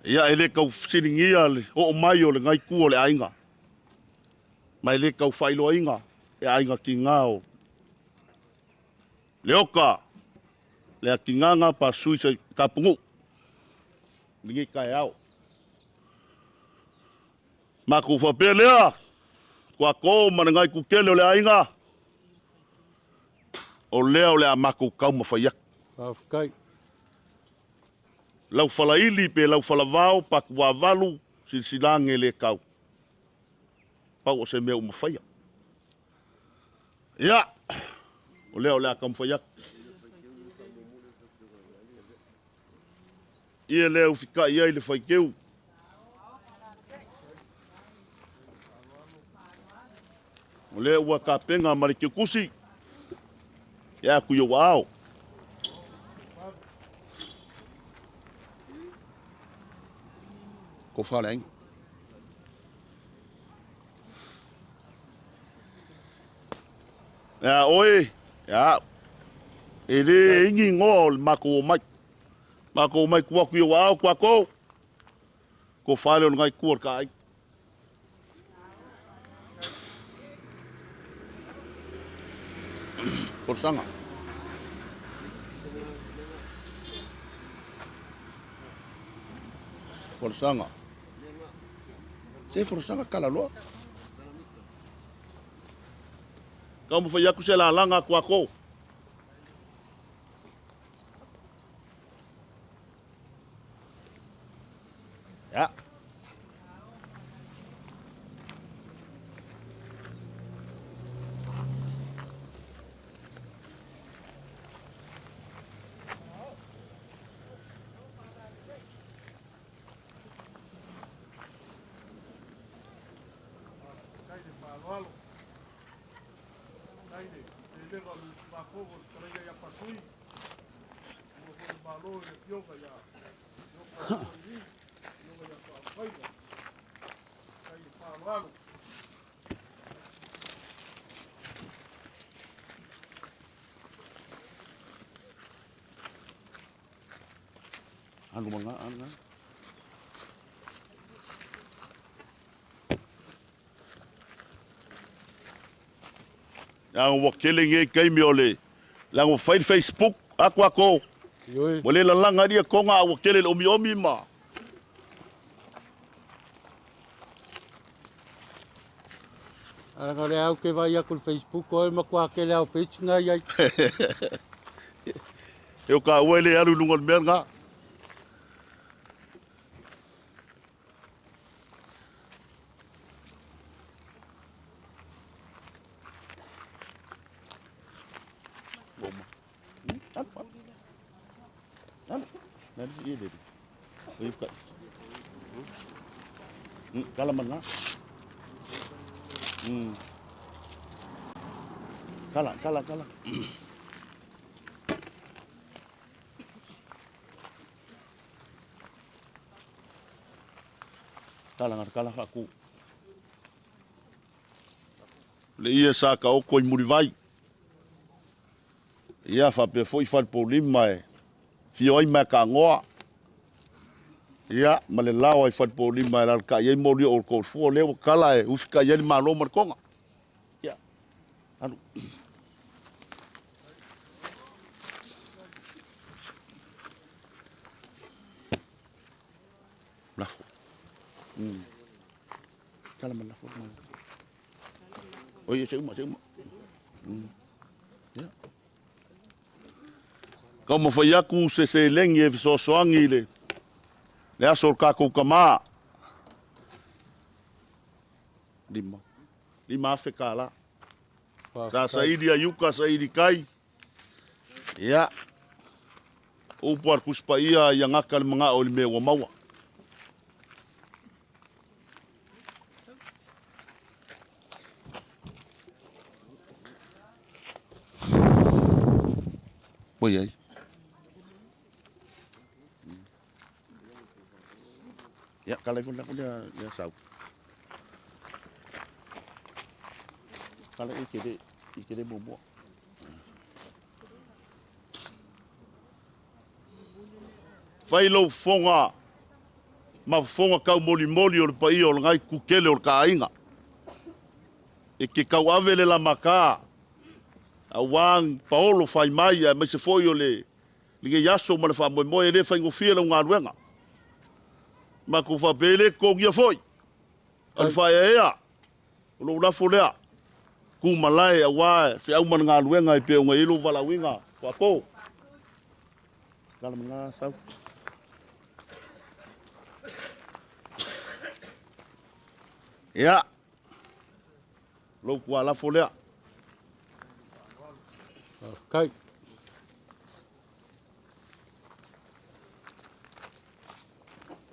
Speaker 1: Ia e le kau siringia le o mai o le ngai ku o le ainga. Mai le kau whailo ainga. E ainga ki ngao. Le oka. Le a ki nganga pa sui sa ka pungu. Le ngai kai au. Mako whapea lea. Kua ko mana ngai ku kele o le ainga. O lea o le a mako kau mawhaiak.
Speaker 3: Whawhikai.
Speaker 1: Lau whalaili pe lau whalavao pa kua valu silsilange le kau. Pau o se mea umawhaia. Ia. O lea kau mawhaiak. Ia lea ufika iai le whaikeu. O lea ua ka penga marike kusi. Ia kuyo wao. Ko whale ainga. Ia oe. Ia. E le ingi ngō mako o mai. Mako o mai kua kuyo wao kua ko. Ko whale o ngai kuor ka ai. Forsanga. Forsanga. Se forsanga kala loa. Kau mawhai aku se la langa kua ko. Ya. Anu manga, anu. Yang wakele nge kai miole. Lang fight Facebook ako.
Speaker 3: Yoi.
Speaker 1: Boleh lalang dia konga wakele omi ma.
Speaker 3: Ara le au ke vai aku Facebook o ma kwa ke le au page ngai ai.
Speaker 1: E o ka ua ele alu lunga mea ngā. Nani ia dele. Oi ka. Kala mana. Kala. Kala aku. Le ia sa ka o koi muri vai. Ia fa pe foi fa po lima e. Fio ai ma ka ngoa. Ia ma le lao ai fa po lima e ka ye mo o ko fu le o kala e uska ye ma lo mar konga. Ia. Anu. Lafo. Kala ma lafo ma. Oi se uma. Ya. Como foi aku se lengi e so soangi le. Le aso ka ko kama. Lima fe kala. Sa saidi ayuka saidi kai. Ya. O por kuspaia yang akal mga olme wa mawa. Oi ai. Ya kalau pun aku dia sau. Kalau ikide bobo. Fai lo fonga. Ma fonga kau moli o pai o ngai kukele o kainga. E ke kau avele la maka. Awang Paolo fai mai ma se foi o le yaso ma le fa mo le fai ngofia la ngaruenga. Ma ku fa pele ko ngia foi. Al fa ea. Lo la folea. Ku malai awa se au man ngaruenga i pe o ngai lo vala winga. Kwa ko. Kala mga sau. Ya. Lo ku ala folea.
Speaker 3: Kai.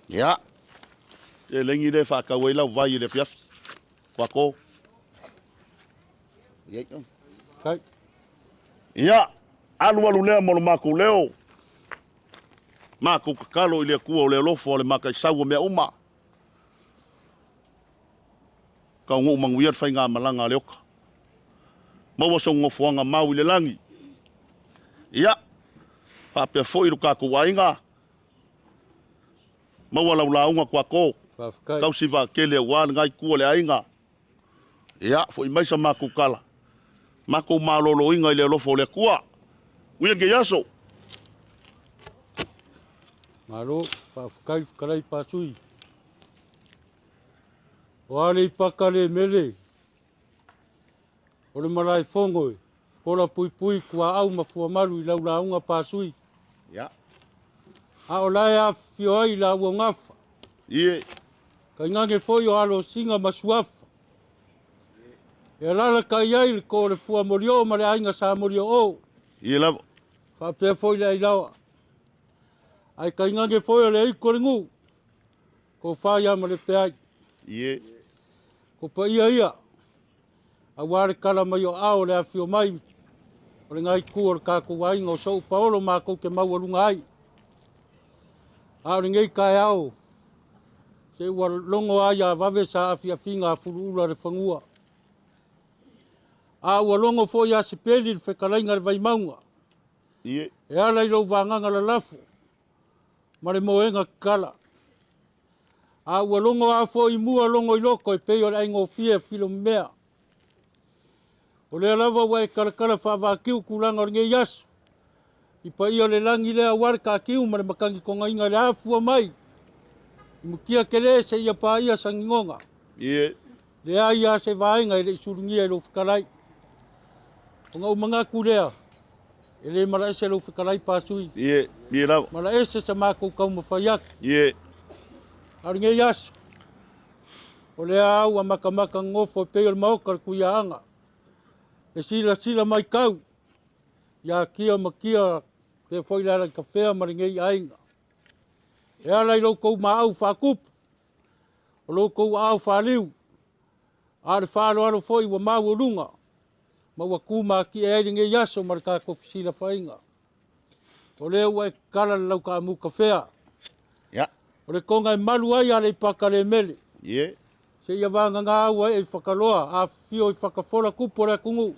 Speaker 1: Ya. E lengi le fa ka wela vai le fiaf. Kwa ko. Ya.
Speaker 3: Kai.
Speaker 1: Ya. Alu le mo mako leo. Mako kakalo ile kuo le lofo le maka sau me uma. Ka ngu manguiat fai nga malanga leoka. Mawa so ngofuanga mau le langi. Ia. Fa pe foi ka ko wainga. Mawa launga kwa ko. Kau siva kele wan ngai ku le ainga. Ia, foi mai sa mako kala. Mako malolo inga le lofo le kua. Uia ge yaso.
Speaker 3: Malo, fa kai kalai pasui. Wale pakale mele. Ole malai fongo. Pola pui kua au mafua malu I launga pasui.
Speaker 1: Ya.
Speaker 3: A olaya fioi la wongafa.
Speaker 1: Ie.
Speaker 3: Ka ngange foi o alo singa masuafa. E lala ka iai ko le fua morio ma le ainga sa morio o.
Speaker 1: Ie lavo.
Speaker 3: Fa pe foi la ilawa. Ai ka ngange foi o le iko le ngu. Ko fa ya ma le pe ai.
Speaker 1: Ie.
Speaker 3: Ko pa ia. A ware kala mai o ao le afio mai. O le ngai ku o le kako wainga o sau Paolo mako ke maualunga ai. A le ngai kai au. Se ua longo ai a vave sa afia finga a furuula le whangua. A ua longo fo ia se peli le whekalainga le vaimaunga.
Speaker 1: Ie.
Speaker 3: E ala I lau vanganga le lafo. Ma le moenga kala. A ua longo a fo I mua longo I loko e peo le aingo fia filo mea. O le alava ua e kalakala whaavakiu kulanga o le nge yasu. I pa ia le langi lea ware ka kiu ma le makangi konga inga le afua mai. I mukia kele se ia pa ia sangingonga.
Speaker 1: Ie.
Speaker 3: Le a ia se vaenga I le isurungia I lo whikarai. O ngau mangaku lea. E le mara ese lo whikarai pāsui.
Speaker 1: Ie, ie lau.
Speaker 3: Mara ese sa mākou kau mawhaiak.
Speaker 1: Ie.
Speaker 3: Aringe yasu. O le au a makamaka ngofo pe o maoka kuia anga. E sila mai kau. Ia kia makia pe foi lara ka fea maringei ainga. E ala i kou maau whakup. O lo kou au whaliu. Are whalo foi wa mau runga. Ma wa kuma ki e ringe yaso marika ko fisila whainga. O le ua e kala lau ka amu ka fea.
Speaker 1: Ja.
Speaker 3: O le konga e malu ai ale pakare mele.
Speaker 1: Ie.
Speaker 3: Se ia vanga ngā aua e whakaloa, a fio i whakawhora kupo rea kungu.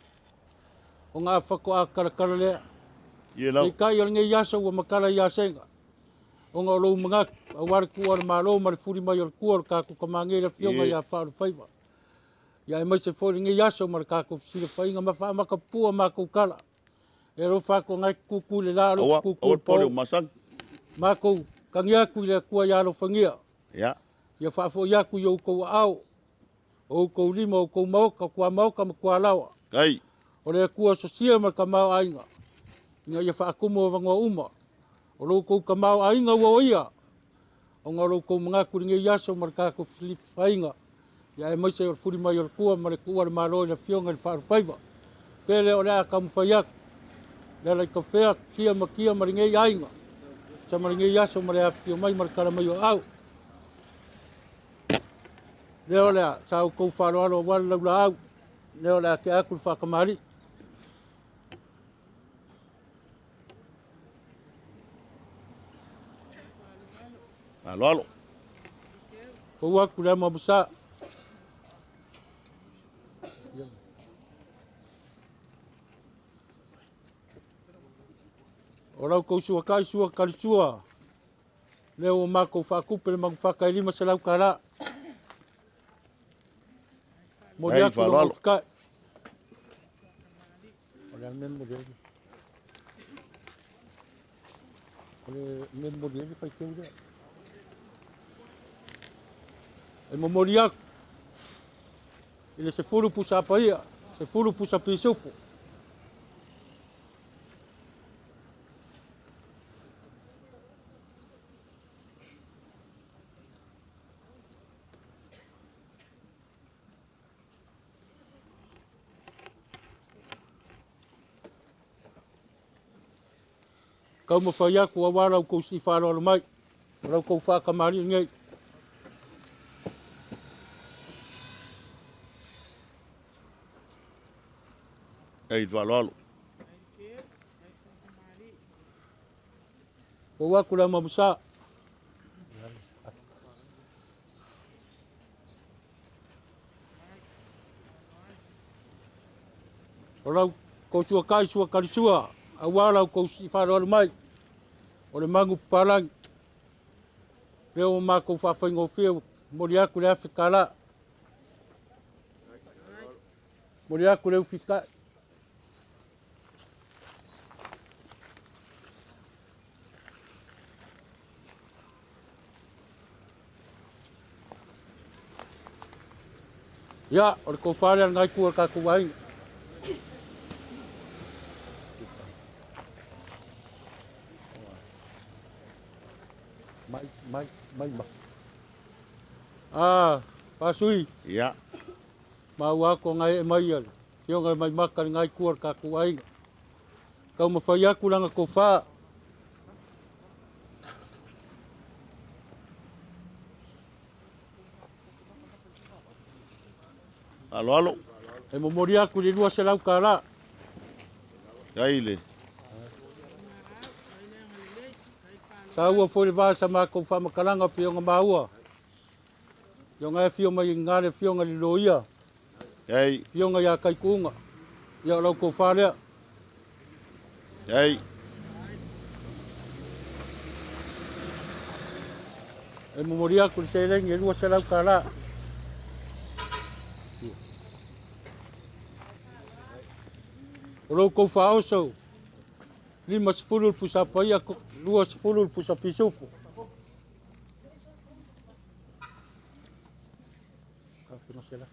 Speaker 3: O ngā whako a karakara lea.
Speaker 1: Ie lau.
Speaker 3: E kai o nge yasa ua makara i asenga. O ngā rou mga, a ware kua le maro, mare furi mai o le kua, ka kuka mangere fionga i a wharu whaiva. Ia e mai se fori nge yasa mare ka kuka sira whainga, ma wha maka pua mako kala. E ro whako ngai kuku le laro, kuku
Speaker 1: pau. Awa masang.
Speaker 3: Mako kangiaku le kua i alo whangia.
Speaker 1: Ja.
Speaker 3: Ia whaafo iaku i au kou au. O kou lima, o kou maoka, kua maoka ma kua lawa.
Speaker 1: Kai.
Speaker 3: O rea kua sosia ma ka mau ainga. Inga ia whaakumo o vangoa uma. O rou kou ka mau ainga ua ia. O ngā rou kou mga kuringe iaso ma ka ko Filip whainga. Ia e maise o furi mai o kua ma le kua le maroi le fionga le whaaru whaiva. Pele o rea ka mwhaiak. Lea lai ka whea kia ma ringei ainga. Sa ma ringei iaso ma rea fio mai ma kara mai o au. Leo lea, sa o kou wharoaro wale lau la au. Leo lea ke aku le whakamari.
Speaker 1: Alo, alo.
Speaker 3: Kou aku lea mabusa. O rau kou sua kai sua karisua. Leo o mako whakupe le magu whakairima se lau kara. Mori aku lo mawhikai. Ole a memo dele. Ole memo dele fai teu rea. E mori aku. Ele se furu pusa apa ia. Se furu pusa pisupo. Kau mawhai aku a warau kou si wharoaro mai. Rau kou whakamari ngai.
Speaker 1: Ei, alo, alo.
Speaker 3: Kou aku la mabusa. Rau kou sua kai sua karisua. A warau kou si wharoaro mai. O le mangu parang. Leo o mako whawhaingo whio. Mori aku le Afrikara. Mori aku le uwhika. Ia, o le kou whare ngai kua ka kuwainga. Mai. Pasui.
Speaker 1: Ja.
Speaker 3: Mau ako ngai e mai ala. Kio ngai mai maka ngai kuar ka kuainga. Kau mawhai aku langa ko wha.
Speaker 1: Alo, alo.
Speaker 3: E momori aku le lua se lau kara.
Speaker 1: Kaile.
Speaker 3: Sa ua fore vasa ma ko wha makaranga pionga maua. Yo ngai fio mai ngare fionga li loia.
Speaker 1: Ei.
Speaker 3: Fionga ya kai kunga. Ya lau ko wharea.
Speaker 1: Ei.
Speaker 3: E momori aku le se rengi e lua se lau kara. O lau ko wha oso. 5 pusa paia, 2 pusa pisupo. Kau sila.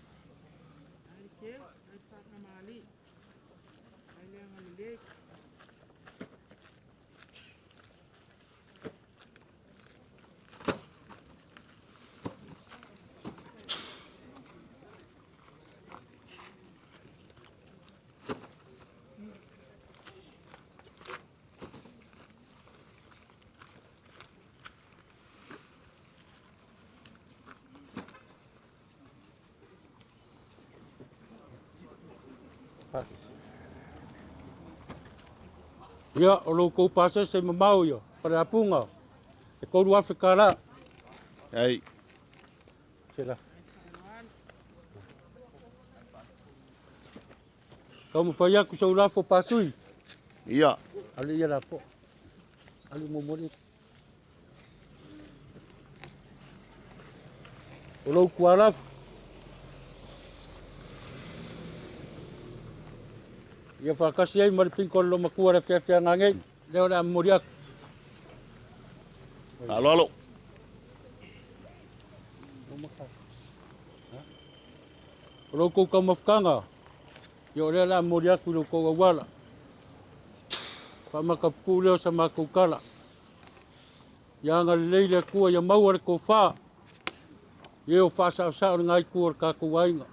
Speaker 3: Ia, o lo kou pasa se mamau ia, para apunga. E kouru Afrika la.
Speaker 1: Ai.
Speaker 3: Sera. Kau mo fai aku sa ulafo pasui.
Speaker 1: Ia.
Speaker 3: Ali ia la po. Ali mo mori. O lo kualaf. Ia whakasi ai maripinko lo makua ra whiawhia ngangei. Leo ra mori aku.
Speaker 1: Alo, alo.
Speaker 3: O lo kou kau mawhukanga. Ia o rea la mori aku lo kou awala. Whamaka pūreo sa mākou kala. Ia anga leile kua ia mauare ko wha. Ia o whasa o sao ngai kua kako wainga.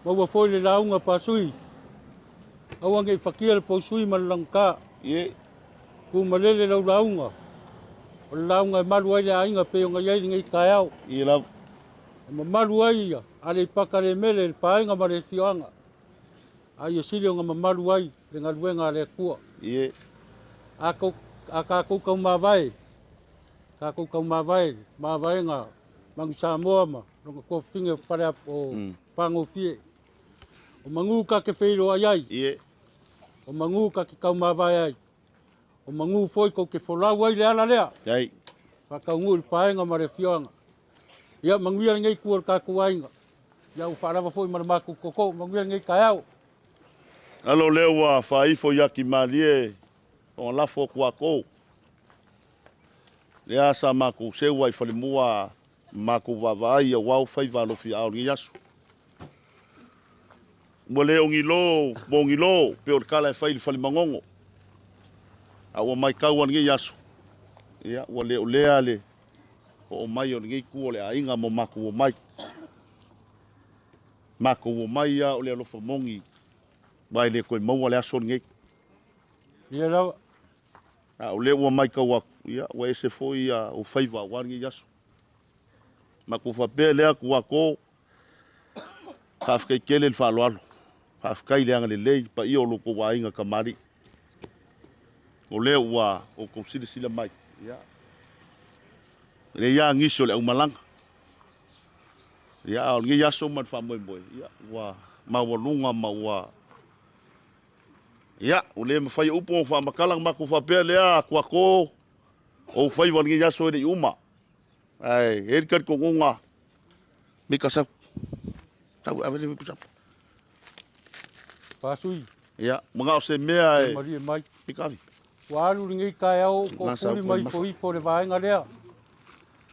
Speaker 3: Maua foi le launga pasui. Awange i whakia le pausui malalangka.
Speaker 1: Ie.
Speaker 3: Ku malele lau launga. O le launga e maru ai le ainga pe o ngai ai ngai kai au.
Speaker 1: Ie lau.
Speaker 3: E ma maru ai ia. Ale i paka le mele le paenga ma le fioanga. Ai e siri o nga ma maru ai. Le ngaluenga le kua.
Speaker 1: Ie.
Speaker 3: A kako kau mawai. Kako kau mawai. Mawai nga. Mangu Samoa ma. Ronga kua whinga whare o pango fie. O mangu ka ke whiro ai ai.
Speaker 1: Ie.
Speaker 3: O mangu ka ke kau mawai ai. O mangu foi ko ke wholau ai le ala lea.
Speaker 1: Ai.
Speaker 3: Whakau ngui paenga ma le fioanga. Ia manguia ngai kua kako wainga. Ia u wharawa foi maramaku koko. Manguia ngai kai au.
Speaker 1: Alo leo wa whaifo yaki malie. O lafo kua kou. Lea sa mako sewa i whalimua. Mako wawai a wau whaivalo fi ao ni yasu. Mua leo ngilo, mo ngilo, pe o kala e whaili whalimangongo. A ua mai kauan ngi yasu. Ia, ua leo lea le. O mai o ngi kua le a inga mo mako o mai. Mako o mai ia o le alofa mongi. Mai le koe maua le aso ngi.
Speaker 3: Ia rawa.
Speaker 1: A o leo ua mai kaua. Ia, ua ese foi a o whaiva wan ngi yasu. Mako whapea lea kua ko. Hafkai kele le whaloalo. Hafkai leanga le lei. Pa i o loko wa inga kamari. O leo ua o konsili sila mai. Ia. Le ia ngisi o le au malanga. Ia o ngi yaso man whamoe moe. Ia ua mawalunga ma ua. Ia o le mawhai upo o whamakalang mako whapea lea kua ko. O whaiwa ngi yaso e uma. Ai, erikat ko ngunga. Mika sa. Tau avele mi pusap.
Speaker 3: Pasui.
Speaker 1: Ia, mga o se mea e.
Speaker 3: Maria mai.
Speaker 1: Mika vi.
Speaker 3: Waru ngai kai au ko kuri mai foi fo le vaenga lea.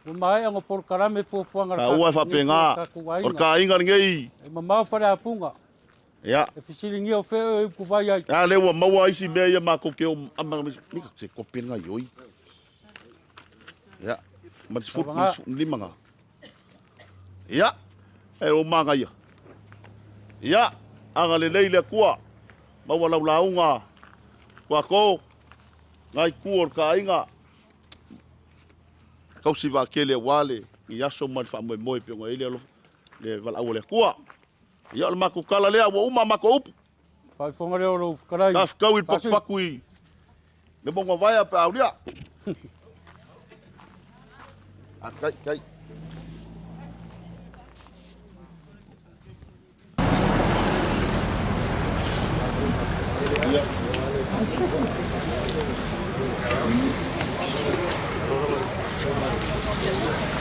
Speaker 3: O mai ang por karame fo fuanga
Speaker 1: Ka ua whapenga. Or ka inga ngei.
Speaker 3: E mamau whare apunga.
Speaker 1: Ia.
Speaker 3: E fisili ngi o feo e ku vai ai.
Speaker 1: Ia lewa maua isi mea ia mako ke o amanga mika se kopenga yoi. Ia. Mas fut lima nga. Ia. E o manga ia. Ia. Anga le leile kua. Maua lau launga. Kua ko. Ngai kuor ka inga. Kau si va kele wale. I aso man fa moe moe pionga ile alo. Le val awole kua. Ia le mako kala lea wa uma mako upu.
Speaker 3: Fai fonga reo lo karai.
Speaker 1: Kaf kau il pakpakui. Le bonga vai a pa aulia. Kai kai. Iya.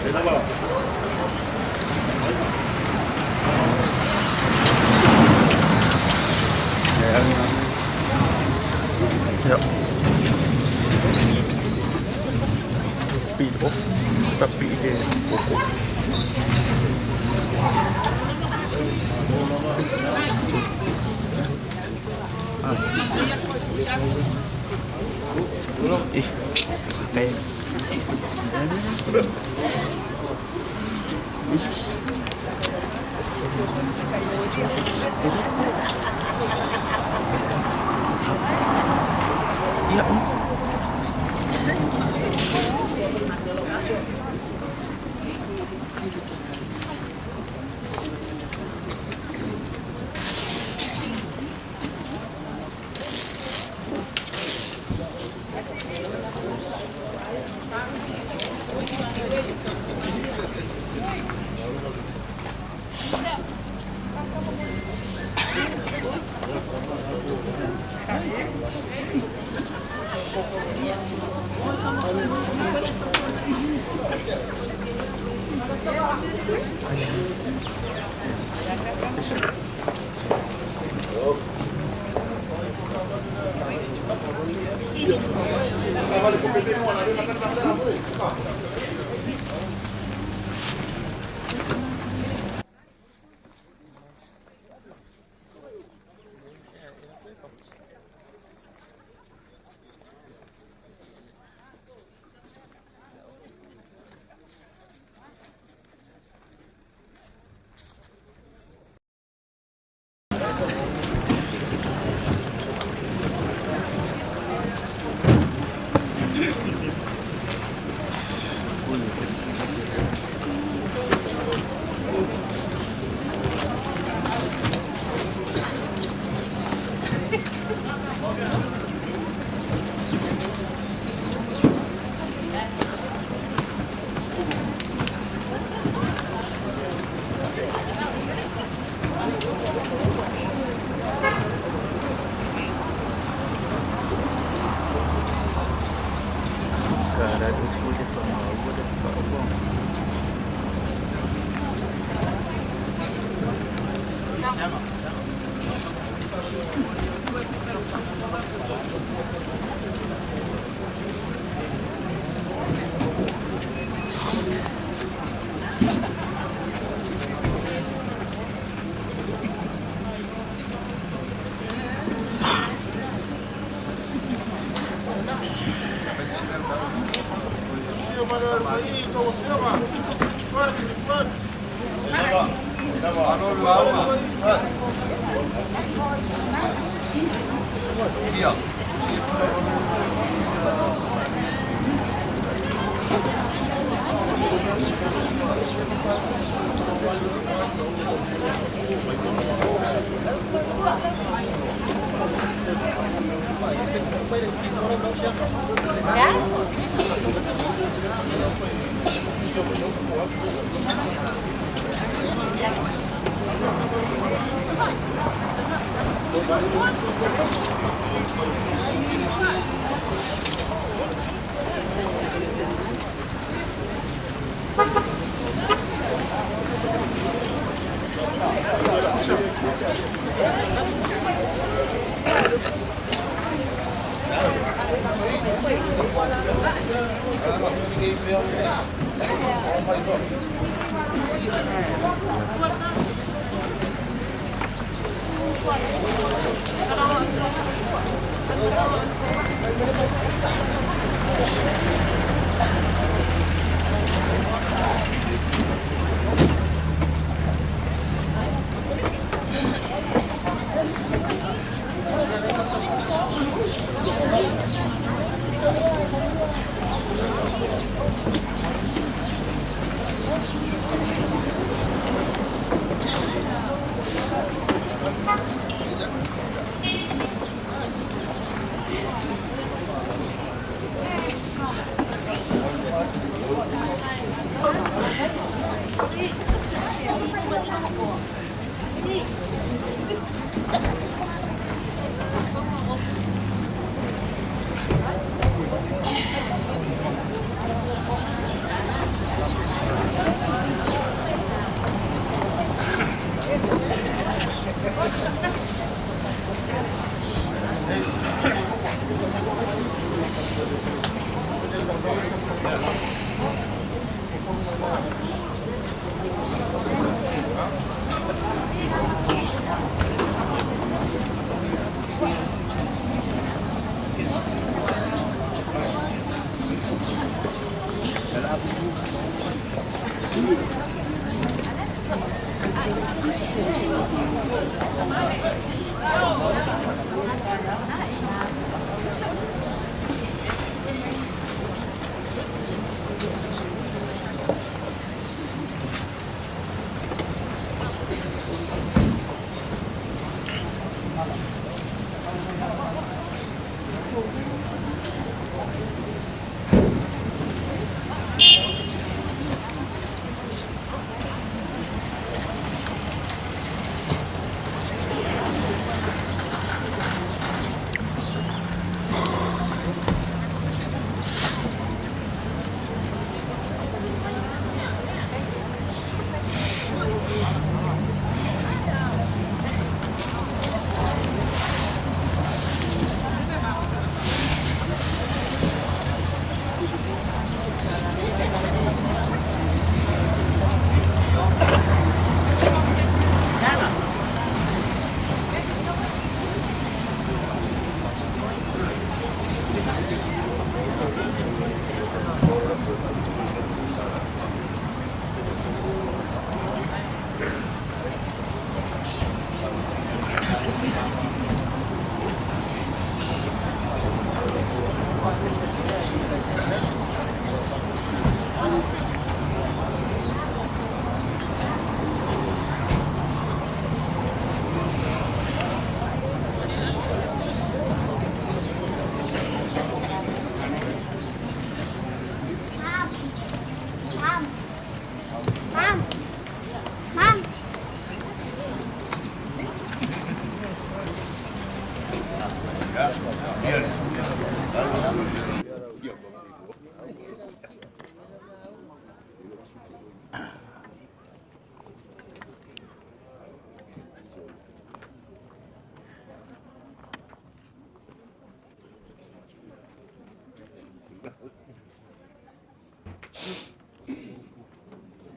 Speaker 1: Kenapa? Ya. Speed off. Tapi dia pokok. Kayak iya.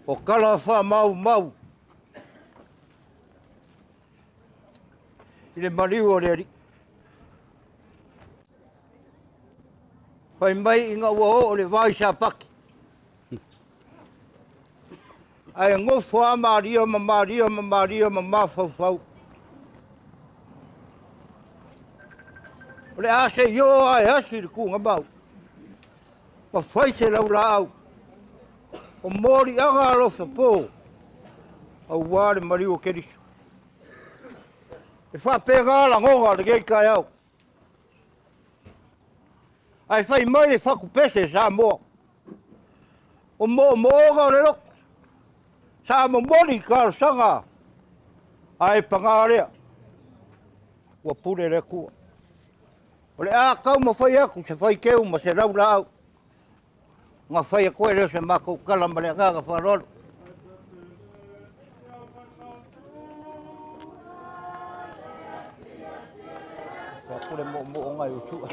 Speaker 2: O kala wha mau mau. I le mariu o reari. Whai mai i ngā ua o le vai sa paki. Ai ngofo a Maria ma fau. Ole a se yo ai hasi ku ngabau. Pa fai se lau lau. O mori anga alofa po. Au wale mari o keri. E fa pega la ngonga de ke kai au. Ai fai mai le faku pese sa mo. O mo ga le lok. Sa mo mori ka sanga. Ai pangarea. Wa pure le ku. Ole a kau mo fai aku se fai keu mo se lau lau. Nga fai koe le se mako kala male nga fa rolo. Ka pure mo ngai utu.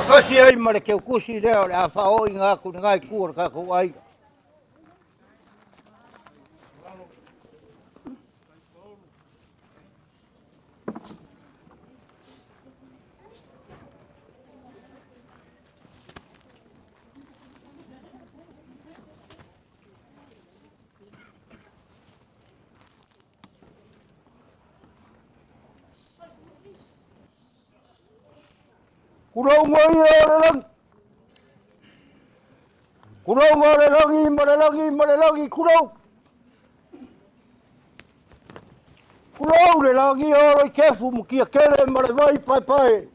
Speaker 2: Kasi ai mare ke kusi leo le a fao inga ku ngai ku ka ku ai. Kurau ngoi le lang. Kurau ngoi le langi kurau. Kurau le langi o kefu mu kia kele mare vai pai.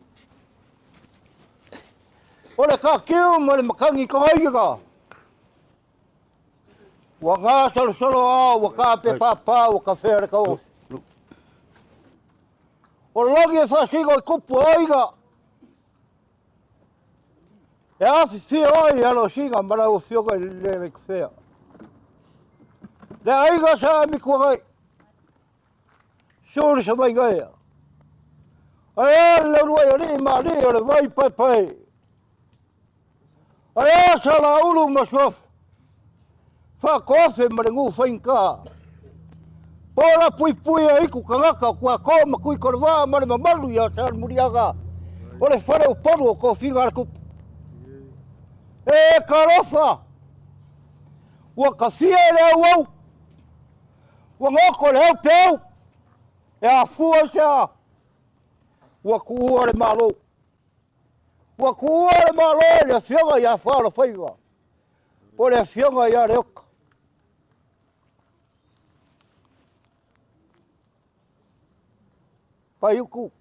Speaker 2: Ole ka kiu mare makangi ko ai ga. Wa nga solo a wa ka pe papa wa ka fere ka o. O langi fa sigo kupu ai ga. E afi fia oi alo singa mara o fio ko le kfea. Le aiga sa mi ko ai. Sure sa mai ga. Ai le ruai ri ma ri le vai pai. Ai sa la ulu masof. Fa kofe marengu fainka. Pora pui ai ku kangaka ku ko ma ku korva mare mamalu ya sa muriaga. Ole fare o poru ko fingar ku. E karofa. Wa kafia le wau. Wa ngoko le peu. E a fuasa. Wa kuua le malo. Wa kuua le malo le fionga ya fara faiwa. O le fionga ya reoka. Paiuku.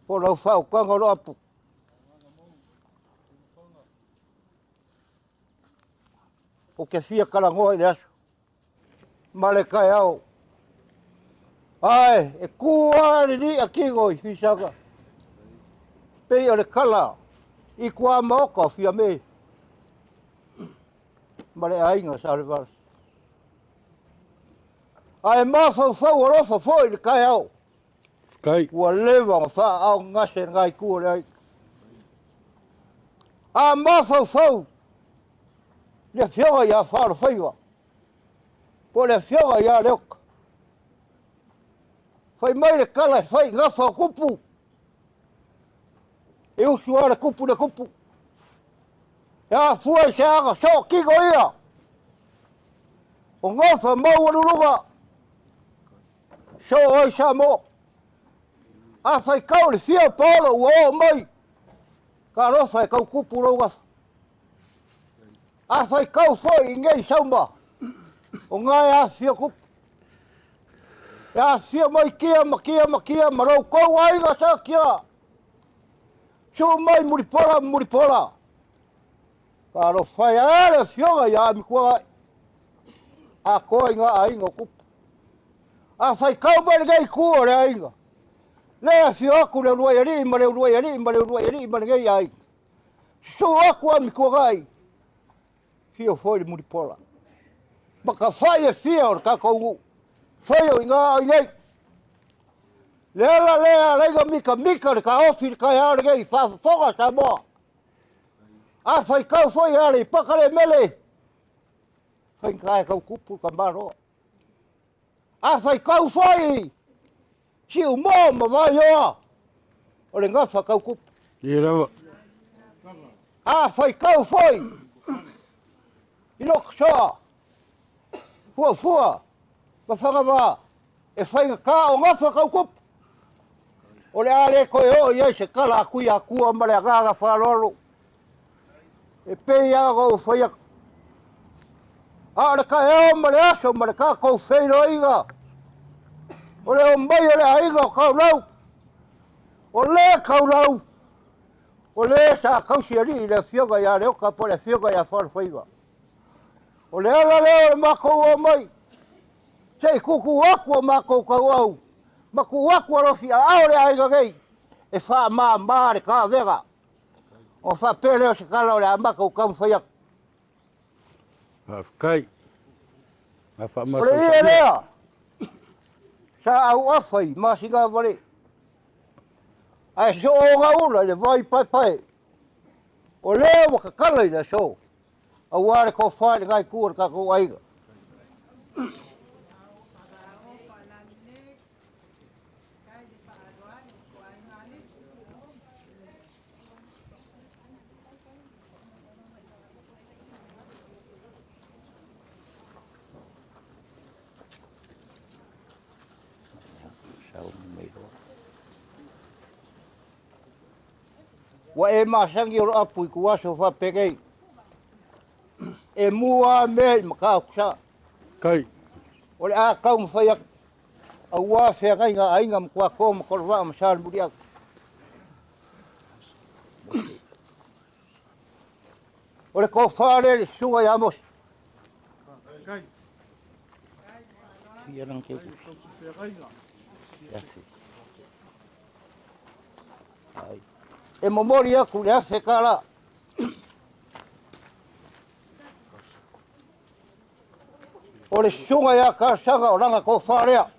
Speaker 2: O lau fau kanga lo apu. O ke fia karangoa le aso. Male kai au. Ai, e kua ni a kingo I fisaka. Pei o le kala. I kua maoka fia me. Male ainga sa le vas. Ai mafau alofa foi le kai au.
Speaker 3: Kai.
Speaker 2: Ua lewa fa au ngase ngai kua le ai. A mafau le fioga ia faro faiwa. Po le fioga ia leoka. Fai mai le kala fai ngafa kupu. E usu ale kupu le kupu. Ia fua se aga so kiko ia. O ngafa mau aluluga. So oi sa mo. A fai kau le fia Paolo ua o mai. Ka rofa e kau kupu rau ngafa. A fai kau foi ingei saumba. O ngai a fia kupu. Ya fia mai kia marau kou aiga sa kia. So mai muripola. Ka rofa e le fioga ya mi kua. A koe ngā ainga kupu. A fai kau mai ngai kua le ainga. Le a fio aku le uruai ari, ma le uruai ari, ma le ngai ai. So aku a mi kua gai. Fio foi le muripola. Maka fai e fia o ka kou. Fai o inga ai nei. Lea leiga mika le ka ofi le kai aare gei whafoga sa moa. A fai kau foi ale i pakale mele. Fai kai kau kupu ka maro. A fai kau foi. Si u mo ma vai oa. O le ngafa kau kupu.
Speaker 3: I rawa.
Speaker 2: A fai kau foi. I loko soa. Fua. Ma whangawā. E whainga ka o ngafa kau kupu. O le ale koe o iei se kala kui a kua ma le agaga wharoro. E pei ago o whaia. A le ka eo ma le aso ma le ka kou whaino inga. O le o mai o le ainga o kaulau. O le kaulau. O le sa kausi ari i le fioga ia leo ka po le fioga ia wharwhaiwa. O le ala leo le mako o mai. Sei kuku aku o mako kau au. Maku aku arofi a aore aiga gei. E wha maa le ka vega. O wha pele o se kala o le amaka o kam whaiak.
Speaker 3: Kai. A wha
Speaker 2: O
Speaker 3: maso.
Speaker 2: le ia lea. Sa au awhai masinga wale. Ai so o ngā ura le vai pai. O lea waka kala i le so. Au are ko whae ngai kua ka ko aiga. Wa e masangi o apu i kuaso wha pegei. E mua me maka kusa.
Speaker 3: Kai.
Speaker 2: O le a kau mwhaiak. A ua whea kai ngā ainga mkua kō makorwa masal muri aku. O le kō whare le sunga i amos. Fia nang keu kusi. Ai. E momori aku le afe kala. O le sunga ia ka sanga o ranga ko wharea.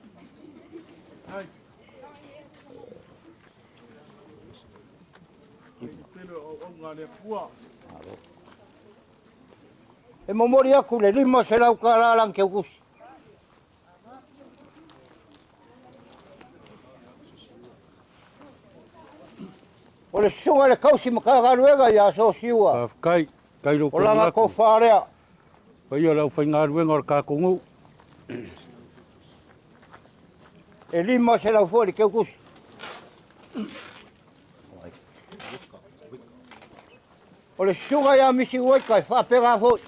Speaker 2: E momori aku le lima se lau ka lalang keu kusi. O le sunga le kausi makagaruega ia so siua.
Speaker 3: Kai. Kai ro.
Speaker 2: O langa ko wharea.
Speaker 3: Pai o lau whai ngā ruenga o le kākongu.
Speaker 2: E lima se lau fōri keu kusi. O le sunga ia misi uai kai whapega fōi.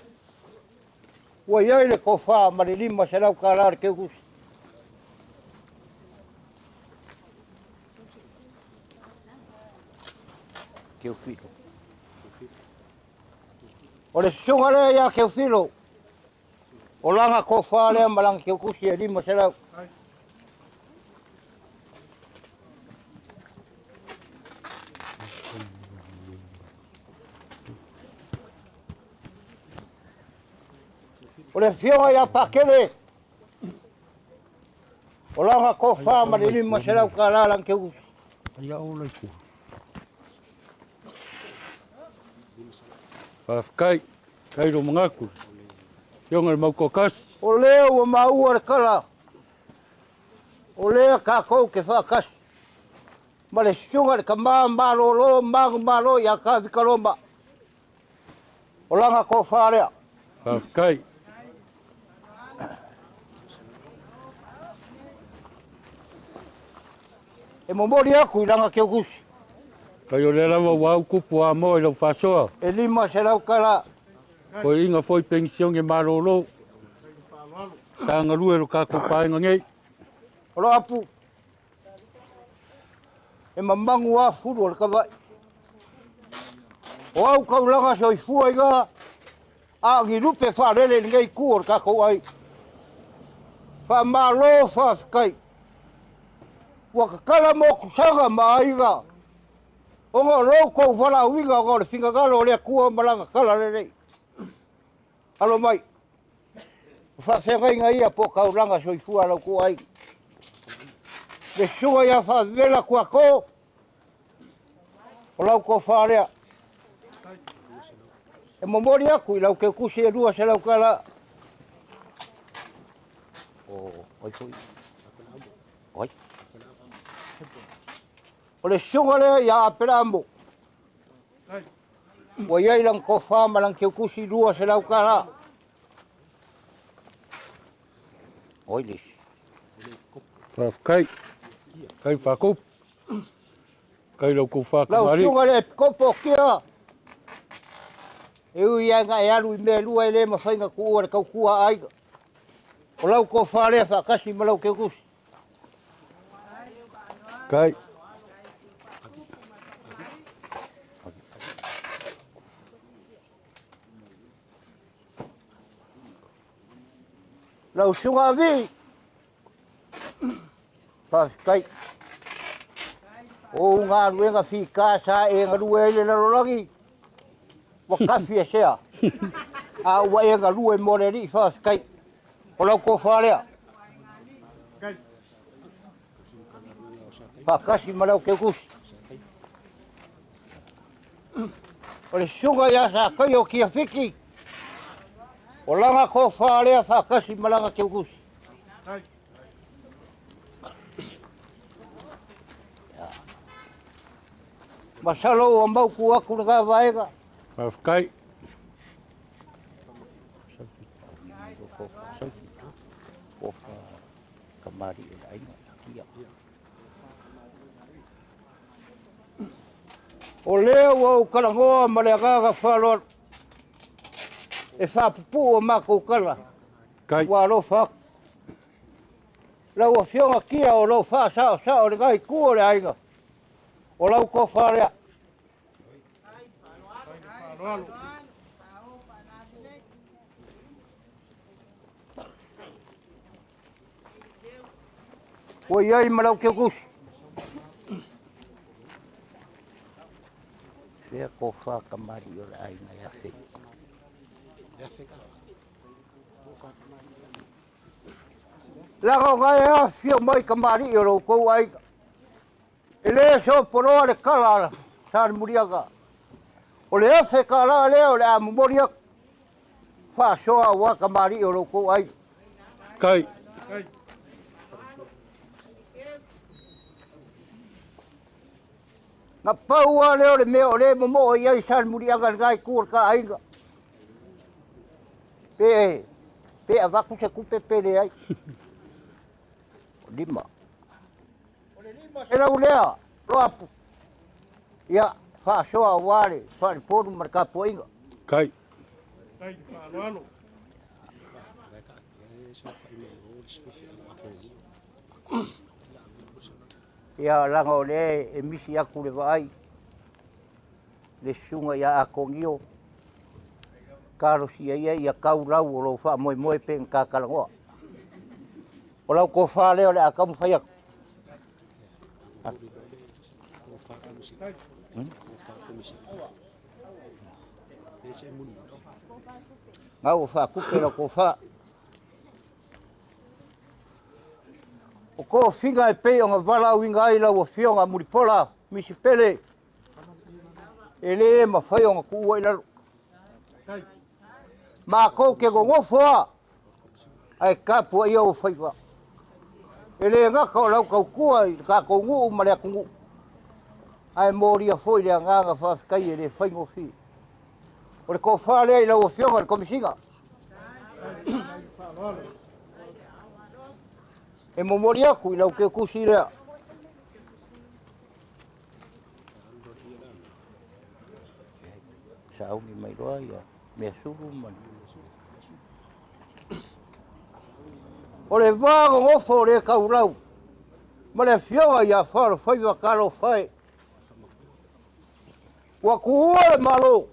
Speaker 2: Ua iai le ko wha ma le lima se lau ka rare keu kusi. Keu filo. O le sunga lea ia keu filo. O langa ko wha lea malanga keu kusi e lima se lau. O le fionga ia pakele. Olanga ko fa ma ni ma sela kala lang ke us.
Speaker 3: Ya oleh ku. Kai do mengaku. Yang mau kokas.
Speaker 2: Ole o ma u kala. Ole ka ko ke fa kas. Male sungar ka ma lo ya ka vikalomba. Olanga ko fa rea.
Speaker 3: Kai.
Speaker 2: E momori aku langa ke us.
Speaker 3: Kai ole lava wau kupu a mo lo fasoa.
Speaker 2: E lima sela kala.
Speaker 3: Ko inga foi pensión e marolo. Sanga lue lo ka ko pai ngai.
Speaker 2: Olo apu. E mamangu a furu o ka vai. O au ka ulanga soi fua iga. A ngi rupe fa lele ngai ku o ka ko ai. Fa malo fa kai. Wa ka kala mo ku sanga mai ga. O ngo ro ko fala winga go le finga galo le ku malanga kala lele. Alo mai. Fa fenga ngai a po ka ulanga soi fua lo ku ai. Le sua ia fa vela kua ko. O lau ko wharea. E momori aku i lau ke kusi e rua se lau kala. Oi fui. Oi. O le sunga le ia apera ambo. O ia ilang ko whama lang ke kusi rua se lau kala. Oi lis.
Speaker 3: Kai. Kai whakup. Kai lau ko whakamari.
Speaker 2: Lau sunga le kopo kia. E ui anga e alu i mea lua e le mawhainga ku ua kau kua aiga. O lau ko wharea whakasi ma lau ke kusi.
Speaker 3: Kai.
Speaker 2: Lau sunga vi. Kai. O ngā ruenga whika sa e ngā rue le na rolangi. Wa kafi e sea. A ua e ngā rue more ri kai. O lau ko wharea. Whakasi ma lau ke kusi. O le sunga ia sa kai o kia whiki. O langa ko wharea whakasi ma langa ke kusi. Masalo o mauku aku nga vaega.
Speaker 3: Kai.
Speaker 2: Kofa kamari e ai kia. O leo o kalangoa ma le agaga whalo. E whapupu o mako kala.
Speaker 3: Kai.
Speaker 2: Wa alofa. Lau a whionga kia o lau wha sao le gai kua le aiga. O lau ko wharea. O iai ma lau ke kusi. Whia ko whakamari o le aiga ia whi. Lako ngai a whio mai kamari o lau kou aiga. E le so poroa le kala sa muriaga. O le afe kala leo le amumoria. Wha soa wa kamari o lau ai.
Speaker 3: Kai.
Speaker 2: Nga paua leo le meo le momo o iai sa muriaga ngai kur ka ainga. Pe a vaku se kupe pele ai. Lima. Se lau lea, loapu. Ia, wha soa wale, wha poru marka poinga.
Speaker 3: Kai.
Speaker 6: Kai whaaloalo.
Speaker 2: Ia langa o le e misi aku le vai. Le sunga ia a kongio. Karo si ia kau lau o lo wha moe pe ngā kalangoa. O lau ko wha leo le a kamu whai aku. Ngau wha kupe la ko wha. O ko finga e pe o nga vala winga ai la o fionga muripola misi pele. Ele ma fai o nga kuwa ila. Ma ko ke go ngofoa. Ai kapu ai o fai wa. Ele nga ka lau kau kua ka ko ngu ma le kungu. Ai mori a foi le nga fa kai ele fai ngo fi. O le ko fa le ila o fionga le komisinga. E momori aku ila o ke kusi lea. Saungi mai roa ia, mea suru mani. O le vāga ngofo o le kaurau, ma le fionga ia whara whaiwa karo whai. Wa kuhua le malo.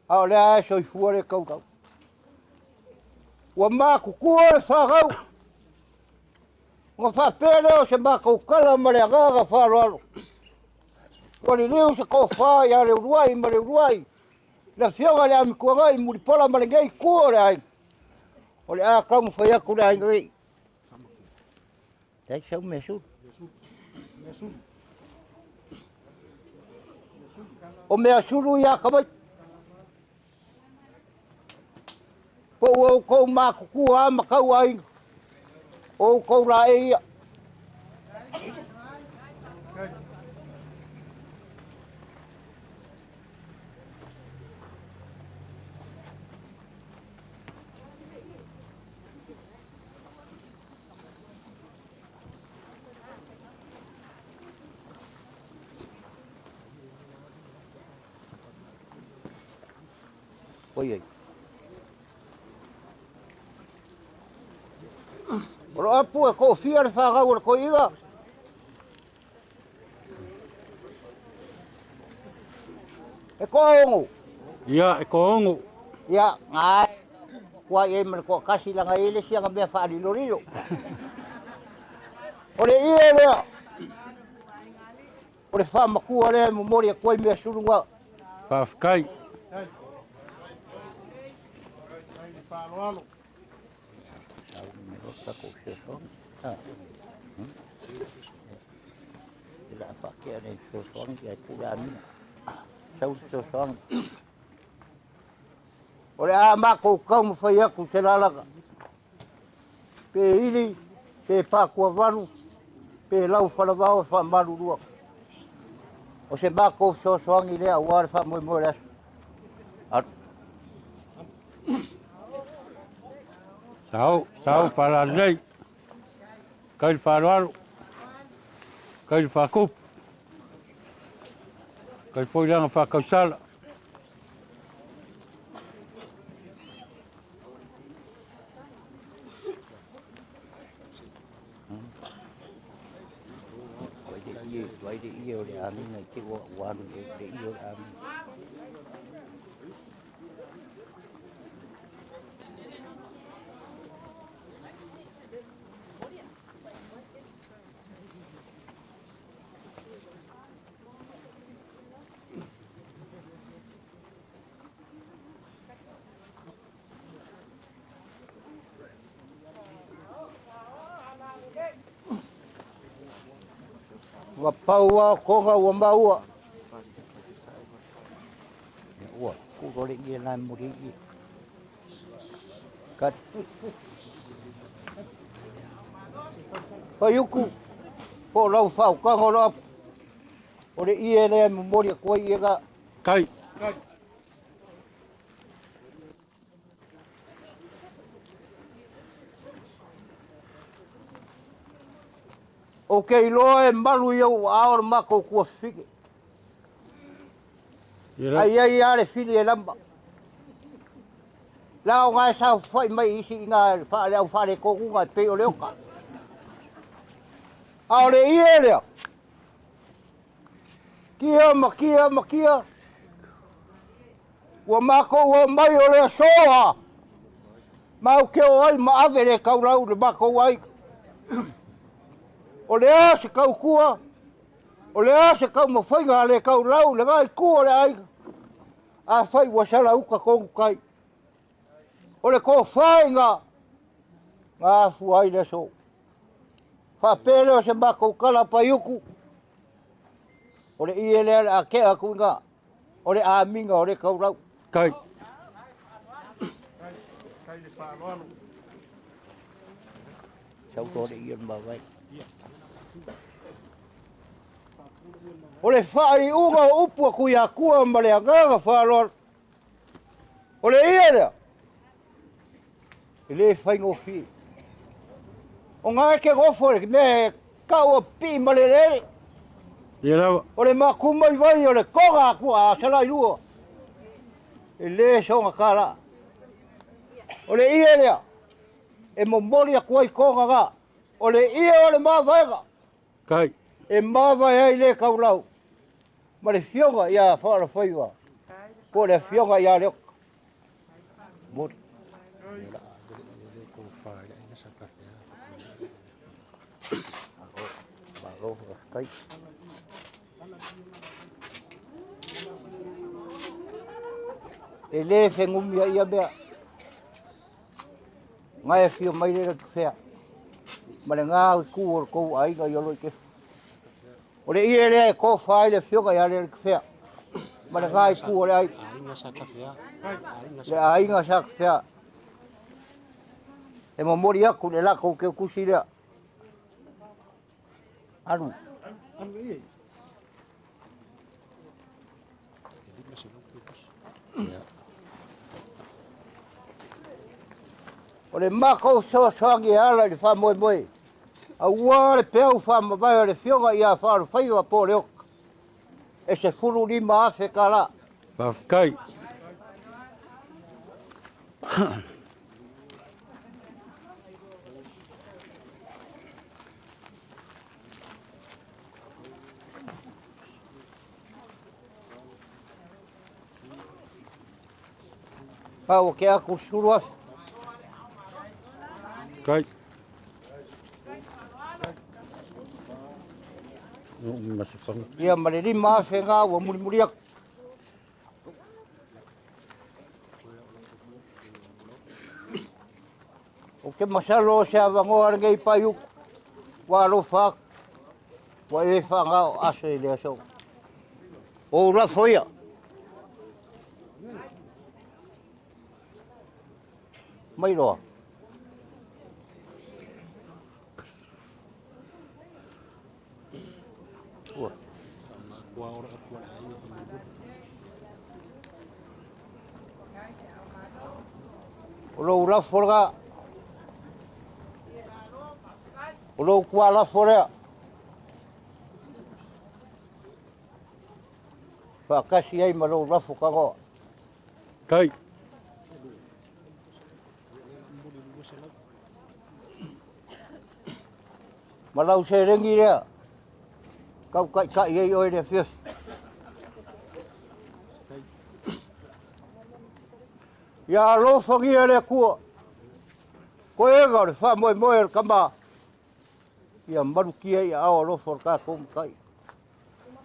Speaker 2: Ao le aeso i fua le kaurau. Wa mā kukua le whagau. Ngā whapere o se mā kaukala ma le agaga wharo alo. Wa ni leo se ko wha ia le uruai ma le uruai. Le fionga le amikua ngai muripola ma le ngai kua le ai. O le a kamu whai aku le ai ngai. Dai sau mea suru. O mea suru ia kamai. Po o kou mā kukua ma kau ai. O kou la e ia. Oi ai. Ora apu e ko fia le whagau o le ko iga. E ko ongo.
Speaker 3: Ia, e ko ongo.
Speaker 2: Ia, ngai. Kua e mana ko kasi langa ele sianga mea whaari lorilo. O le ie lea. O le whamakua lea momori a koi mea surunga.
Speaker 3: Whawhikai.
Speaker 2: Ila whakia nei sosoangi ki ai pura amina. Sau sosoangi. O le a mako kau mawhai aku se lalaga. Pe ili, pe pākua varu, pe lau whanawao e whamaru rua. O se mako sosoangi lea wāre whamoe moe le asu.
Speaker 3: Sau whara nei. Kai wharoaro. Kai whakup. Kai whoiranga whakausala.
Speaker 2: Wai de ia o le amina i te wānu de ia o le amina. Wa paua konga wa maua. Ua, kuro le ia nai muri ia. Kat. Paiuku, po lau whau kangora. O le ia le mori a koi ia ka.
Speaker 3: Kai.
Speaker 2: O kei loa e malu iau aor mako kua whike. Ai ale whili e lamba. Lao ngai sao whai mai isi i ngā whaale au whaale koku ngai pe o leoka. Ao le ie lea. Kia ma kia. Ua mako ua mai o lea soa. Mau keo ai ma ave le kaurau le mako ai. O lea se kau kua, o lea se kau mawhainga le kau lau, le ngai kua le ai. A whai wasala uka kongu kai. O le ko whainga, ngā fuai le so. Whapele o se mako kala paiuku. O le ie le a ke a kuinga. O le a minga o le kaurau.
Speaker 3: Kai.
Speaker 1: Kai le whaaloalo.
Speaker 2: Sau tō le ie mawai. O le whai unga o upua kui a kua ma le anganga whaaloalo. O le ie lea. I le whaingo whi. O ngā ke ngofo le me kaua pi ma le lele.
Speaker 3: Ia rawa.
Speaker 2: O le makumai vai o le konga kua a salai lua. E le songa kala. O le ie lea. E momori a kuai konga nga. O le ie o le mawaiga.
Speaker 3: Kai.
Speaker 2: E mawai ai le kaulau. Ma le fionga ia whaara whaiwa. Po le fionga ia leo. Mori. Kai. E le whengumia ia mea. Ngai fio mai le whea. Ma le ngā kūor kou aiga i olo i kefu. O le ie lea e ko whai le fionga ia le whea. Ma le ngā kūor le aiga. Le ainga sa whea. E mamori aku le lako ke kusi lea. Anu. O le mako soangi ala le wha moe moe. A ua le peau wha mawai o le fionga ia wharu whaiwa po le oka. E se furu lima afe ka la.
Speaker 3: Kai.
Speaker 2: Pau ke aku suru afe.
Speaker 3: Kai. Masih fang.
Speaker 2: Ia ma le lima afe ngā ua muri muri aku. O ke masalo se avangoa ngei paiuku. Wa alofa aku. Wa e whangao ase lea so. O rafoia. Mai roa. O lo la forga. O lo kua la forea. Fa kasi ai ma lo la fokago.
Speaker 3: Kai.
Speaker 2: Malau se rengi lea. Kau kai ei oi le fios. Ia alofa ngia le kua. Ko ega le wha moe moe le kama. Ia marukia ia ao alofa ka kum kai.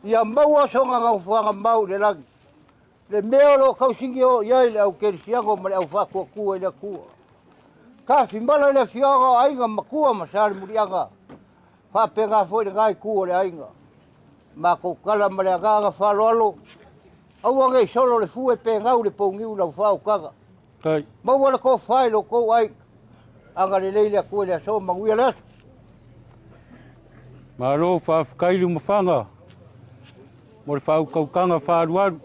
Speaker 2: Ia maua songa ngau whanga mau le lagi. Le meo lo kau singi o iai le au kerisiango ma le au wha kua kua le kua. Ka whimbala le fiaga ainga makua masari murianga. Whapenga foi le ngai kua le ainga. Ma ko kala ma le agaga whaloalo. Au ange solo le fue pe ngau le pongiu lau whao kaga.
Speaker 3: Kai.
Speaker 2: Mau ala ko whai lo ko ai. Anga le leile kua le aso manguia le aso.
Speaker 3: Maro whaafkailu mawhanga. Mo le whau kaukanga whaaruaru.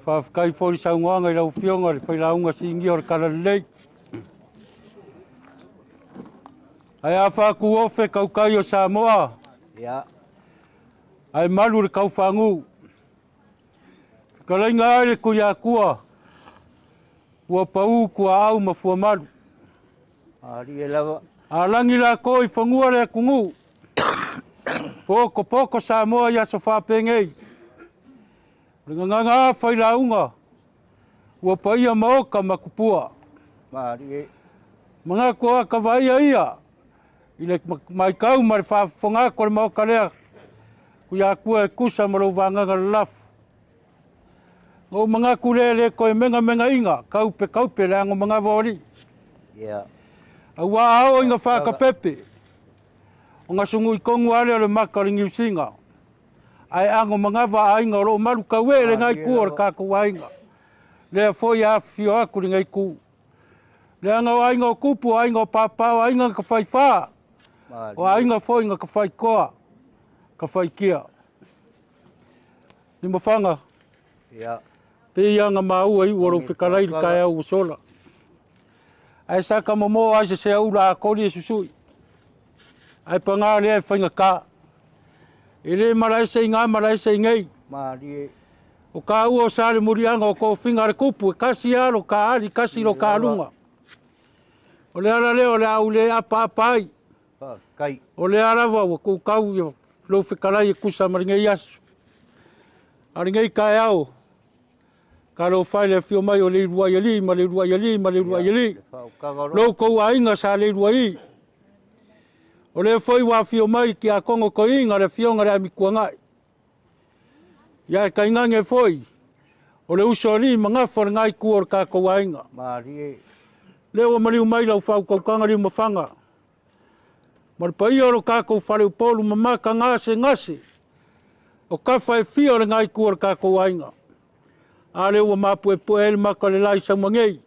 Speaker 3: Whaafkai fori saungoanga i lau whionga le whailaunga singi o le karalei. Ai a whaku ofe kaukai o Samoa.
Speaker 2: Ia.
Speaker 3: Ai malu le kauwhangu. Kalainga ai le kui a kua. Ua pau kua au ma fua malu.
Speaker 2: Ari e lava.
Speaker 3: A langi la koi whangua le kungu. Poko Samoa ia so whapengei. Nganga whailaunga. Ua paia maoka makupua.
Speaker 2: Mari e.
Speaker 3: Mga kua kawaia ia. Ile mai kau ma le whafonga ko le maoka lea. Kuia kua e kusa ma lau wanganga le lafu. Ngau mga kule le koe menga inga. Kaupe le ango mga vori.
Speaker 2: Ia.
Speaker 3: Awa ao inga whakapepe. O ngā sungu I kongu ale o le makaringi usinga. Ai ango mangawa a inga o ro maru kawe le ngai ku o le kako wainga. Lea foi a fio aku le ngai ku. Lea ngau a inga o kupu, a inga o papau, a inga ka whai wha. O a inga foi inga ka whai koa. Ka whai kia. Ni mawhanga. Pe ianga maua I waro whikarai li kai au usola. Ai saka momo ai se ura a kori e susui. Ai panga lea e whainga ka. E le marae se inga marae se ingei. O ka ua o sare murianga o ko whinga re kupu e kasi aro ka ari kasi ro ka arunga. O le ara leo le au le apa apai. O le arawa o kou kau i lo whikarai e kusa maringei asu. Aringei kai au. Ka lo whai le whio mai o le rua I ali, ma le rua I ali, ma le rua I ali. Lo kou a inga sa le rua I. O le whai wa whio mai ki a kongo ko inga le whionga le amikua ngai. Ia e ka ingange whai. O le uso ali mangafa le ngai kua o ka kou a inga. Leo mariu mai lau whau kaukanga riu mawhanga. Maripa ia ro ka kou whare upolu mamaka ngase ngase. O ka whai whio le ngai kua o ka kou a inga. A leo wa mapu e poe ele maka le lai sa mangei.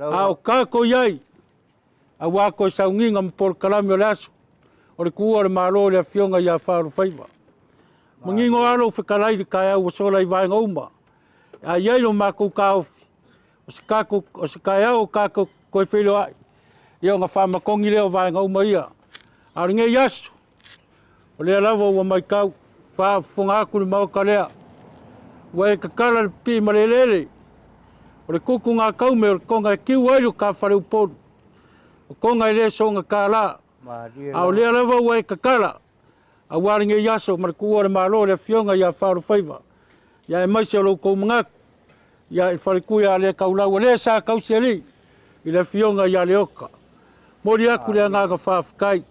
Speaker 3: A o kako iai. A wako e saunginga mpor kalami o le aso. O le kua le maro le a fionga ia wharu whaiva. Mangingo alo whikarai li kai au o sola I vaenga uma. A iai lo mako ka ofi. O se kai au o kako koe whilo ai. Ia o ngā whamakongi leo vaenga uma ia. A ringe I aso. O lea lava ua mai kau. Whafunga aku ni mauka lea. Wa e kakara le pi marelele. O le kuku ngā kaume o le konga e kiu ailu ka whare uporu. O konga e le songa ka la. A o lea lava wa e kakara. A waringe I aso ma le kua le malo le fionga ia wharu whaiva. Ia e maise o lo kou mangaku. Ia e whare kuia le kaulau o le sa kausi ali. I le fionga ia le oka. Mori aku le ngā ka whawhikai.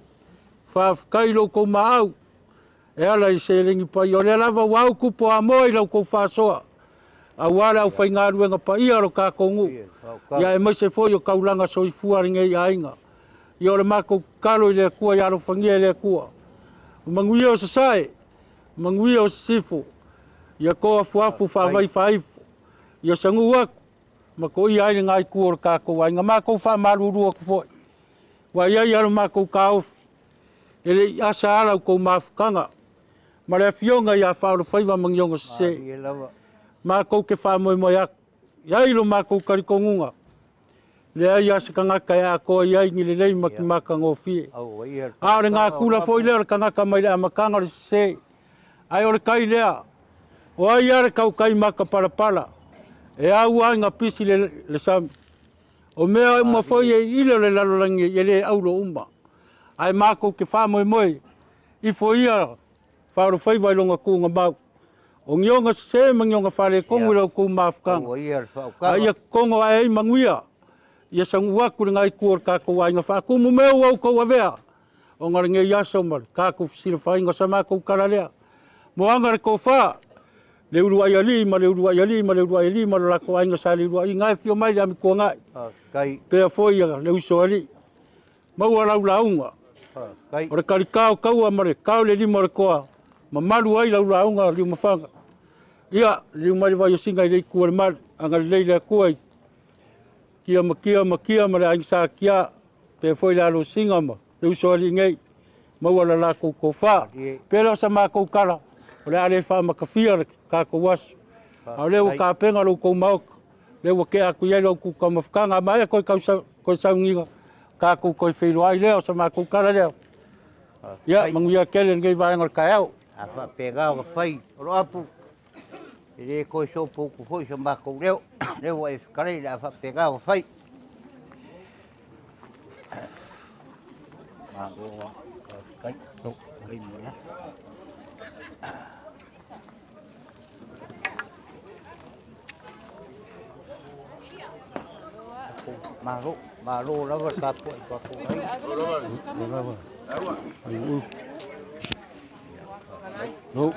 Speaker 3: Whawhikai lo kou maau. E ala I se ringi pai o le lava wau kupo a moi lau kou whasoa. A wale au whai ngā ruenga pa ia ro kā kongu. Ia e maise foi o kaulanga so I fuaringe I ainga. Ia o le mako karo I le kua I aro whangia I le kua. Mangui o sasae, mangui o sifu. Ia koa fuafu whawai whaifu. Ia sangu aku. Mako I aile ngai kua o kā kou ainga. Mako wha marurua ku foi. Wa ia I aro mako ka ofi. Ele asa ala kou mafukanga. Ma le fionga ia whaoro whaiva mangionga se. Ma kou ke wha moi moi aku. Ia ilo ma kou karikongunga. Le ai asa ka ngaka e a koa iai ni le lei maki maka ngō fie. Aore ngā kula fo I lea ka ngaka mai le amakanga le se. Ai ore kai lea. O ai are kau kai maka parapala. E au ai ngā pisi le sami. O mea uma foi e ilo le lalorangi e le aulo uma. Ai ma kou ke wha moi moi. I fo ia. Whaoro whaiva I longa kūnga mau. O ngionga se mangionga whare kongu lau kū mafukanga. Ai a kongo ai ei manguia. Ia sangu waku le ngai kua kako ai ngā whakumu meu au kou avea. O ngare nge iaso mar, kako fisira whainga sa mā kou karalea. Mo angare kou wha. Le uru ai ali, ma le uru ai ali, ma le uru ai ali, ma le rako ai ngā sa le uru ai ngai fio mai le ami kua ngai. Pea foi le uso ali. Mau alau launga. O re karikao kaua mare, kao le lima re koa. Ma maru ai lau launga liu mawhanga. Ia, liu mari vai o singa I lei kua le maru. Anga lei lea kua I. Kia ma le aing sa kia. Pea foi le alo singa ma. Le uso ali ngei. Mau ala la kou kou wha. Pea leo sa mā kou kara. O le ale wha makawhia le kā kou wasu. A leo ka penga lau kou maoka. Leo ke aku iai lau kou ka mawhakanga. Mai a koe saungiga. Kā kou koe whiro ai leo sa mā kou kara leo. Ia, manguia kele ngei vaenga kai au.
Speaker 8: A wha pega o whai, oro apu. E re koe so pouku hoi sa mako reo. Reo e whakarei a wha pega o whai. Mako wa kai. Kai muna. Maro lava kapo I kapo ai.
Speaker 3: No.